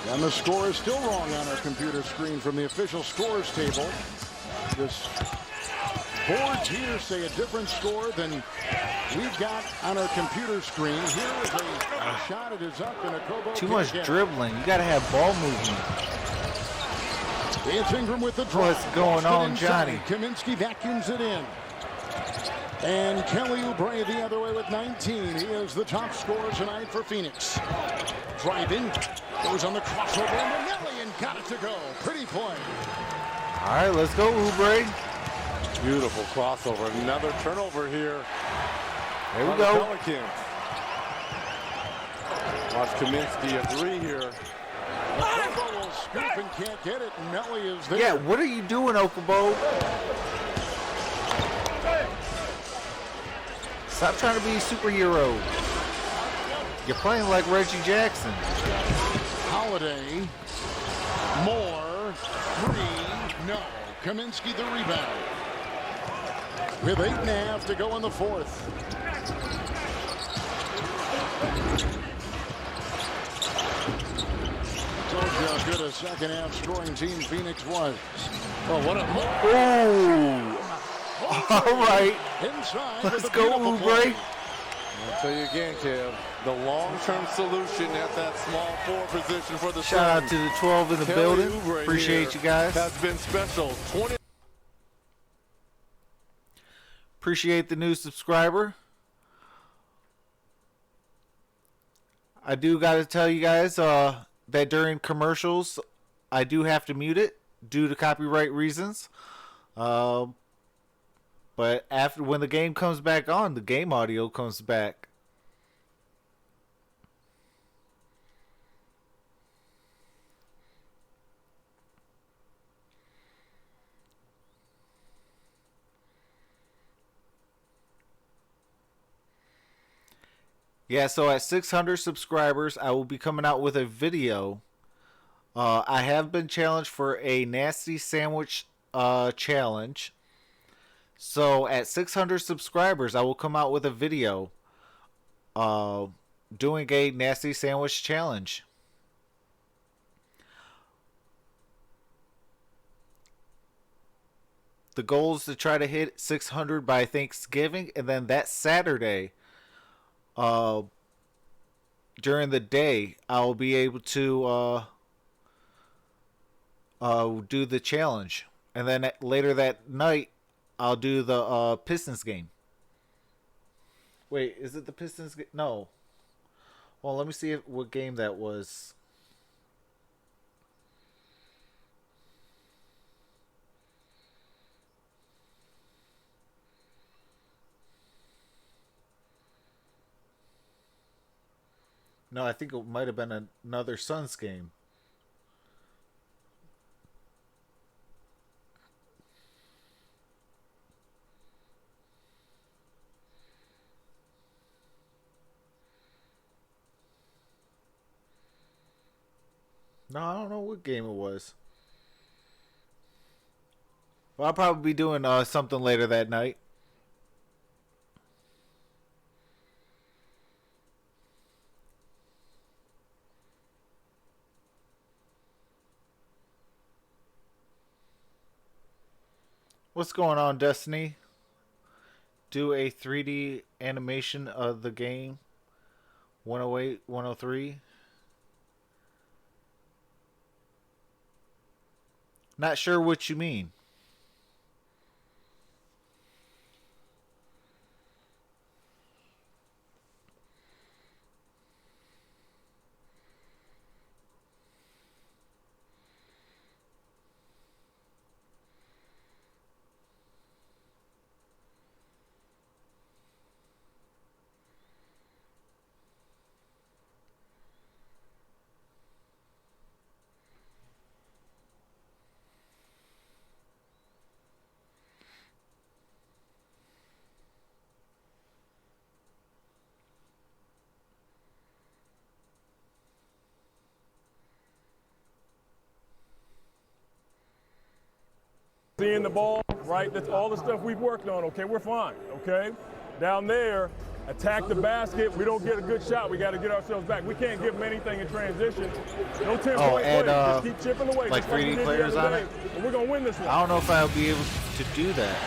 And the score is still wrong on our computer screen from the official scores table. This boards here say a different score than we've got on our computer screen. Here is a shot. It is up in a Kobo. Too much dribbling. You got to have ball movement. It's Ingram with the draw. What's going on, Johnny? Kaminsky vacuums it in. And Kelly Oubre the other way with 19. He is the top scorer tonight for Phoenix. Driving. Goes on the crossover. Manelli and got it to go. Pretty play. All right, let's go, Oubre. Beautiful crossover. Another turnover here. There we on go. the Pelicans. Watch Kaminsky a 3 here. Okubo will scoop and can't get it. Melly is there. Yeah, what are you doing, Okubo? Stop trying to be a superhero. You're playing like Reggie Jackson. Holiday. More. 3. No. Kaminsky the rebound. With 8.5 to go in the fourth. Told you how good a second half scoring team Phoenix was. Oh, what a Ooh. All right. inside. Let's with a go, beautiful play. Oubre. I'll tell you again, Kev, the long-term solution at that small forward position for the Shout out Suns. to the 12 in the Kelly building. Oubre Appreciate here you guys. has been special. 20. Appreciate the new subscriber. I do got to tell you guys that during commercials, I do have to mute it due to copyright reasons. But after when the game comes back on, the game audio comes back. Yeah, so at 600 subscribers, I will be coming out with a video. I have been challenged for a nasty sandwich challenge. So at 600 subscribers, I will come out with a video doing a nasty sandwich challenge. The goal is to try to hit 600 by Thanksgiving, and then that Saturday, during the day, I'll be able to do the challenge, and then later that night, I'll do the Pistons game. Wait, is it the Pistons game? No. Well, let me see what game that was. No, I think it might have been another Suns game. No, I don't know what game it was. Well, I'll probably be doing something later that night. What's going on, Destiny? Do a 3D animation of the game. 108, 103. Not sure what you mean. Seeing the ball, right? That's all the stuff we've worked on. Okay, we're fine. Okay, down there, attack the basket. We don't get a good shot. We got to get ourselves back. We can't give them anything in transition. No 10-point plays. Just keep chipping away. Like 3D players on it. And we're gonna win this one. I don't know if I'll be able to do that.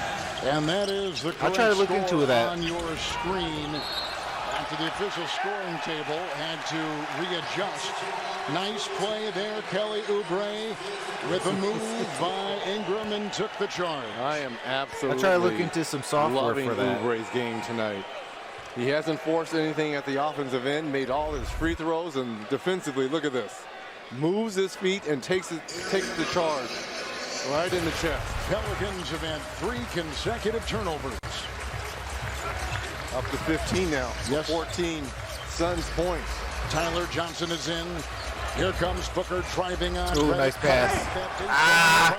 And that is the correct I'll try to look score into that on your screen. After the official scoring table had to readjust. Nice play there, Kelly Oubre with a move by Ingram and took the charge. I am absolutely I'll try to look into some software loving for that. Oubre's game tonight. He hasn't forced anything at the offensive end, made all his free throws, and defensively, look at this. Moves his feet and takes the charge right in the chest. Pelicans have had 3 consecutive turnovers. Up to 15 now. Yes. 14 Suns points. Tyler Johnson is in. Here comes Booker driving on. Ooh, nice pass.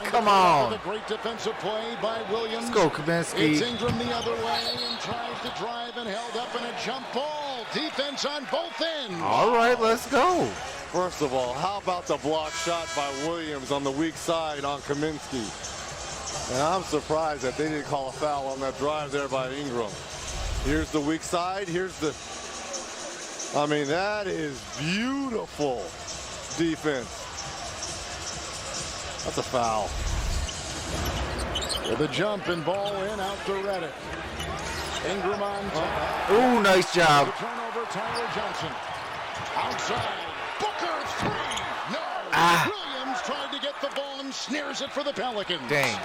Come on. A great defensive play by Williams. Let's go, Kaminsky. It's Ingram the other way and tries to drive and held up in a jump ball. Defense on both ends. All right, let's go. First of all, how about the block shot by Williams on the weak side on Kaminsky? And I'm surprised that they didn't call a foul on that drive there by Ingram. Here's the weak side. Here's the... I mean, that is beautiful defense. That's a foul. With a jump and ball in out to Redick. Ingram on top. Ooh, nice job. The turnover, Tyler Johnson. Outside. Booker 3. No. Williams tried to get the ball and snares it for the Pelicans. Dang.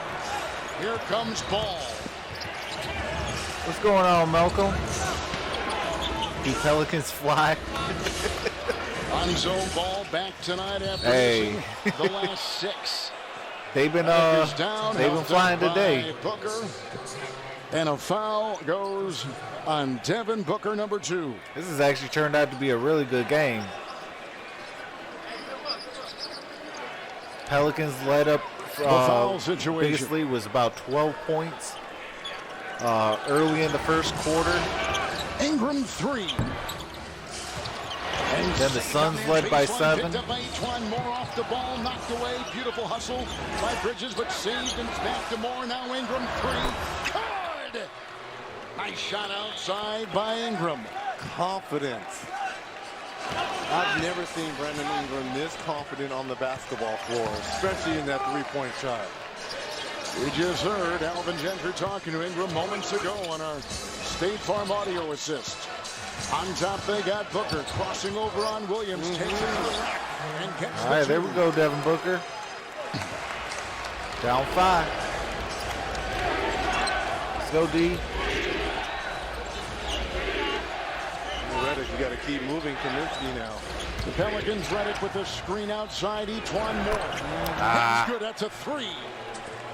Here comes Ball. What's going on, Malcolm? Do Pelicans fly? On-zone Ball back tonight after Hey. missing the last 6. They've been flying today. Booker. And a foul goes on Devin Booker, number 2. This has actually turned out to be a really good game. Pelicans led up. Foul situation. Biggest lead was about 12 points early in the first quarter. Ingram 3. And Then the Suns led by 7. More off the ball, knocked away. Beautiful hustle by Bridges, but saved, and it's back to Moore. Now Ingram 3. Good! Nice shot outside by Ingram. Confidence. I've never seen Brandon Ingram this confident on the basketball floor, especially in that three-point shot. We just heard Alvin Gentry talking to Ingram moments ago on our State Farm audio assist. On top they got Booker crossing over on Williams. Takes it to the rack and gets All right, there we go, Devin Booker. Down 5. Let's go, D. Redick, you got to keep moving. Kaminsky now. The Pelicans Redick with the screen outside. E'Twaun Moore. That's good. That's a 3.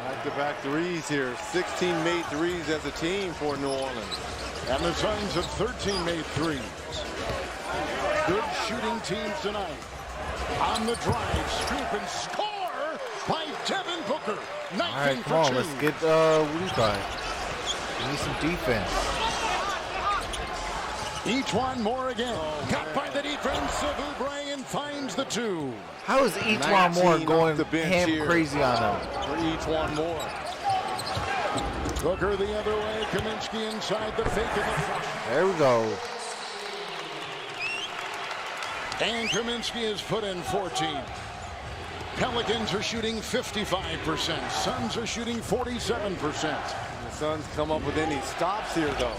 Back-to-back threes here. 16 made threes as a team for New Orleans. And the Suns have 13 made threes. Good shooting teams tonight. On the drive, scoop and score by Devin Booker. 19 All right, for come on, 2. let's get what do you got? We need some defense. E'Twaun Moore again. Got by the defense of Oubre and finds the 2. How is E'Twaun Moore going the bench ham here crazy on him? For E'Twaun Moore. Booker the other way. Kaminsky inside the fake and the flush. There we go. And Kaminsky is put in 14. Pelicans are shooting 55%. Suns are shooting 47%. The Suns come up with any stops here, though.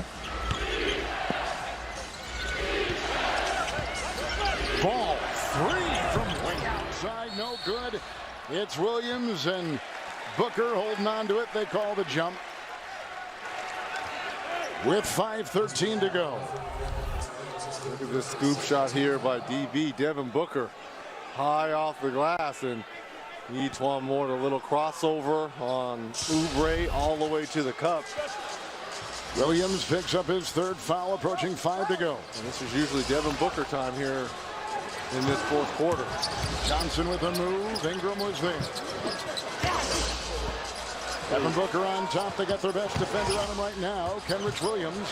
Ball 3 from way outside. No good. It's Williams and Booker holding on to it. They call the jump. With 5:13 to go. Look at this scoop shot here by DB. Devin Booker high off the glass, and E'Twaun Moore, a little crossover on Oubre all the way to the cup. Williams picks up his 3rd foul, approaching 5 to go. And this is usually Devin Booker time here in this 4th quarter. Johnson with a move. Ingram was there. Devin Booker on top. They got their best defender on him right now, Kenrich Williams.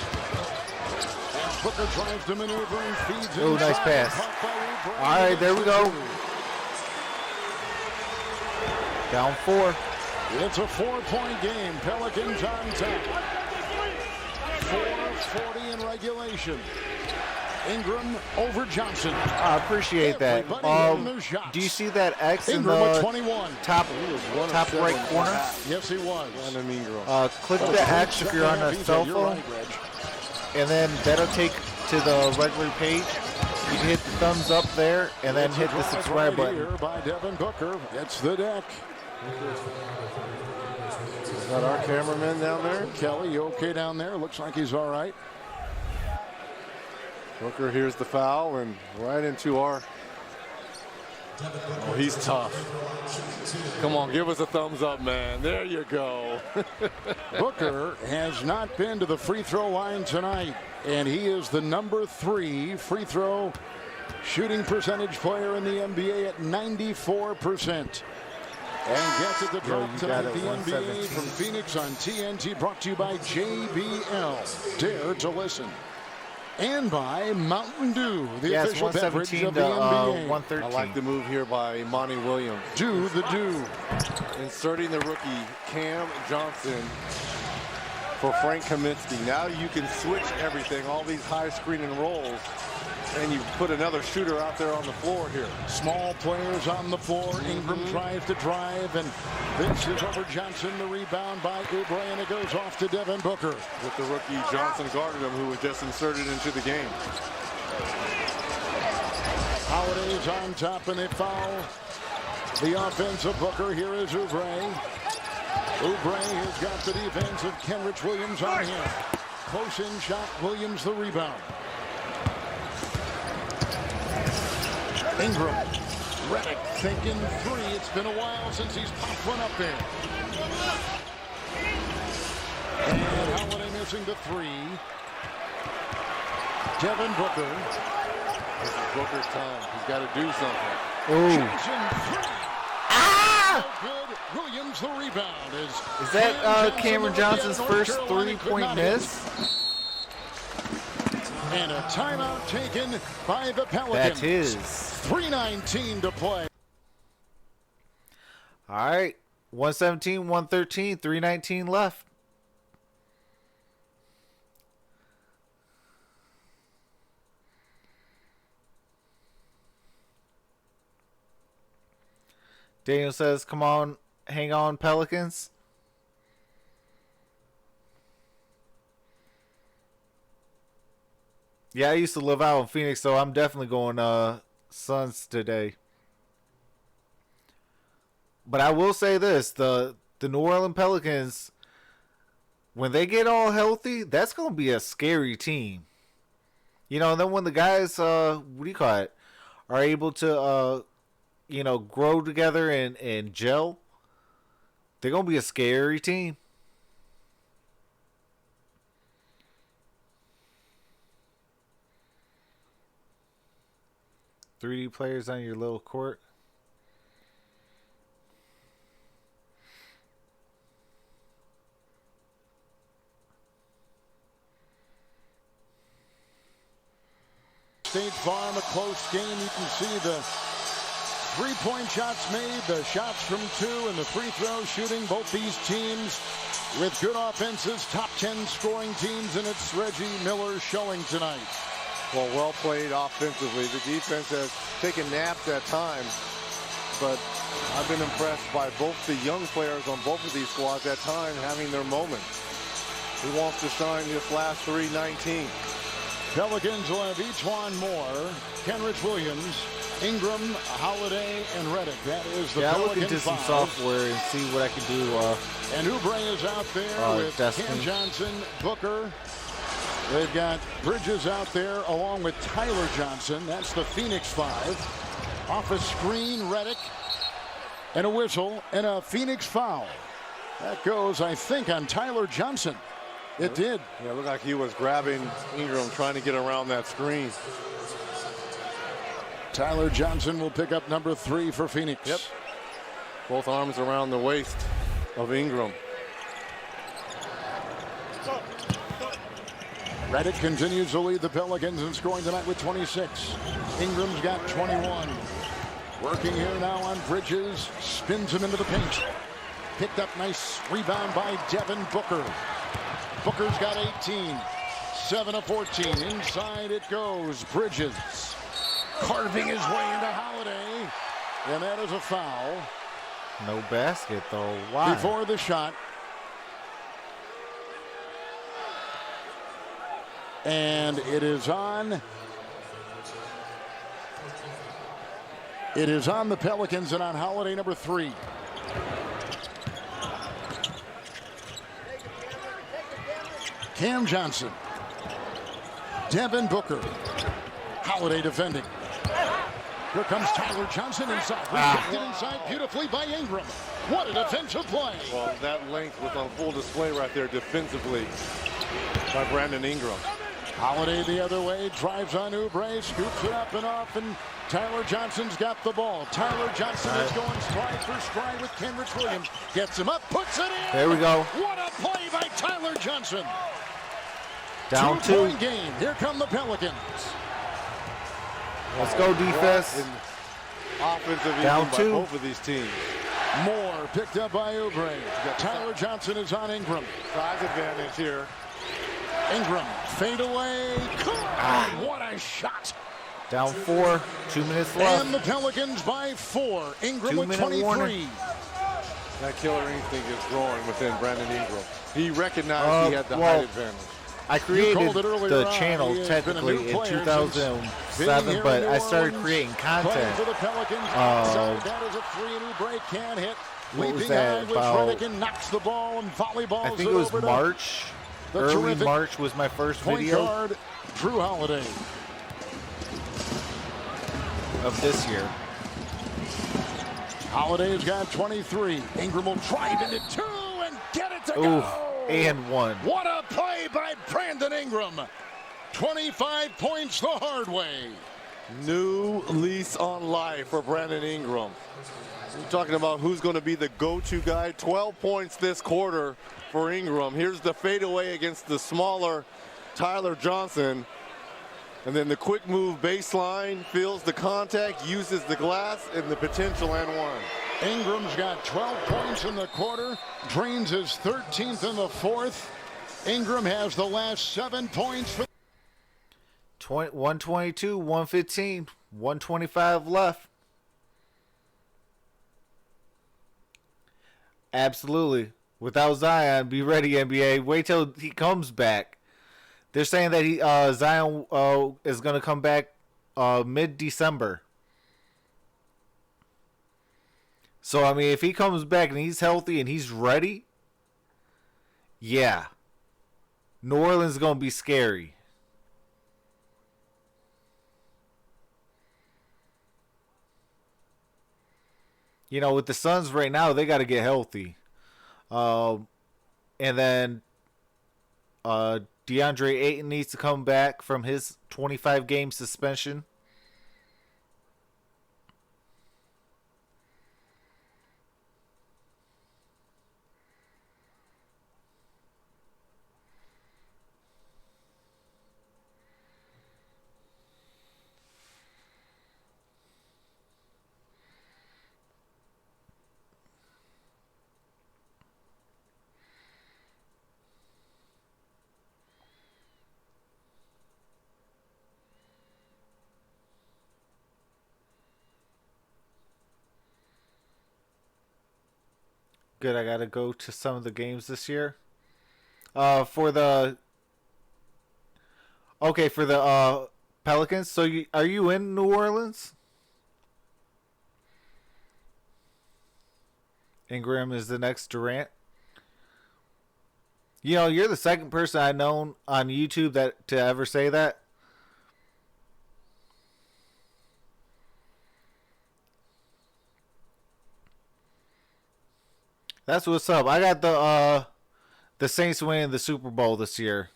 And Booker tries to maneuver and feeds Oh, nice inside. pass. All right, there we go. Down 4. It's a 4-point game. Pelicans on top. 4:40 in regulation. Ingram over Johnson. I appreciate that. Do you see that X in Ingram with the 21. top right corner? Yes, he was. Click the X if you're on a cell phone, and then that'll take to the regular page. You can hit the thumbs up there, and then hit the subscribe button. Here by Devin Booker. It's the deck. Is that our cameraman down there? Kelly, you okay down there? Looks like he's all right. Booker hears the foul and right into our... Oh, he's tough. Come on, give us a thumbs up, man. There you go. Booker has not been to the free throw line tonight, and he is the number 3 free throw shooting percentage player in the NBA at 94%. And gets it to drop tonight. The NBA from Phoenix on TNT, brought to you by JBL. Dare to listen. And by Mountain Dew, the official beverage of the NBA. 113. I like the move here by Monty Williams. Do the do. Inserting the rookie Cam Johnson for Frank Kaminsky. Now you can switch everything, all these high screen and rolls, and you put another shooter out there on the floor here. Small players on the floor. Ingram tries to drive, and this is over Johnson. The rebound by Oubre, and it goes off to Devin Booker. With the rookie Johnson guarding him, who was just inserted into the game. Holiday's on top, and they foul the offensive Booker. Here is Oubre. Oubre has got the defense of Kenrich Williams on him. Close in shot. Williams the rebound. Ingram. Redick thinking 3. It's been a while since he's popped one up there. And Holiday missing the 3. Devin Booker. This is Booker's time. He's got to do something. Johnson 3. Good. Williams the rebound. Is that Cameron Johnson's first 3-point miss? And a timeout taken by the Pelicans. That's his. 3:19 to play. All right. 117, 113, 3:19 left. Daniel says, come on, hang on, Pelicans. Yeah, I used to live out in Phoenix, so I'm definitely going Suns today. But I will say this, the New Orleans Pelicans, when they get all healthy, that's going to be a scary team. You know, and then when the guys, are able to, grow together and gel, they're going to be a scary team. $3 players on your little court. State Farm, a close game. You can see the 3-point shots made, the shots from 2, and the free throw shooting. Both these teams with good offenses, top 10 scoring teams, and it's Reggie Miller showing tonight. Well played offensively. The defense has taken naps at times, but I've been impressed by both the young players on both of these squads at times having their moments. He wants to shine this last 3:19. Pelicans will have E'Twaun Moore, Kenrich Williams, Ingram, Holiday, and Redick. That is the I'll Pelicans look into some 5. software and see what I can do. And Oubre is out there with Cam Johnson, Booker. They've got Bridges out there along with Tyler Johnson. That's the Phoenix 5. Off a screen, Redick, and a whistle, and a Phoenix foul. That goes, I think, on Tyler Johnson. It did. Yeah, it looked like he was grabbing Ingram, trying to get around that screen. Tyler Johnson will pick up number 3 for Phoenix. Yep. Both arms around the waist of Ingram. Redick continues to lead the Pelicans in scoring tonight with 26. Ingram's got 21. Working here now on Bridges. Spins him into the paint. Picked up, nice rebound by Devin Booker. Booker's got 18. 7 of 14. Inside it goes. Bridges carving his way into Holiday. And that is a foul. No basket, though. Why? Before the shot. And it is on. It is on the Pelicans and on Holiday number 3. Cam Johnson. Devin Booker. Holiday defending. Here comes Tyler Johnson inside. Rejected inside beautifully by Ingram. What a defensive play. Well, that length was on full display right there defensively by Brandon Ingram. Holiday the other way, drives on Oubre, scoops it up and off, and Tyler Johnson's got the ball. Tyler Johnson is going stride for stride with Kenrich Williams. Gets him up, puts it in. There we go. What a play by Tyler Johnson. Down 2. Two-point game. Here come the Pelicans. Let's go, defense. Offensive Down by 2. both of these teams. Moore picked up by Oubre. Tyler Johnson is on Ingram. Size advantage here. Ingram, fade away. What a shot. Down 4. 2 minutes left. And the Pelicans by 4. Ingram with 2-minute 23. warning. That killer instinct is growing within Brandon Ingram. He recognized he had the height advantage. I created called it earlier the on. channel He has been a technically new in player 2007, since but I New started Orleans, creating playing content. for the Pelicans. Outside, that is a 3 and Oubre can't hit. What was Leaping that, high with about- Redick and knocks the ball and volleyballs I think it was over to March. the Early terrific March was my first point video guard, Drew Holiday. of this year. Holiday's got 23. Ingram will drive into 2 and get it to Oof, go. and 1. What a play by Brandon Ingram. 25 points the hard way. New lease on life for Brandon Ingram. We're talking about who's going to be the go-to guy. 12 points this quarter for Ingram. Here's the fadeaway against the smaller Tyler Johnson. And then the quick move baseline, feels the contact, uses the glass, and the potential and 1. Ingram's got 12 points in the quarter, drains his 13th in the 4th. Ingram has the last 7 points for 122, 115, 125 left. Absolutely. Without Zion, be ready, NBA. Wait till he comes back. They're saying that Zion is going to come back mid-December. So, I mean, if he comes back and he's healthy and he's ready, yeah. New Orleans is going to be scary. You know, with the Suns right now, they got to get healthy. And then DeAndre Ayton needs to come back from his 25-game suspension. Good, I gotta go to some of the games this year. For the Pelicans. So are you in New Orleans? Ingram is the next Durant. You know, you're the second person I've known on YouTube that to ever say that. That's what's up. I got the Saints winning the Super Bowl this year.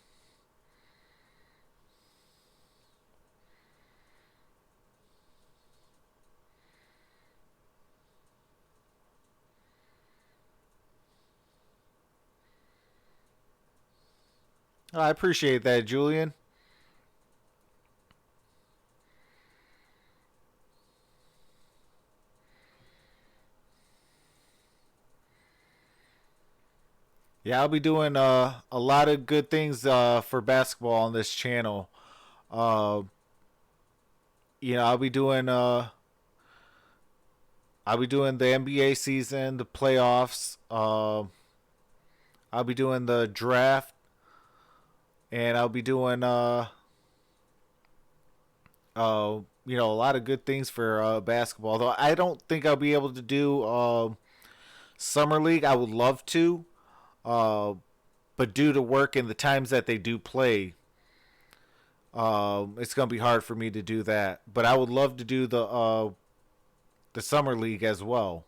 I appreciate that, Julian. Yeah, I'll be doing a lot of good things for basketball on this channel. Uh, I'll be doing the NBA season, the playoffs. I'll be doing the draft, and I'll be doing a lot of good things for basketball. Though I don't think I'll be able to do summer league. I would love to, uh, but due to work and the times that they do play, it's gonna be hard for me to do that. But I would love to do the summer league as well.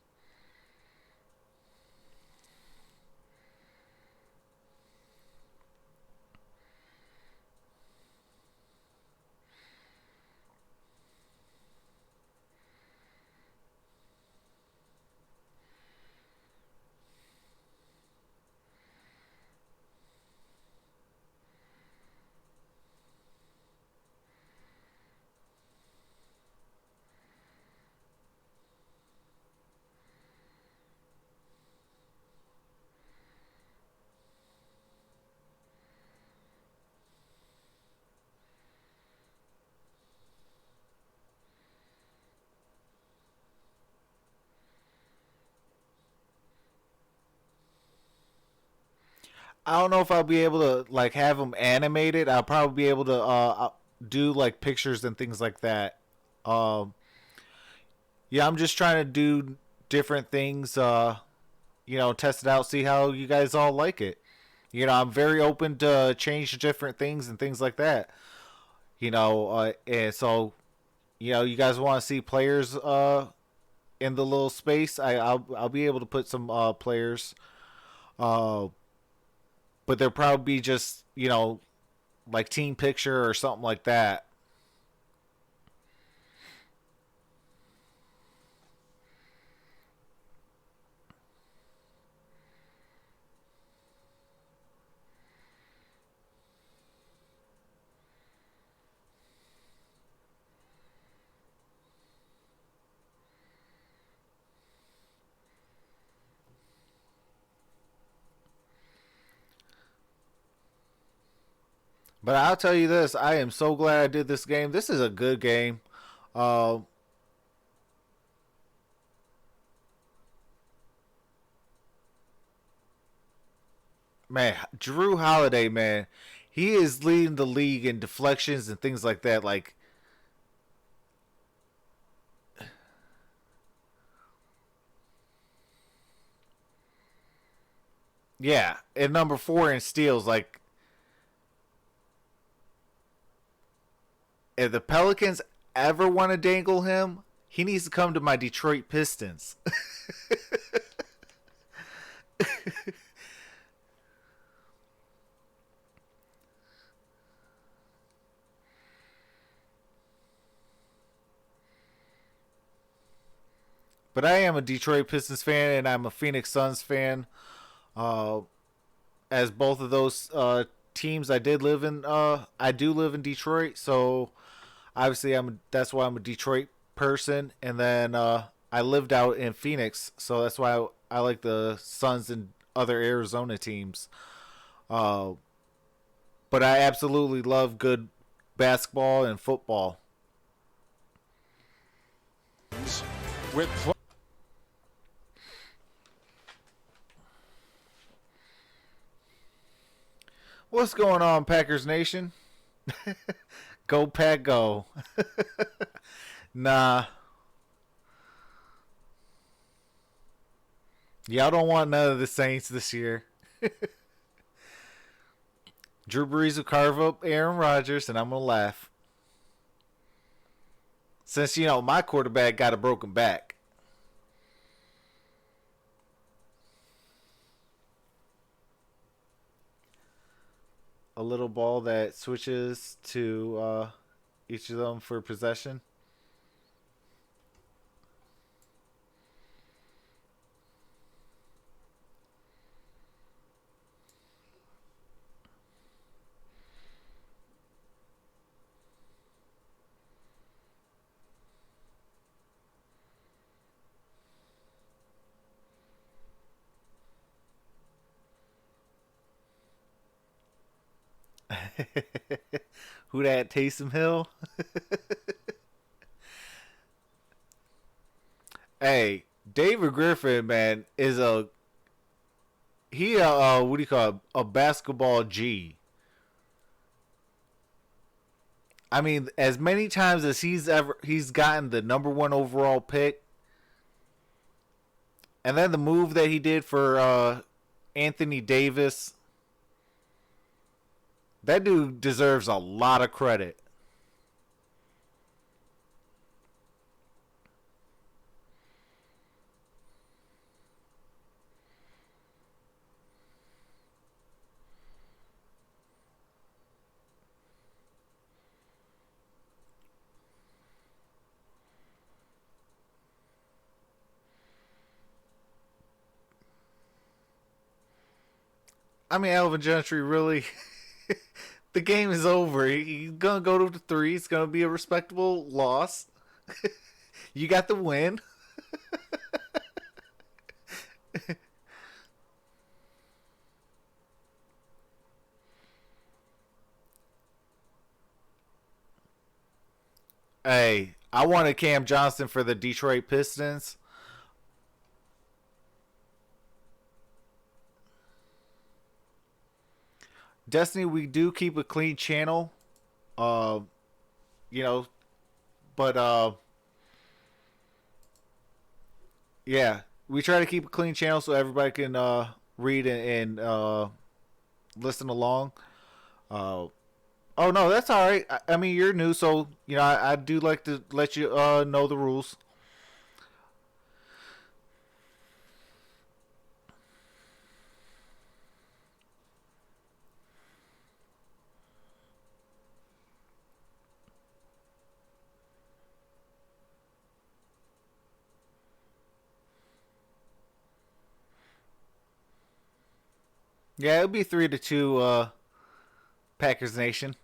I don't know if I'll be able to like have them animated. I'll probably be able to do like pictures and things like that. Um, yeah, I'm just trying to do different things. Test it out, see how you guys all like it. I'm very open to change different things and things like that. And so you guys want to see players in the little space. I'll be able to put some players. Uh, but they'll probably be just like team picture or something like that. But I'll tell you this, I am so glad I did this game. This is a good game. Uh, Man, Drew Holiday, man, he is leading the league in deflections and things like that. Like, yeah, and number 4 in steals. Like, if the Pelicans ever want to dangle him, he needs to come to my Detroit Pistons. But I am a Detroit Pistons fan and I'm a Phoenix Suns fan. Uh, as both of those teams, I do live in Detroit, so obviously that's why I'm a Detroit person. And then I lived out in Phoenix, so that's why I like the Suns and other Arizona teams. Uh, but I absolutely love good basketball and football. With What's going on, Packers Nation? Go Pack Go. Nah. Y'all don't want none of the Saints this year. Drew Brees will carve up Aaron Rodgers, and I'm going to laugh. Since, my quarterback got a broken back. A little ball that switches to each of them for possession. Who that? Taysom Hill? Hey, David Griffin, man, is what do you call it? A basketball G. I mean, as many times as he's gotten the #1 overall pick, and then the move that he did for Anthony Davis, that dude deserves a lot of credit. I mean, Alvin Gentry really... the game is over. He's going to go to the 3. It's going to be a respectable loss. You got the win. Hey, I wanted Cam Johnson for the Detroit Pistons. Destiny, we do keep a clean channel. You know, but yeah, we try to keep a clean channel so everybody can read and listen along. Oh no, that's all right. I mean, you're new, so you know I do like to let you know the rules. Yeah, it'll be 3-2 Packers Nation.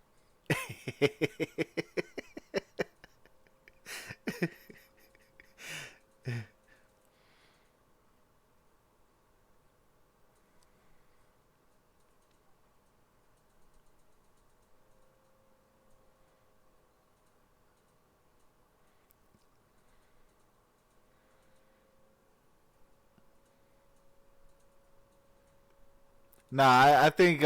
Nah, I think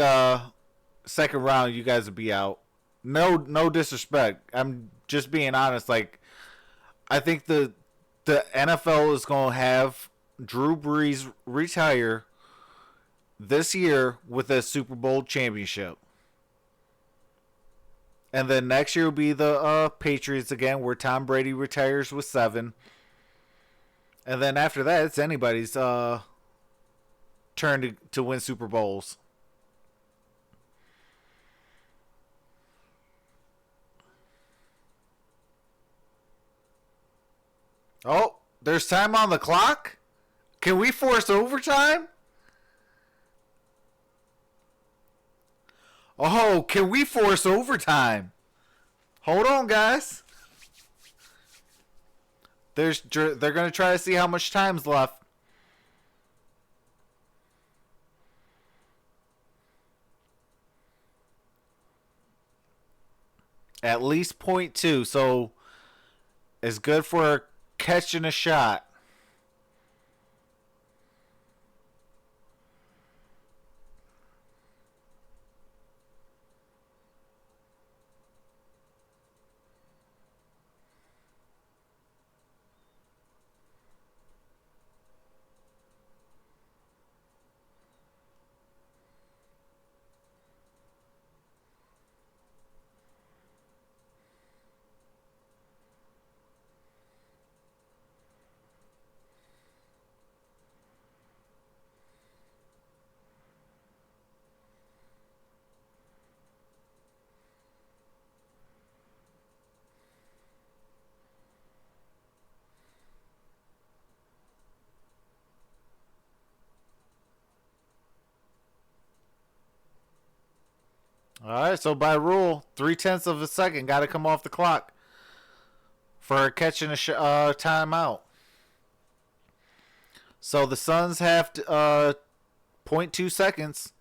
second round you guys will be out. No disrespect. I'm just being honest. Like, I think the NFL is gonna have Drew Brees retire this year with a Super Bowl championship, and then next year will be the Patriots again, where Tom Brady retires with 7, and then after that it's anybody's turn to win Super Bowls. Oh, there's time on the clock? Can we force overtime? Oh, can we force overtime? Hold on, guys. They're going to try to see how much time's left. At least 0.2, so it's good for catching a shot. All right, so by rule, 0.3 of a second got to come off the clock for catching a timeout. So the Suns have to, 0.2 seconds.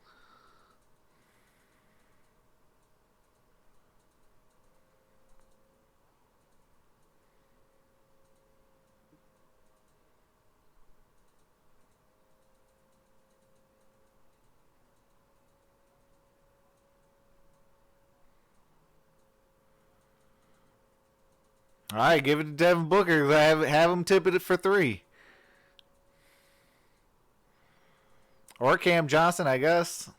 All right, give it to Devin Booker. Have him tip it for 3. Or Cam Johnson, I guess.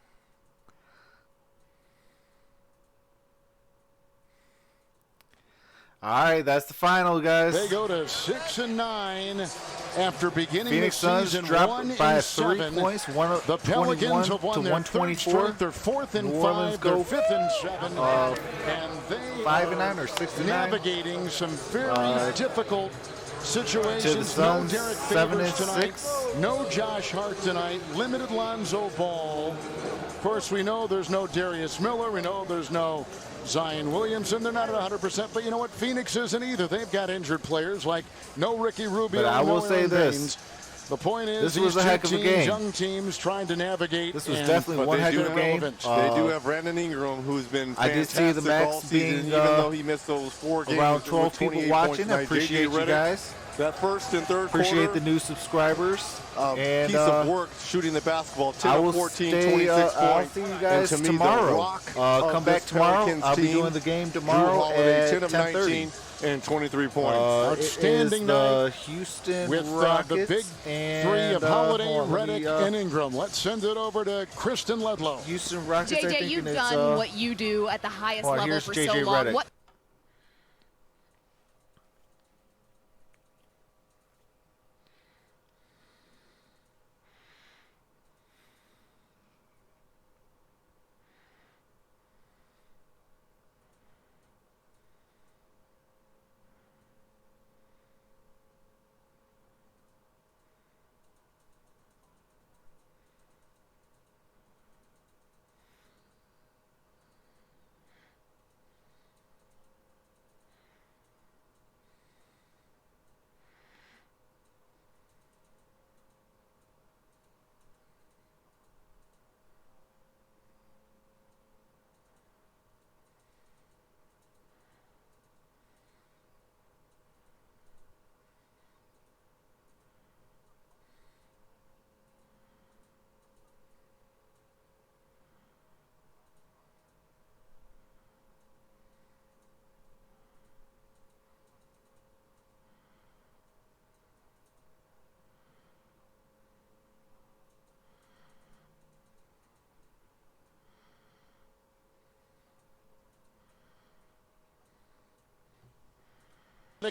All right, that's the final, guys. They go to 6 and 9 after beginning Phoenix the Suns season dropped 1 by and 3 7. points. The Pelicans have won their 3rd straight. They're 4th and 5. They're 5th and 7. And they 5 and 9 or 6 and 9. navigating some very difficult situations. Suns, no Derek 7 Favors and tonight. 6. No Josh Hart tonight. Limited Lonzo Ball. Of course, we know there's no Darius Miller. We know there's no Zion Williamson. They're not at 100%, but you know what? Phoenix isn't either. They've got injured players like no Ricky Rubio. But I will say this. The point is, this was a heck of a game. Young teams trying to navigate. This was definitely one heck of a game. They do have Brandon Ingram, who's been fantastic I did see the max all season, being even though he missed those 4 games. around 12 people watching. I appreciate you guys. That first and third appreciate quarter, the new subscribers. And piece of work shooting the basketball. 10 I will of 14, stay, 26 I'll points. see you guys and to tomorrow. Me, the rock come back tomorrow. Pelicans I'll be team, doing the game Drew tomorrow Holiday, at 10 of 10:30. 19 and 23 points. Outstanding the night Houston with Rockets the big and, 3 of Holiday, let me, Redick, and Ingram. Let's send it over to Kristen Ledlow. Houston Rockets. I JJ, think you've it's, done what you do at the highest level here's for JJ so long. Redick. What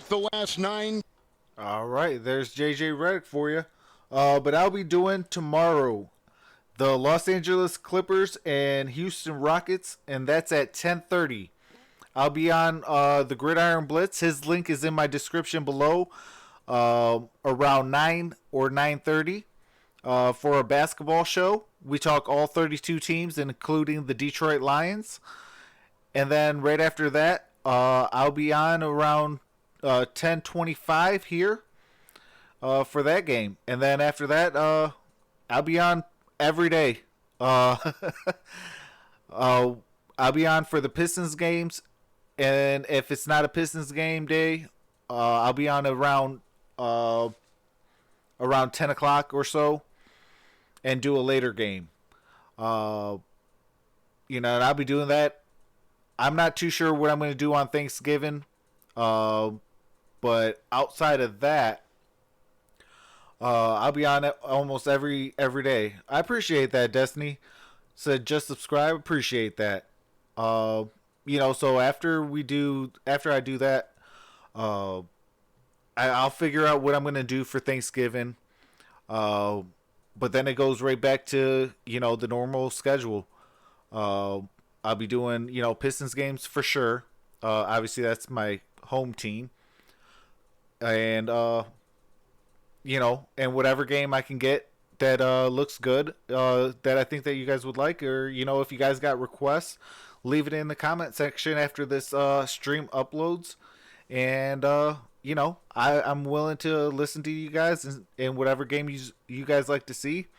The last 9. All right, there's JJ Redick for you. But I'll be doing tomorrow the Los Angeles Clippers and Houston Rockets, and that's at 10:30. I'll be on the Gridiron Blitz. His link is in my description below. Around 9 or 9:30 for a basketball show. We talk all 32 teams, including the Detroit Lions. And then right after that, I'll be on around 10:25 here for that game. And then after that, I'll be on every day. I'll be on for the Pistons games. And if it's not a Pistons game day, I'll be on around 10 o'clock or so and do a later game. And I'll be doing that. I'm not too sure what I'm going to do on Thanksgiving. But outside of that, I'll be on it almost every day. I appreciate that, Destiny. Said just subscribe. Appreciate that. So after I do that, I'll figure out what I'm gonna do for Thanksgiving. But then it goes right back to the normal schedule. I'll be doing Pistons games for sure. Obviously that's my home team. And and whatever game I can get that looks good, that I think that you guys would like, or if you guys got requests, leave it in the comment section after this stream uploads, and I'm willing to listen to you guys and whatever game you guys like to see.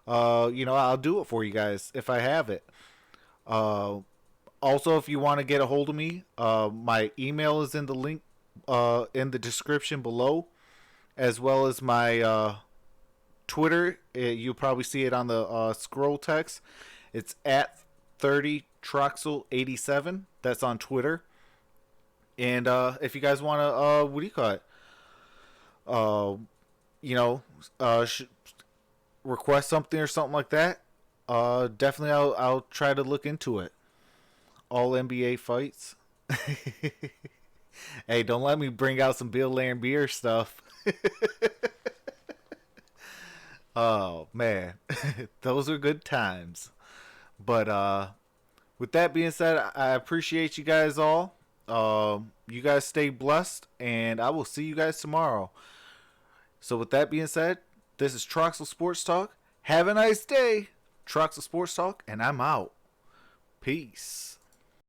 I'll do it for you guys if I have it. Also, if you want to get a hold of me, my email is in the link in the description below, as well as my Twitter. You'll probably see it on the scroll text. It's at 30Troxel87. That's on Twitter. And if you guys want to, what do you call it? You know, request something or something like that. Definitely, I'll try to look into it. All NBA fights. Hey, don't let me bring out some Bill Laimbeer stuff. Oh man, those are good times. But with that being said, I appreciate you guys all. You guys stay blessed, and I will see you guys tomorrow. So with that being said, this is Troxel Sports Talk. Have a nice day. Troxel Sports Talk, and I'm out. Peace.